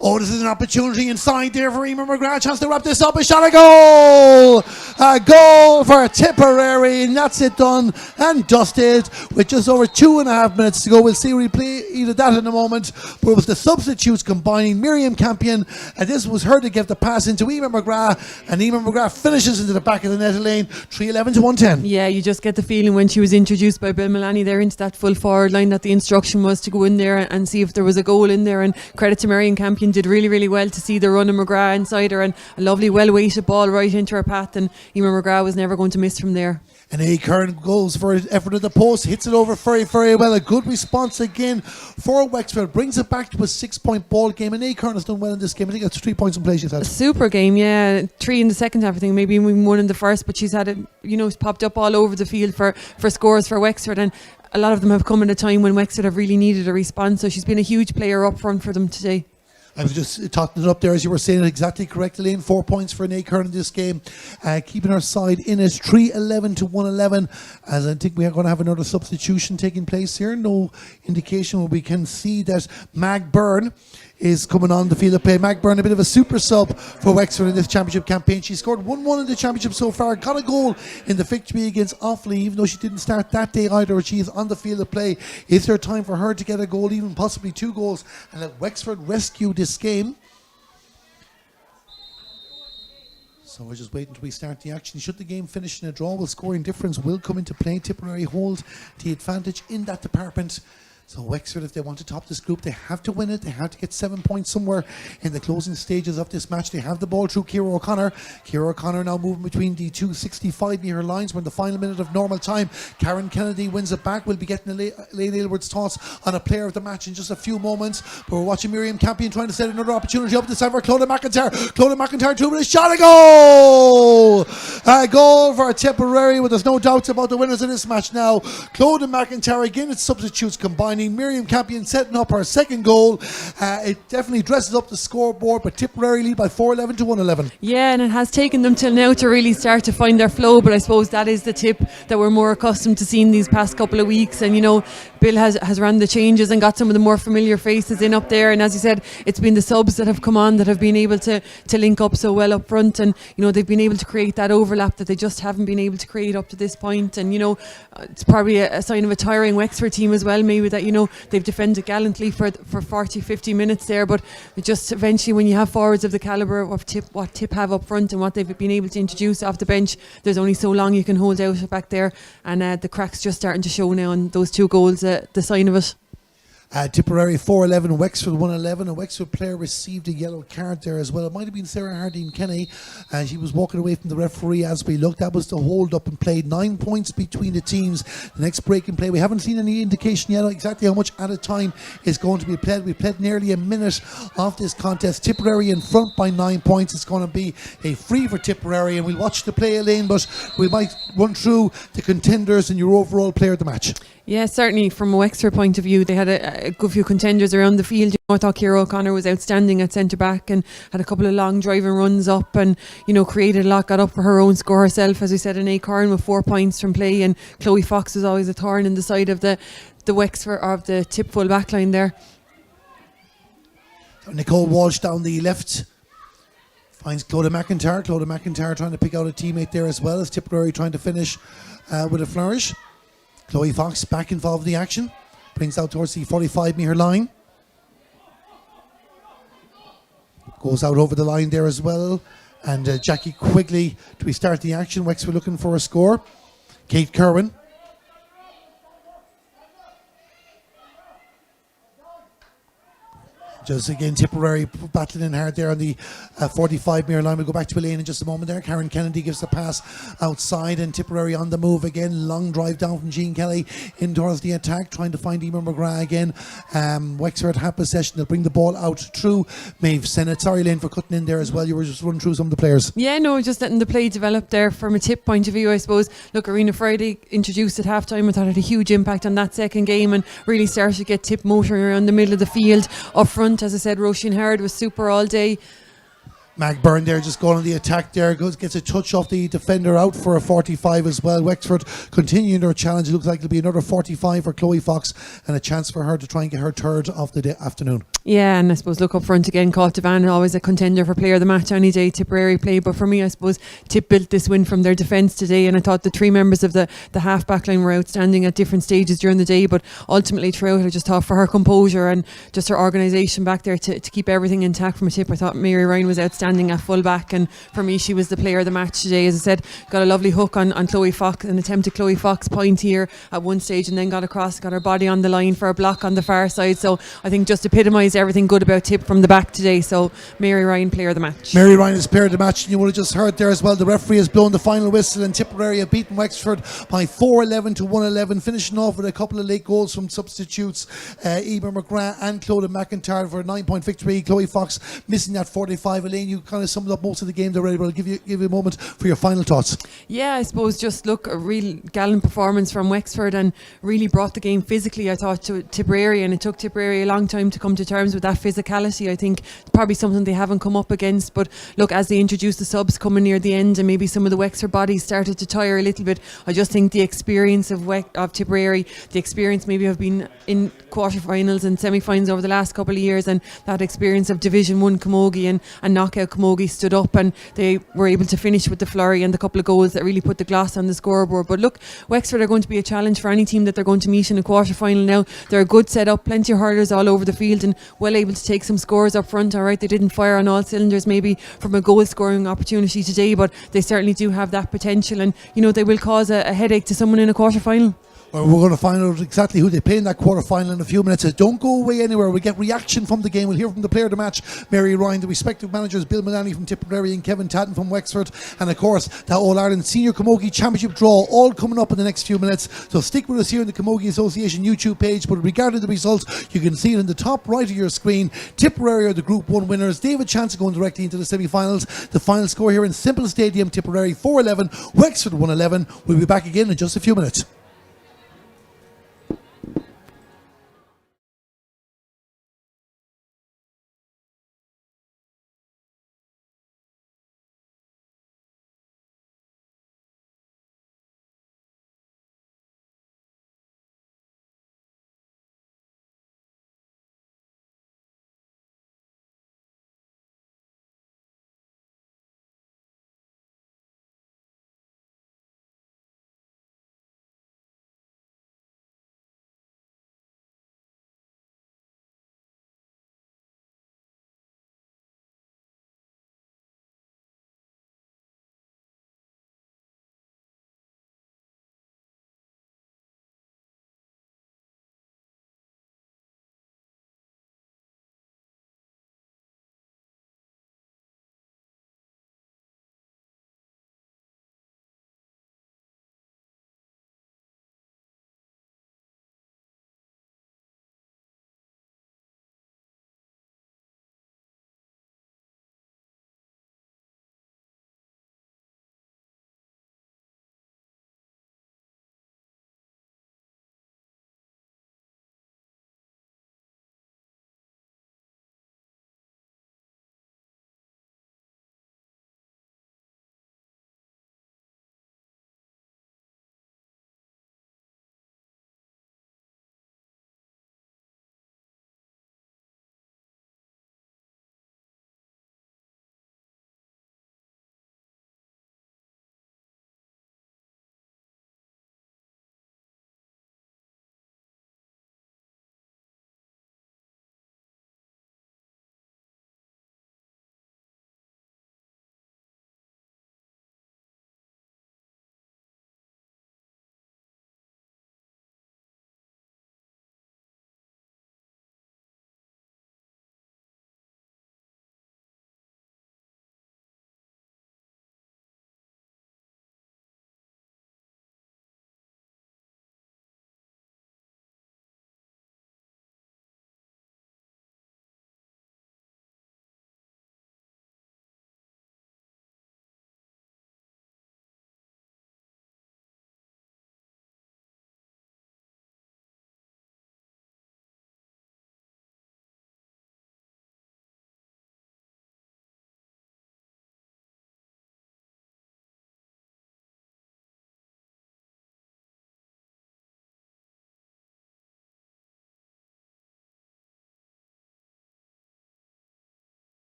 [SPEAKER 1] Oh, this is an opportunity inside there for Emer McGrath. Chance to wrap this up. A shot, a goal! A goal for Tipperary, and that's it done and dusted with just over 2.5 minutes to go. We'll see a replay either that in a moment, but it was the substitutes combining Miriam Campion, and this was her to give the pass into Emer McGrath, and Emer McGrath finishes into the back of the net lane, 3:11 to 1:10.
[SPEAKER 2] Yeah, you just get the feeling when she was introduced by Bill Mullaney there into that full forward line that the instruction was to go in there and see if there was a goal in there, and credit to Miriam Campion, did really, really well to see the run of McGrath inside her, and a lovely well-weighted ball right into her path, and Emer McGrath was never going to miss from there.
[SPEAKER 1] And A. Kern goes for his effort at the post, hits it over very, very well. A good response again for Wexford, brings it back to a 6-point ball game, and A. Kern has done well in this game. I think that's 3 points in play, she's had.
[SPEAKER 2] A super game, yeah. 3 in the second half, I think, maybe even 1 in the first, but she's had it, you know, it's popped up all over the field for scores for Wexford, and a lot of them have come at a time when Wexford have really needed a response, so she's been a huge player up front for them today.
[SPEAKER 1] I was just totting it up there as you were saying it exactly correctly. In 4 points for Nate Kern in this game, keeping our side in it, 3:11 to 1:11. As I think we are going to have another substitution taking place here. No indication, but we can see that Mag Byrne is coming on the field of play. Mag Byrne, a bit of a super sub for Wexford in this championship campaign. She scored 1-1 in the championship so far, got a goal in the victory against Offaly, even though she didn't start that day either. She is on the field of play. Is there time for her to get a goal, even possibly 2 goals, and let Wexford rescue this game? So we're just waiting until we start the action. Should the game finish in a draw, well, scoring difference will come into play. Tipperary hold the advantage in that department. So Wexford, if they want to top this group, they have to win it. They have to get 7 points somewhere in the closing stages of this match. They have the ball through Ciara O'Connor. Ciara O'Connor now moving between the 265-metre lines. We're in the final minute of normal time. Karen Kennedy wins it back. We'll be getting Elaine Aylward's thoughts on a player of the match in just a few moments. But we're watching Miriam Campion trying to set another opportunity up this time for Clodagh McIntyre. Clodagh McIntyre through with a shot, a goal! A goal for Tipperary, but there's no doubts about the winners of this match now. Clodagh McIntyre again, its substitutes combining. Miriam Campion setting up her second goal. It definitely dresses up the scoreboard, but Tipperary lead by 4:11 to 1:11.
[SPEAKER 2] Yeah, and it has taken them till now to really start to find their flow, but I suppose that is the tip that we're more accustomed to seeing these past couple of weeks. And you know, Bill has run the changes and got some of the more familiar faces in up there, and as you said, it's been the subs that have come on that have been able to link up so well up front, and you know, they've been able to create that overlap that they just haven't been able to create up to this point. And you know, it's probably a sign of a tiring Wexford team as well, maybe, that you know, they've defended gallantly for 40-50 minutes there, but just eventually when you have forwards of the calibre of what Tip have up front and what they've been able to introduce off the bench, there's only so long you can hold out back there, and the cracks just starting to show now, and those 2 goals, the sign of it.
[SPEAKER 1] Tipperary 4-11, Wexford 1-11. A Wexford player received a yellow card there as well. It might have been Sarah Hardine Kenny, and she was walking away from the referee as we looked. That was the hold up and played. 9 points between the teams. The next break in play, we haven't seen any indication yet exactly how much at a time is going to be played. We played nearly a minute of this contest. Tipperary in front by 9 points. It's going to be a free for Tipperary, and we'll watch the play, Elaine, but we might run through the contenders and your overall player of the match.
[SPEAKER 2] Yeah, certainly from a Wexford point of view, they had a good few contenders around the field. I thought Ciara O'Connor was outstanding at centre back and had a couple of long driving runs up and, created a lot, got up for her own score herself. As we said, Anae Curran with 4 points from play, and Chloe Fox was always a thorn in the side of the Wexford, of the Tip full back line there.
[SPEAKER 1] Nicole Walsh down the left finds Clodagh McIntyre. Clodagh McIntyre trying to pick out a teammate there as well as Tipperary trying to finish with a flourish. Chloe Fox back involved in the action. Brings out towards the 45-metre line. Goes out over the line there as well. And Jackie Quigley to restart the action. Wexford looking for a score. Kate Kerwin. Just again, Tipperary battling in hard there on the 45-metre line. We'll go back to Elaine in just a moment there. Karen Kennedy gives the pass outside, and Tipperary on the move again. Long drive down from Jean Kelly in towards the attack, trying to find Emer McGrath again. Wexford have possession. They'll bring the ball out through Maeve Sennett. Sorry, Elaine, for cutting in there as well. You were just running through some of the players.
[SPEAKER 2] Yeah, no, just letting the play develop there from a Tip point of view, I suppose. Look, Arena Friday introduced at half-time. I thought it had a huge impact on that second game and really started to get Tip motoring around the middle of the field. Up front, as I said, Roisin Howard was super all day.
[SPEAKER 1] Mag Byrne there just going on the attack there, gets a touch off the defender out for a 45 as well. Wexford continuing their challenge. It looks like it'll be another 45 for Chloe Fox and a chance for her to try and get her third of the afternoon.
[SPEAKER 2] Yeah, and I suppose look up front again, Caught Devan, always a contender for player of the match any day, Tipperary play. But for me, I suppose Tip built this win from their defence today, and I thought the three members of the half back line were outstanding at different stages during the day, but ultimately throughout I just thought for her composure and just her organisation back there to keep everything intact from a Tip, I thought Mary Ryan was outstanding at full back, and for me she was the player of the match today. As I said, got a lovely hook on Chloe Fox, an attempted Chloe Fox point here at one stage, and then got across, got her body on the line for a block on the far side. So I think just epitomised everything good about Tip from the back today. So Mary Ryan, player of the match.
[SPEAKER 1] Mary Ryan is player of the match, and you would have just heard there as well, the referee has blown the final whistle, and Tipperary have beaten Wexford by 4-11 to 1-11, finishing off with a couple of late goals from substitutes, Emer McGrath and Clodagh McIntyre for a 9-point victory. Chloe Fox missing that 45. Elaine, you kind of summed up most of the game already, but I'll give you a moment for your final thoughts.
[SPEAKER 2] Yeah, I suppose just look, a real gallant performance from Wexford and really brought the game physically, I thought, to Tipperary, and it took Tipperary a long time to come to terms with that physicality. I think it's probably something they haven't come up against, but look, as they introduced the subs coming near the end and maybe some of the Wexford bodies started to tire a little bit, I just think the experience of Tipperary, the experience maybe have been in quarterfinals and semi-finals over the last couple of years, and that experience of Division 1 Camogie and knockout Camogie stood up, and they were able to finish with the flurry and the couple of goals that really put the gloss on the scoreboard. But look, Wexford are going to be a challenge for any team that they're going to meet in a quarter-final now. They're a good set-up, plenty of hurlers all over the field and well able to take some scores up front. Alright, they didn't fire on all cylinders maybe from a goal-scoring opportunity today, but they certainly do have that potential, and they will cause a headache to someone in a quarter-final.
[SPEAKER 1] Well, we're going to find out exactly who they play in that quarter-final in a few minutes. So don't go away anywhere. We'll get reaction from the game. We'll hear from the player of the match, Mary Ryan, the respective managers, Bill Mullaney from Tipperary and Kevin Tatton from Wexford, and of course the All-Ireland Senior Camogie Championship draw, all coming up in the next few minutes. So stick with us here on the Camogie Association YouTube page, but regarding the results, you can see it in the top right of your screen. Tipperary are the Group 1 winners. They have a chance of going directly into the semi-finals. The final score here in Simple Stadium, Tipperary 4-11, Wexford 1-11. We'll be back again in just a few minutes.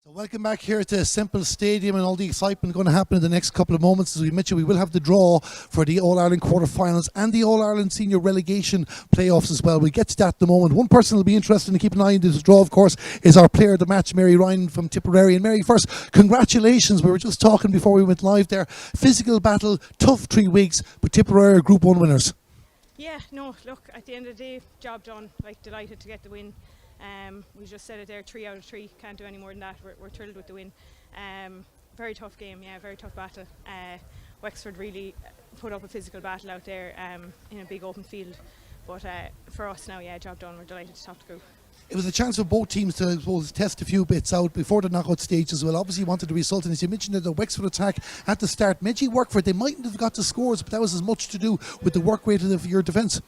[SPEAKER 1] So welcome back here to Simple Stadium, and all the excitement going to happen in the next couple of moments. As we mentioned, we will have the draw for the All-Ireland quarter-finals and the All-Ireland senior relegation playoffs as well. We'll get to that in a moment. One person will be interested to keep an eye on this draw, of course, is our player of the match, Mary Ryan from Tipperary. And Mary, first, congratulations. We were just talking before we went live there. Physical battle, tough 3 weeks, but Tipperary are Group 1 winners.
[SPEAKER 4] Yeah, no, look, at the end of the day, job done. Like, delighted to get the win. We just said it there, 3 out of 3, can't do any more than that. We're thrilled with the win. Very tough game, yeah, very tough battle. Wexford really put up a physical battle out there in a big open field. But for us now, yeah, job done. We're delighted to top the group.
[SPEAKER 1] It was a chance for both teams to, I suppose, test a few bits out before the knockout stage as well. Obviously, you wanted the result, and as you mentioned, the Wexford attack at the start made you work for it. They mightn't have got the scores, but that was as much to do with the work rate of your defence.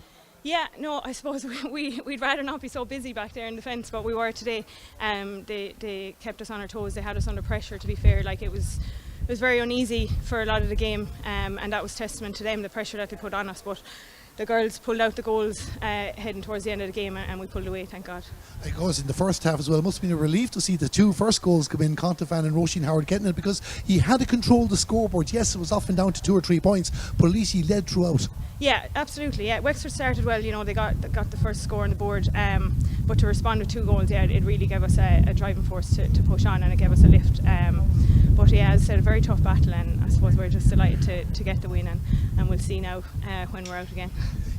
[SPEAKER 1] Yeah,
[SPEAKER 4] no, I suppose we'd rather not be so busy back there in defence, but we were today. They kept us on our toes. They had us under pressure, to be fair. Like, it was very uneasy for a lot of the game, and that was testament to them, the pressure that they put on us. But the girls pulled out the goals heading towards the end of the game, and we pulled away, thank God.
[SPEAKER 1] Of course, in the first half as well, it must have been a relief to see the 2 first goals come in, Contafan and Roisin Howard getting it, because he had to control the scoreboard. Yes, it was often down to 2 or 3 points, but at least he led throughout.
[SPEAKER 4] Yeah, absolutely. Yeah, Wexford started well. You know, they got the first score on the board, but to respond with 2 goals, yeah, it really gave us a driving force to push on, and it gave us a lift. But yeah, as I said, a very tough battle, and I suppose we're just delighted to get the win, and we'll see now when we're out again.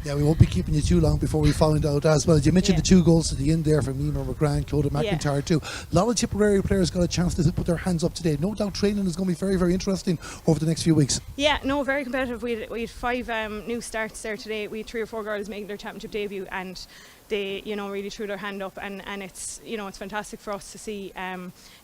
[SPEAKER 1] Yeah, we won't be keeping you too long before we find out as well. You mentioned the 2 goals at the end there from Emer McGrath, Clodagh McIntyre too. A lot of Tipperary players got a chance to put their hands up today. No doubt training is going to be very, very interesting over the next few weeks.
[SPEAKER 4] Yeah, no, very competitive. We had 5 new starts there today. We had 3 or 4 girls making their championship debut, and they, really threw their hand up, and it's, it's fantastic for us to see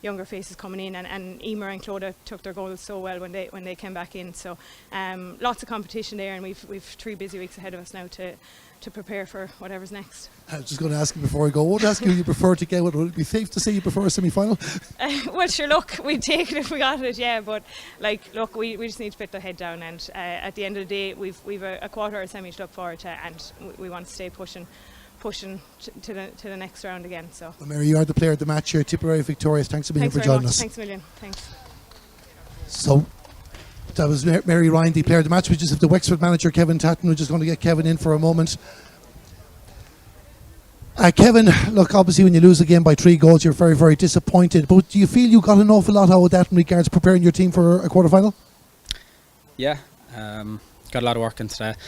[SPEAKER 4] younger faces coming in, and Emer and Clodagh took their goals so well when they came back in. So lots of competition there, and we've 3 busy weeks ahead of us now to prepare for whatever's next.
[SPEAKER 1] I was just going to ask you before I go, what ask you you prefer to get? Would it be safe to say you prefer a semi-final?
[SPEAKER 4] Well, sure, look, we'd take it if we got it, yeah, but look, we just need to put the head down, and at the end of the day, we've a quarter or a semi to look forward to, and we want to stay pushing to the next round again. So,
[SPEAKER 1] well, Mary, you are the player of the match here, Tipperary victorious. Thanks a million for joining us.
[SPEAKER 4] Thanks a million. Thanks.
[SPEAKER 1] So that was Mary Ryan, the player of the match. We just have the Wexford manager, Kevin Tatton. We're just going to get Kevin in for a moment. Kevin, look, obviously when you lose a game by 3 goals, you're very, very disappointed. But do you feel you got an awful lot out of that in regards to preparing your team for a quarter-final?
[SPEAKER 5] Yeah, got a lot of work into that.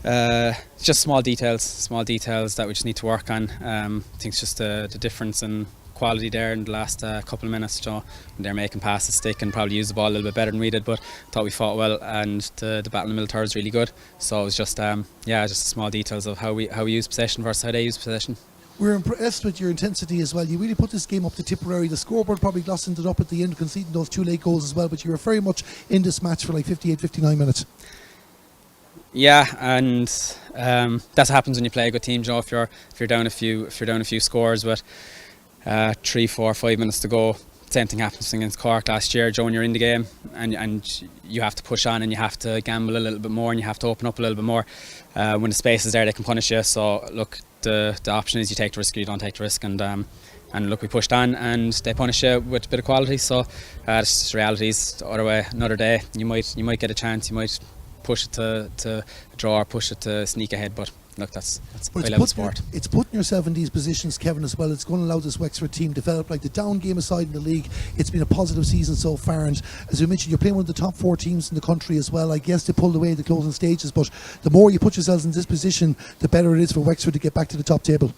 [SPEAKER 5] It's just small details that we just need to work on. I think it's just the difference in quality there in the last couple of minutes. When they're making passes, they can probably use the ball a little bit better than we did, but I thought we fought well, and the battle in the middle third was really good. So it was just just small details of how we use possession versus how they use possession.
[SPEAKER 1] We're impressed with your intensity as well. You really put this game up to Tipperary. The scoreboard probably glossed it up at the end, conceding those 2 late goals as well, but you were very much in this match for like 58, 59 minutes.
[SPEAKER 5] Yeah, and that's what happens when you play a good team, Joe. If you're down a few scores with 3, 4, 5 minutes to go, same thing happens against Cork last year, Joe. When you're in the game, and you have to push on, and you have to gamble a little bit more, and you have to open up a little bit more. When the space is there, they can punish you. So look, the option is you take the risk or you don't take the risk, and look, we pushed on, and they punish you with a bit of quality. So it's just realities. The other way, another day, you might get a chance. You might push it to draw or push it to sneak ahead, but look, that's high level sport.
[SPEAKER 1] It's putting yourself in these positions, Kevin, as well. It's going to allow this Wexford team develop. Like the down game aside in the league, it's been a positive season so far, and as you mentioned, you're playing one of the top 4 teams in the country as well. I guess they pulled away in the closing stages, but the more you put yourselves in this position, the better it is for Wexford to get back to the top table.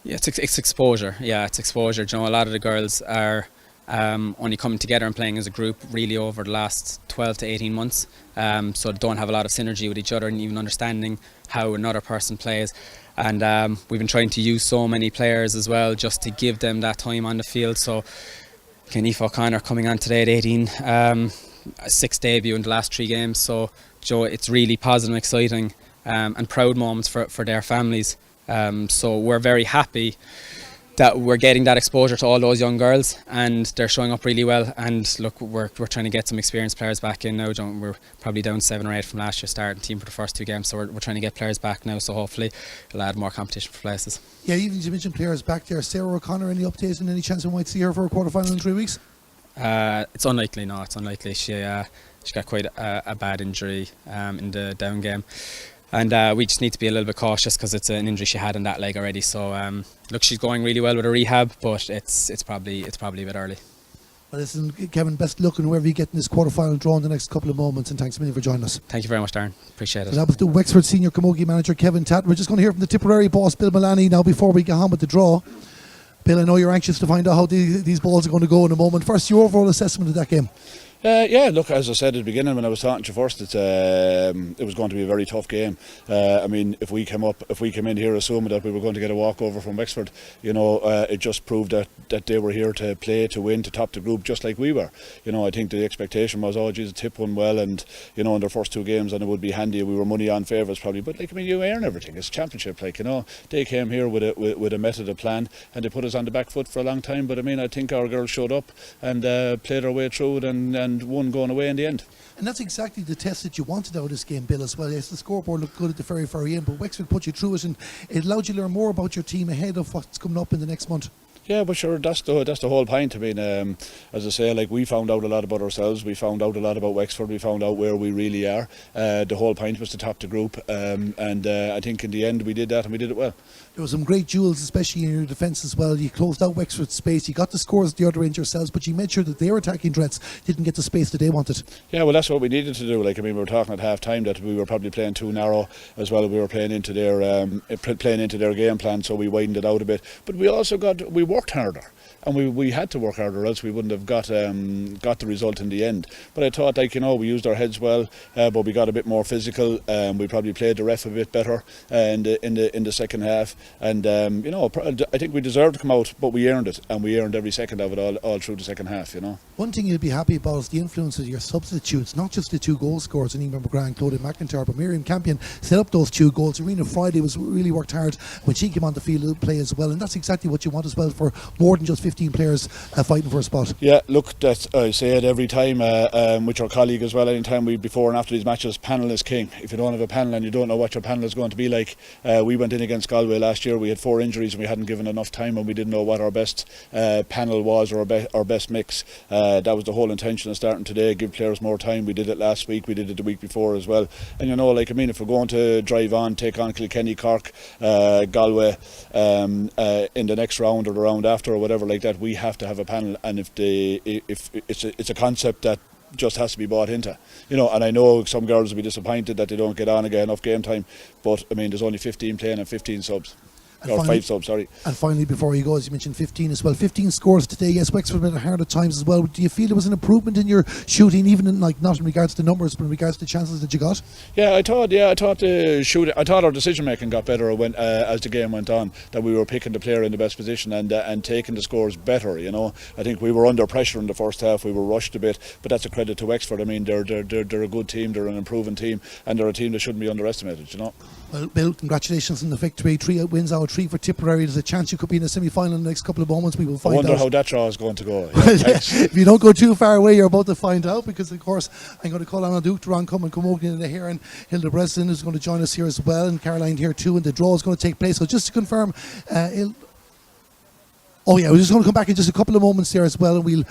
[SPEAKER 5] Yeah, it's exposure. Yeah, it's exposure. You know, a lot of the girls are only coming together and playing as a group really over the last 12 to 18 months, so they don't have a lot of synergy with each other and even understanding how another person plays, and we've been trying to use so many players as well just to give them that time on the field. So Aoife O'Connor coming on today at 18, a 6th debut in the last 3 games, so Joe, it's really positive and exciting and proud moments for their families, so we're very happy that we're getting that exposure to all those young girls, and they're showing up really well. And look, we're trying to get some experienced players back in now. We're probably down 7 or 8 from last year's starting team for the first 2 games, so we're trying to get players back now, so hopefully it'll add more competition for places.
[SPEAKER 1] Yeah, even you mentioned players back there. Sarah O'Connor, any updates and any chance we might see her for a quarter-final in 3 weeks?
[SPEAKER 5] It's unlikely, no, it's unlikely. She got quite a bad injury in the down game. And we just need to be a little bit cautious because it's an injury she had in that leg already. So look, she's going really well with her rehab, but it's probably a bit early.
[SPEAKER 1] Well, listen, Kevin, best luck in whoever you get in this quarter-final draw in the next couple of moments, and thanks a million for joining us.
[SPEAKER 5] Thank you very much, Darren. Appreciate it.
[SPEAKER 1] So that was the Wexford Senior Camogie manager, Kevin Tatt. We're just going to hear from the Tipperary boss, Bill Mullaney, now before we get on with the draw. Bill, I know you're anxious to find out how these balls are going to go in a moment. First, your overall assessment of that game.
[SPEAKER 3] Yeah, look, as I said at the beginning when I was talking to you first, it was going to be a very tough game. I mean, if we came in here assuming that we were going to get a walkover from Wexford, it just proved that they were here to play, to win, to top the group, just like we were. I think the expectation was, oh, geez, Tip won well, and in their first 2 games, and it would be handy. We were money on favourites probably, but you earn everything. It's championship, They came here with a method, a plan, and they put us on the back foot for a long time. But I think our girls showed up and played their way through it, and won going away in the end.
[SPEAKER 1] And that's exactly the test that you wanted out of this game, Bill, as well. Yes, the scoreboard looked good at the very end, but Wexford put you through it, and it allowed you to learn more about your team ahead of what's coming up in the next month. Yeah,
[SPEAKER 3] but sure, that's the whole point. I mean, as I say, we found out a lot about ourselves. We found out a lot about Wexford. We found out where we really are. The whole point was to top the group, and I think in the end we did that, and we did it well.
[SPEAKER 1] There were some great duels, especially in your defence as well. You closed out Wexford's space. You got the scores at the other end yourselves, but you made sure that their attacking threats didn't get the space that they wanted.
[SPEAKER 3] Yeah, well, that's what we needed to do. We were talking at half time that we were probably playing too narrow as well. We were playing into their game plan, so we widened it out a bit. But we also we worked harder. And we had to work harder, or else we wouldn't have got the result in the end. But I thought, we used our heads well, but we got a bit more physical. We probably played the ref a bit better in the second half. And I think we deserved to come out, but we earned it, and we earned every second of it all through the second half.
[SPEAKER 1] One thing you'll be happy about is the influence of your substitutes, not just the 2 goal scorers, and Emer McGrath and Claudia McIntyre, but Miriam Campion set up those 2 goals. Irina Friday really worked hard when she came on the field to play as well, and that's exactly what you want as well for more than just 15 players fighting for a spot. Yeah, look, I say it every time with your colleague as well. Anytime before and after these matches, panel is king. If you don't have a panel and you don't know what your panel is going to be like, we went in against Galway last year. We had 4 injuries and we hadn't given enough time, and we didn't know what our best panel was, or our best mix. That was the whole intention of starting today. Give players more time. We did it last week. We did it the week before as well. And if we're going to drive on, take on Kilkenny, Cork, Galway in the next round or the round after or whatever like that, we have to have a panel. And if it's a concept that just has to be bought into, and I know some girls will be disappointed that they don't get on again enough game time, but there's only 15 playing and 15 subs. Or 5 subs, sorry. And finally, before you go, as you mentioned 15 as well, 15 scores today. Yes, Wexford had hard at times as well. Do you feel there was an improvement in your shooting, even in, not in regards to numbers, but in regards to the chances that you got? Yeah, I thought the shooting, I thought our decision making got better as the game went on. That we were picking the player in the best position and taking the scores better. I think we were under pressure in the first half. We were rushed a bit, but that's a credit to Wexford. They're a good team. They're an improving team, and they're a team that shouldn't be underestimated. Well, Bill, congratulations on the victory. 3 wins out, 3 for Tipperary. There's a chance you could be in a semi-final in the next couple of moments. We will find out. I wonder how that draw is going to go. If you don't go too far away, you're about to find out, because of course I'm going to call on Duke Duran come over in here, and Hilda Breslin is going to join us here as well, and Caroline here too, and the draw is going to take place. So just to confirm, we're just going to come back in just a couple of moments there as well, and we'll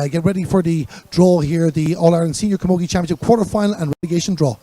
[SPEAKER 1] get ready for the draw here, the All-Ireland Senior Camogie Championship quarter-final and relegation draw.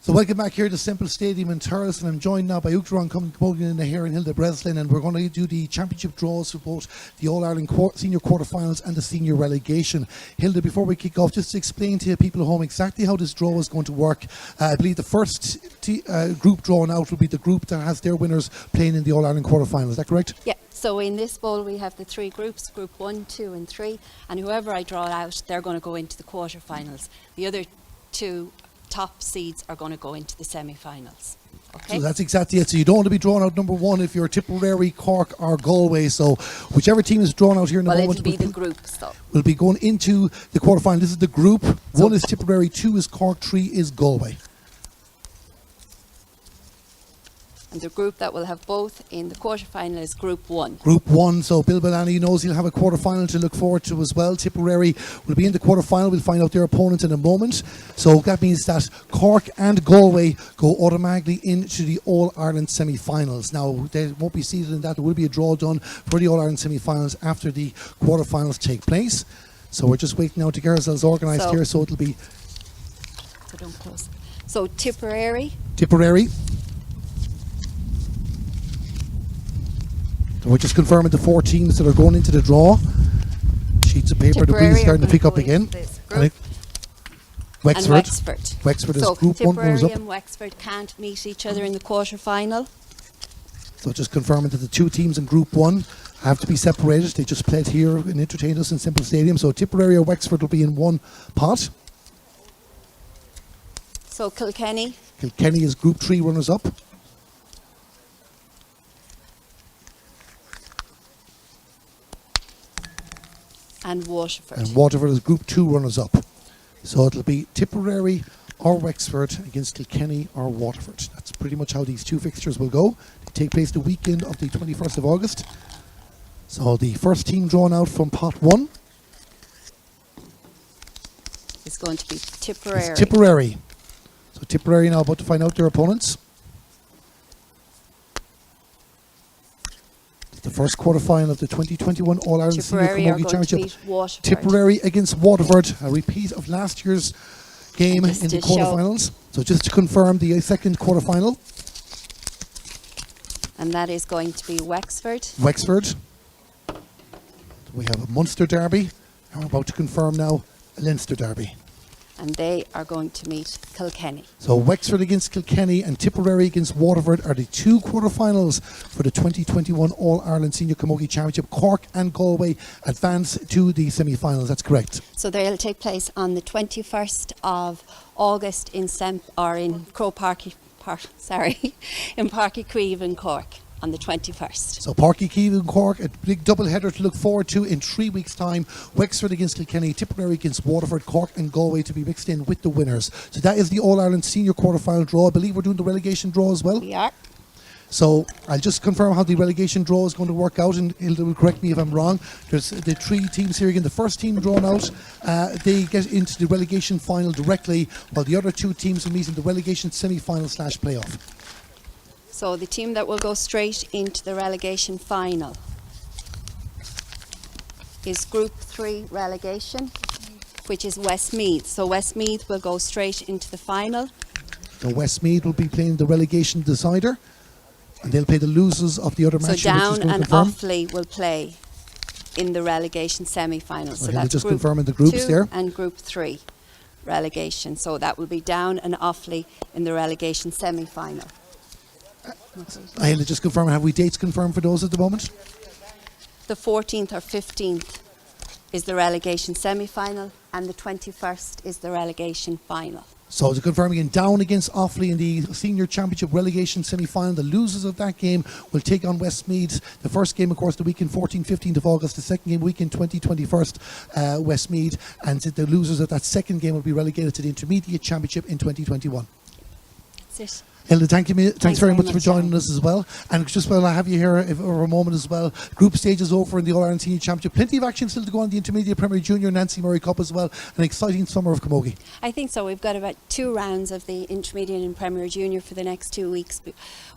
[SPEAKER 1] So welcome back here to Semple Stadium in Thurles, and I'm joined now by Uachtaráin Camogan in the here and Hilda Breslin, and we're going to do the championship draws for both the All-Ireland senior quarterfinals and the senior relegation. Hilda, before we kick off, just to explain to people at home exactly how this draw is going to work. I believe the first group drawn out will be the group that has their winners playing in the All-Ireland quarterfinals. Is that correct?
[SPEAKER 6] Yeah. So in this bowl we have the 3 groups, Group 1, 2 and 3, and whoever I draw out, they're going to go into the quarterfinals. The other 2 top seeds are going to go into the semi-finals. Okay.
[SPEAKER 1] So that's exactly it. So you don't want to be drawn out number 1 if you're Tipperary, Cork or Galway. So whichever team is drawn out here in the moment.
[SPEAKER 6] It'll be the groups though.
[SPEAKER 1] Will be going into the quarterfinal. This is the group. 1 is Tipperary, 2 is Cork, 3 is Galway.
[SPEAKER 6] And the group that will have both in the quarterfinal is Group 1.
[SPEAKER 1] Group 1, so Bill Bellani knows he'll have a quarterfinal to look forward to as well. Tipperary will be in the quarterfinal. We'll find out their opponent in a moment. So that means that Cork and Galway go automatically into the All-Ireland semi-finals. Now, they won't be seated in that. There will be a draw done for the All-Ireland semi-finals after the quarterfinals take place. So we're just waiting now to get ourselves organised here. So it'll be...
[SPEAKER 6] So don't close. So Tipperary.
[SPEAKER 1] So we're just confirming the 4 teams that are going into the draw. Sheets of paper, the breeze starting to pick up again. Wexford. Wexford is
[SPEAKER 6] so
[SPEAKER 1] Group 1 runners
[SPEAKER 6] Tipperary
[SPEAKER 1] up.
[SPEAKER 6] and Wexford can't meet each other in the quarterfinal.
[SPEAKER 1] So just confirming that the 2 teams in Group 1 have to be separated. They just played here and entertained us in Semple Stadium. So Tipperary or Wexford will be in one pot.
[SPEAKER 6] So Kilkenny.
[SPEAKER 1] Kilkenny is Group 3 runners up.
[SPEAKER 6] And Waterford.
[SPEAKER 1] And Waterford is Group 2 runners up. So it'll be Tipperary or Wexford against Kilkenny or Waterford. That's pretty much how these 2 fixtures will go. They take place the weekend of the 21st of August. So the first team drawn out from pot 1
[SPEAKER 6] is going to be Tipperary.
[SPEAKER 1] It's Tipperary. So Tipperary now about to find out their opponents. The first quarterfinal of the 2021 All-Ireland Senior Camogie Championship. Tipperary against Waterford, a repeat of last year's game in the quarterfinals. So just to confirm the second quarterfinal.
[SPEAKER 6] And that is going to be Wexford.
[SPEAKER 1] Wexford. We have a Munster derby. And we're about to confirm now a Leinster derby.
[SPEAKER 6] And they are going to meet Kilkenny.
[SPEAKER 1] So Wexford against Kilkenny and Tipperary against Waterford are the 2 quarterfinals for the 2021 All-Ireland Senior Camogie Championship. Cork and Galway advance to the semi-finals. That's correct.
[SPEAKER 6] So they'll take place on the 21st of August in in Páirc Cueve in Cork on the 21st.
[SPEAKER 1] So Páirc Cueve in Cork, a big double header to look forward to in 3 weeks' time. Wexford against Kilkenny, Tipperary against Waterford, Cork and Galway to be mixed in with the winners. So that is the All-Ireland Senior quarterfinal draw. I believe we're doing the relegation draw as well.
[SPEAKER 6] We are.
[SPEAKER 1] So I'll just confirm how the relegation draw is going to work out, and Hilda will correct me if I'm wrong. There's the 3 teams here again. The first team drawn out, they get into the relegation final directly, while the other 2 teams will meet in the relegation semi-final / playoff.
[SPEAKER 6] So the team that will go straight into the relegation final is Group 3 relegation, which is Westmeath. So Westmeath will go straight into the final.
[SPEAKER 1] So Westmeath will be playing the relegation decider, and they'll play the losers of the other match.
[SPEAKER 6] So Down and Offaly will play in the relegation semi-final. So that's
[SPEAKER 1] just
[SPEAKER 6] Group
[SPEAKER 1] confirming the groups
[SPEAKER 6] 2
[SPEAKER 1] there.
[SPEAKER 6] and Group 3 relegation. So that will be Down and Offaly in the relegation semi-final.
[SPEAKER 1] Hilda, just confirming, have we dates confirmed for those at the moment?
[SPEAKER 6] The 14th or 15th is the relegation semi-final, and the 21st is the relegation final.
[SPEAKER 1] So to confirm again, Down against Offaly in the Senior Championship relegation semi-final. The losers of that game will take on Westmeath. The first game, of course, the weekend 14th-15th of August. The second game, weekend 20th-21st, Westmeath. And the losers of that second game will be relegated to the Intermediate Championship in 2021.
[SPEAKER 6] That's it.
[SPEAKER 1] Hilda, thanks very much for joining
[SPEAKER 6] Darren.
[SPEAKER 1] us as well. And just while I have you here for a moment as well, group stage is over in the All-Ireland Senior Championship. Plenty of action still to go on the Intermediate Premier Junior Nancy Murray Cup as well. An exciting summer of camogie.
[SPEAKER 6] I think so. We've got about 2 rounds of the Intermediate and Premier Junior for the next 2 weeks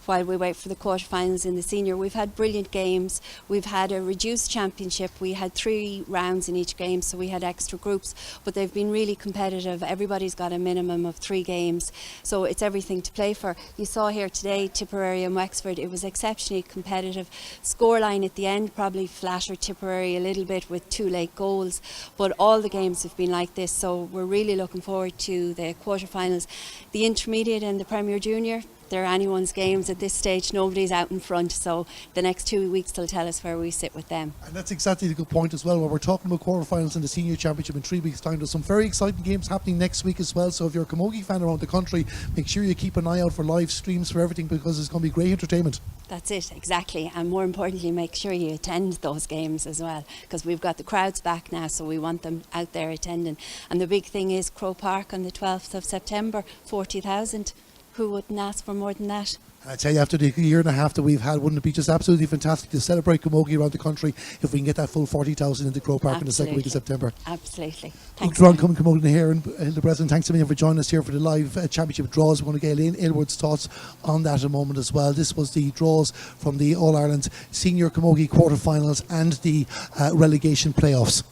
[SPEAKER 6] while we wait for the quarterfinals in the senior. We've had brilliant games. We've had a reduced championship. We had 3 rounds in each game, so we had extra groups, but they've been really competitive. Everybody's got a minimum of 3 games, so it's everything to play for. You saw here today Tipperary and Wexford. It was exceptionally competitive. Scoreline at the end probably flattered Tipperary a little bit with 2 late goals, but all the games have been like this, so we're really looking forward to the quarterfinals. The Intermediate and the Premier Junior, they're anyone's games at this stage. Nobody's out in front, so the next 2 weeks will tell us where we sit with them.
[SPEAKER 1] And that's exactly the good point as well. When we're talking about quarterfinals in the Senior Championship in 3 weeks' time, there's some very exciting games happening next week as well. So if you're a camogie fan around the country, make sure you keep an eye out for live streams for everything, because it's going to be great entertainment.
[SPEAKER 6] That's it, exactly. And more importantly, make sure you attend those games as well, because we've got the crowds back now, so we want them out there attending. And the big thing is Croke Park on the 12th of September, 40,000. Who wouldn't ask for more than that?
[SPEAKER 1] And I tell you, after the year and a half that we've had, wouldn't it be just absolutely fantastic to celebrate camogie around the country if we can get that full 40,000 into Croke Park in the second week of September?
[SPEAKER 6] Absolutely.
[SPEAKER 1] Thanks, Ron, coming in here, and Hilda Breslin, thanks a million for joining us here for the live championship draws. We're going to get Elaine Aylward's thoughts on that in a moment as well. This was the draws from the All-Ireland Senior Camogie quarterfinals and the relegation playoffs.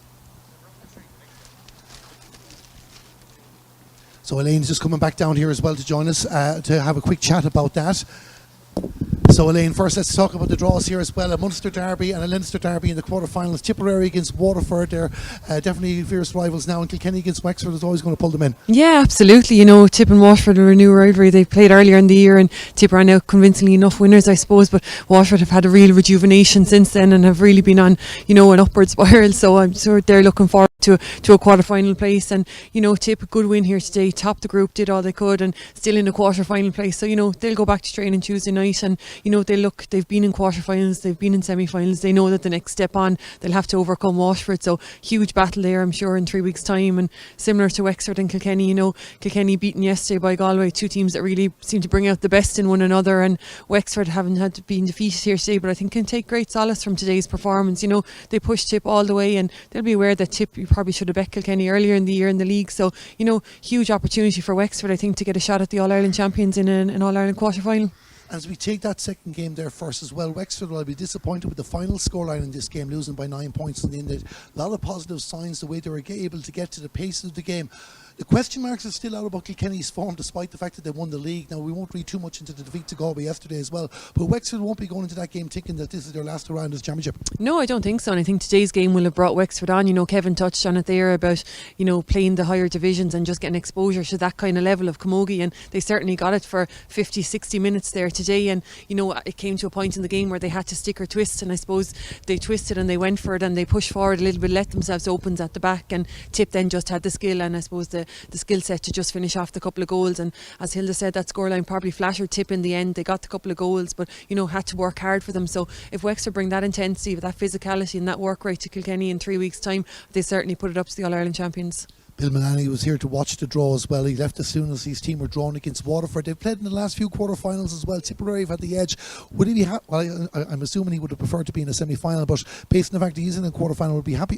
[SPEAKER 1] So Elaine's just coming back down here as well to join us to have a quick chat about that. So Elaine, first let's talk about the draws here as well. A Munster derby and a Leinster derby in the quarterfinals. Tipperary against Waterford, they're definitely fierce rivals now, and Kilkenny against Wexford is always going to pull them in.
[SPEAKER 2] Yeah, absolutely. You know, Tip and Waterford are a new rivalry. They played earlier in the year, and Tip are now convincingly enough winners, I suppose, but Waterford have had a real rejuvenation since then and have really been on, you know, an upward spiral, so I'm sure they're looking forward to a quarter-final place. And, you know, Tip, a good win here today, topped the group, did all they could, and still in a quarter-final place. So, you know, they'll go back to training Tuesday night, and, you know, they've been in quarter-finals, they've been in semi-finals, they know that the next step on, they'll have to overcome Waterford. So, huge battle there, I'm sure, in 3 weeks' time. And similar to Wexford and Kilkenny, you know, Kilkenny beaten yesterday by Galway, 2 teams that really seem to bring out the best in one another, and Wexford haven't had been defeated here today, but I think can take great solace from today's performance. You know, they pushed Tip all the way, and they'll be aware that Tip, you probably should have bet Kilkenny earlier in the year in the league. So, you know, huge opportunity for Wexford, I think, to get a shot at the All-Ireland champions in an All-Ireland quarter-final.
[SPEAKER 1] As we take that second game there first as well, Wexford will be disappointed with the final scoreline in this game, losing by 9 points in the end. A lot of positive signs the way they were able to get to the pace of the game. The question marks are still out about Kilkenny's form, despite the fact that they won the league. Now, we won't read too much into the defeat to Galway yesterday as well, but Wexford won't be going into that game thinking that this is their last round as championship. No,
[SPEAKER 2] I don't think so, and I think today's game will have brought Wexford on. You know, Kevin touched on it there about, you know, playing the higher divisions and just getting exposure to that kind of level of camogie, and they certainly got it for 50-60 minutes there today. And, you know, it came to a point in the game where they had to stick or twist, and I suppose they twisted and they went for it and they pushed forward a little bit, let themselves opens at the back, and Tip then just had the skill and I suppose the skill set to just finish off the couple of goals. And as Hilda said, that scoreline probably flattered Tip in the end. They got the couple of goals, but, you know, had to work hard for them. So if Wexford bring that intensity, that physicality and that work rate to Kilkenny in 3 weeks' time, they certainly put it up to the All-Ireland champions.
[SPEAKER 1] Bill Mullany was here to watch the draw as well. He left as soon as his team were drawn against Waterford. They've played in the last few quarterfinals as well. Tipperary have had the edge. Would he be happy? Well, I'm assuming he would have preferred to be in a semi-final, but based on the fact that he's in a quarterfinal,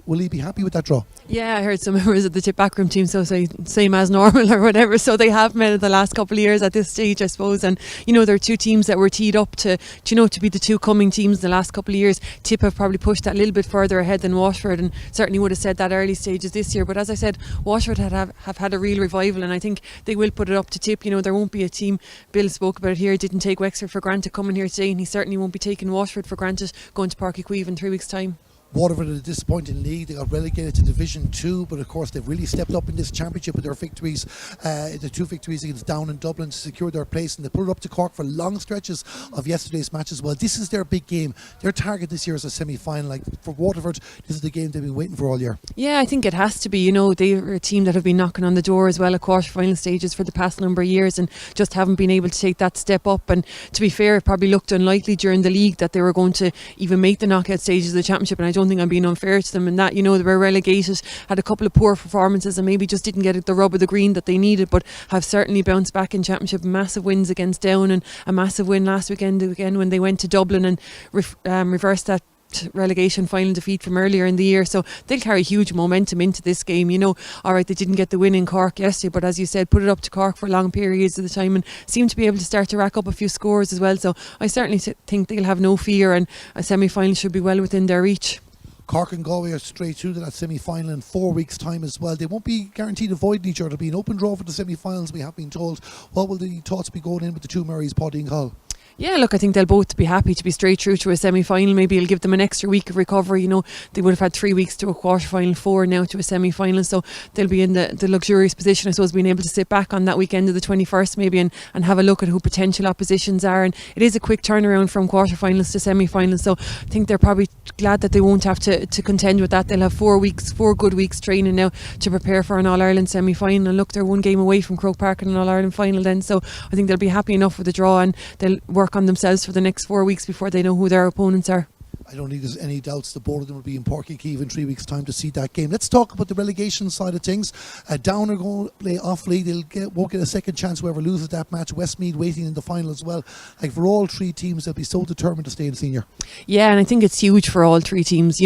[SPEAKER 1] will he be happy with that draw?
[SPEAKER 2] Yeah, I heard some members of the Tip backroom team say same as normal or whatever. So they have met in the last couple of years at this stage, I suppose. And, you know, there are 2 teams that were teed up to be the 2 coming teams the last couple of years. Tip have probably pushed that a little bit further ahead than Waterford, and certainly would have said that early stages this year. But as I said, Waterford have had a real revival, and I think they will put it up to Tip. You know, there won't be a team, Bill spoke about it here, didn't take Wexford for granted coming here today, and he certainly won't be taking Waterford for granted going to Páirc Uí Chaoimh in 3 weeks' time.
[SPEAKER 1] Waterford had a disappointing league. They got relegated to Division 2, but of course they've really stepped up in this championship with their victories, the 2 victories against Down and Dublin to secure their place, and they put it up to Cork for long stretches of yesterday's match as well. This is their big game. Their target this year is a semi-final. Like for Waterford, this is the game they've been waiting for all year. Yeah,
[SPEAKER 2] I think it has to be. You know, they're a team that have been knocking on the door as well at quarter-final stages for the past number of years, and just haven't been able to take that step up. And to be fair, it probably looked unlikely during the league that they were going to even make the knockout stages of the championship, and I don't think I'm being unfair to them in that. They were relegated, had a couple of poor performances and maybe just didn't get the rub of the green that they needed, but have certainly bounced back in Championship. Massive wins against Down and a massive win last weekend again when they went to Dublin and reversed that relegation final defeat from earlier in the year. So they'll carry huge momentum into this game. Alright, they didn't get the win in Cork yesterday, but as you said, put it up to Cork for long periods of the time and seem to be able to start to rack up a few scores as well. So I certainly think they'll have no fear, and a semi-final should be well within their reach.
[SPEAKER 1] Cork and Galway are straight through to that semi-final in 4 weeks' time as well. They won't be guaranteed avoiding each other. It'll be an open draw for the semi-finals, we have been told. What will the thoughts be going in with the two Marys, Paddy and Hall?
[SPEAKER 2] Yeah, look, I think they'll both be happy to be straight through to a semi-final. Maybe it'll give them an extra week of recovery. They would have had 3 weeks to a quarter-final, 4 now to a semi-final. So they'll be in the luxurious position, I suppose, being able to sit back on that weekend of the 21st maybe and have a look at who potential oppositions are. And it is a quick turnaround from quarter-finals to semi-finals. So I think they're probably glad that they won't have to contend with that. They'll have 4 good weeks training now to prepare for an All-Ireland semi-final. And look, they're one game away from Croke Park and an All-Ireland final then. So I think they'll be happy enough with the draw, and they'll work on themselves for the next 4 weeks before they know who their opponents are.
[SPEAKER 1] I don't think there's any doubts the both of them will be in Páirc Uí Chaoimh in 3 weeks' time to see that game. Let's talk about the relegation side of things. Down are going to play Offaly. Won't get a second chance whoever loses that match. Westmeath waiting in the final as well. Like, for all three teams, they'll be so determined to stay in senior.
[SPEAKER 2] Yeah, and I think it's huge for all three teams.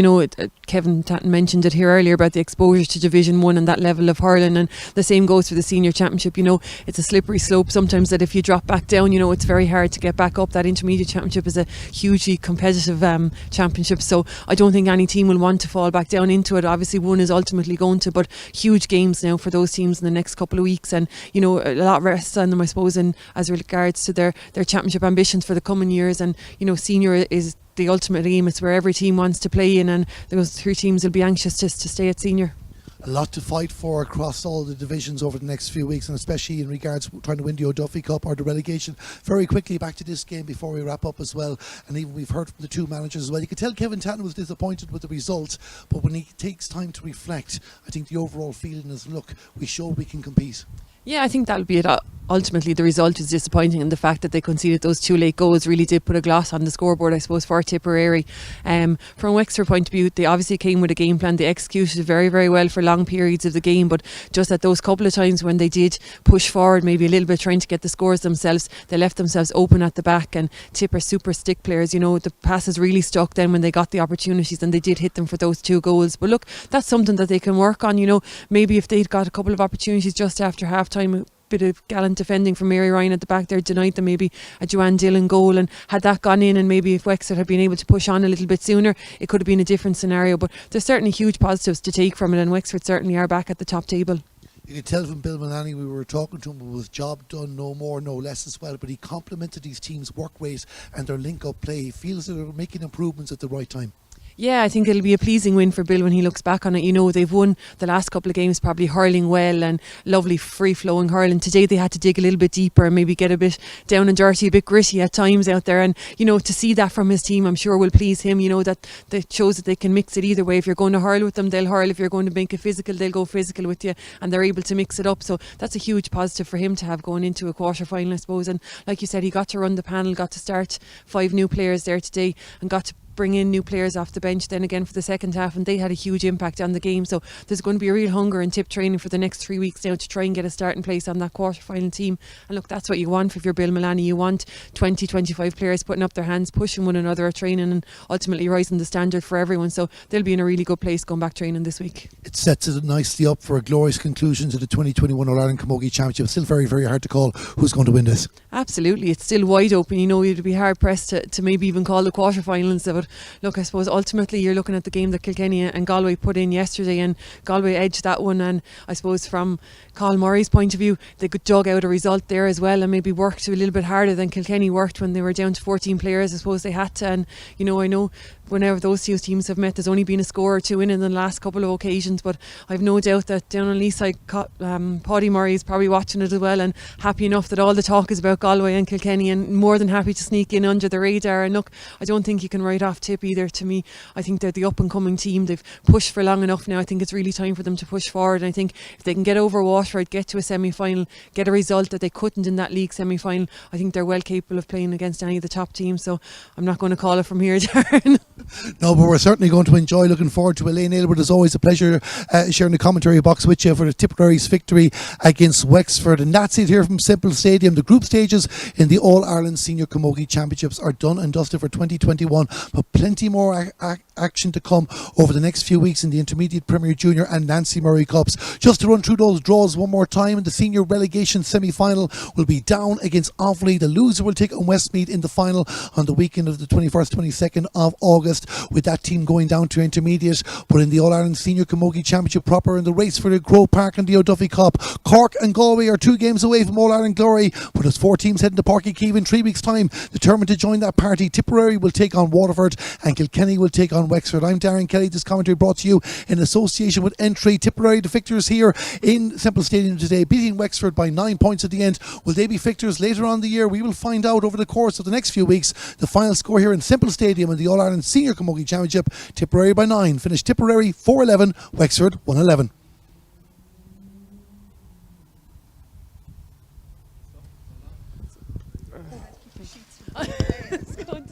[SPEAKER 2] Kevin Tatton mentioned it here earlier about the exposure to Division 1 and that level of hurling, and the same goes for the senior championship. It's a slippery slope sometimes that if you drop back down, it's very hard to get back up. That intermediate championship is a hugely competitive championship, so I don't think any team will want to fall back down into it. Obviously one is ultimately going to, but huge games now for those teams in the next couple of weeks, and a lot rests on them, I suppose, in as regards to their championship ambitions for the coming years. And senior is the ultimate aim. It's where every team wants to play in, and those three teams will be anxious to stay at senior.
[SPEAKER 1] A lot to fight for across all the divisions over the next few weeks, and especially in regards to trying to win the O'Duffy Cup or the relegation. Very quickly back to this game before we wrap up as well, and even we've heard from the two managers as well. You could tell Kevin Tatton was disappointed with the result, but when he takes time to reflect, I think the overall feeling is, look, we showed we can compete. Yeah,
[SPEAKER 2] I think that'll be it. Ultimately, the result is disappointing, and the fact that they conceded those 2 late goals really did put a gloss on the scoreboard, I suppose, for Tipperary. From Wexford point of view, they obviously came with a game plan. They executed very, very well for long periods of the game, but just at those couple of times when they did push forward, maybe a little bit trying to get the scores themselves, they left themselves open at the back. And Tipper super stick players, the passes really stuck then when they got the opportunities, and they did hit them for those 2 goals. But look, that's something that they can work on. Maybe if they'd got a couple of opportunities just after half time, bit of gallant defending from Mary Ryan at the back there denied them maybe a Joanne Dillon goal, and had that gone in, and maybe if Wexford had been able to push on a little bit sooner, it could have been a different scenario. But there's certainly huge positives to take from it, and Wexford certainly are back at the top table.
[SPEAKER 1] You could tell from Bill Mullaney, we were talking to him, it was job done, no more, no less as well, but he complimented these teams' work rate and their link-up play. He feels that they're making improvements at the right time.
[SPEAKER 2] Yeah, I think it'll be a pleasing win for Bill when he looks back on it. They've won the last couple of games probably hurling well and lovely free-flowing hurling. Today they had to dig a little bit deeper and maybe get a bit down and dirty, a bit gritty at times out there. And, to see that from his team, I'm sure will please him. That shows that they can mix it either way. If you're going to hurl with them, they'll hurl. If you're going to make it physical, they'll go physical with you, and they're able to mix it up. So that's a huge positive for him to have going into a quarter-final, I suppose. And like you said, he got to run the panel, got to start 5 new players there today, and got to bring in new players off the bench then again for the second half, and they had a huge impact on the game. So there's going to be a real hunger in Tip training for the next 3 weeks now to try and get a starting place on that quarter-final team. And look, that's what you want if you're Bill Mullaney. You want 20-25 players putting up their hands, pushing one another at training, and ultimately rising the standard for everyone. So they'll be in a really good place going back training this week.
[SPEAKER 1] It sets it nicely up for a glorious conclusion to the 2021 All-Ireland Camogie Championship. Still very, very hard to call who's going to win this.
[SPEAKER 2] Absolutely, it's still wide open. You'd be hard pressed to maybe even call the quarter-finals. But look, I suppose ultimately you're looking at the game that Kilkenny and Galway put in yesterday, and Galway edged that one. And I suppose from Colin Murray's point of view, they could dug out a result there as well, and maybe worked a little bit harder than Kilkenny worked when they were down to 14 players. I suppose they had to, and I know whenever those two teams have met, there's only been a score or two in the last couple of occasions, but I've no doubt that down on Leeside, Paddy Murray is probably watching it as well, and happy enough that all the talk is about Galway and Kilkenny, and more than happy to sneak in under the radar. And look, I don't think you can write off Tip either. To me, I think they're the up and coming team. They've pushed for long enough now. I think it's really time for them to push forward, and I think if they can get over Waterford, get to a semi-final, get a result that they couldn't in that league semi-final, I think they're well capable of playing against any of the top teams. So I'm not going to call it from here, Darren.
[SPEAKER 1] No, but we're certainly going to enjoy looking forward to Elaine Aylward. It's always a pleasure sharing the commentary box with you for the Tipperary's victory against Wexford. And that's it here from Simple Stadium. The group stages in the All-Ireland Senior Camogie Championships are done and dusted for 2021, but plenty more action to come over the next few weeks in the Intermediate, Premier Junior and Nancy Murray Cups. Just to run through those draws one more time, in the senior relegation semi-final will be Down against Offaly. The loser will take on Westmeath in the final on the weekend of the 21st, 22nd of August, with that team going down to intermediate. But in the All-Ireland Senior Camogie Championship proper, in the race for the Grove Park and the O'Duffy Cup, Cork and Galway are 2 games away from All-Ireland glory, but there's 4 teams heading to Páirc Uí Chaoimh in 3 weeks' time, determined to join that party. Tipperary will take on Waterford and Kilkenny will take on Wexford. I'm Darren Kelly. This commentary brought to you in association with Entry. Tipperary, the victors here in Semple Stadium today, beating Wexford by 9 points at the end. Will they be victors later on in the year? We will find out over the course of the next few weeks. The final score here in Semple Stadium in the All-Ireland Senior Camogie Championship, Tipperary by 9. Finished Tipperary 4-11, Wexford 1-11.
[SPEAKER 2] It's going to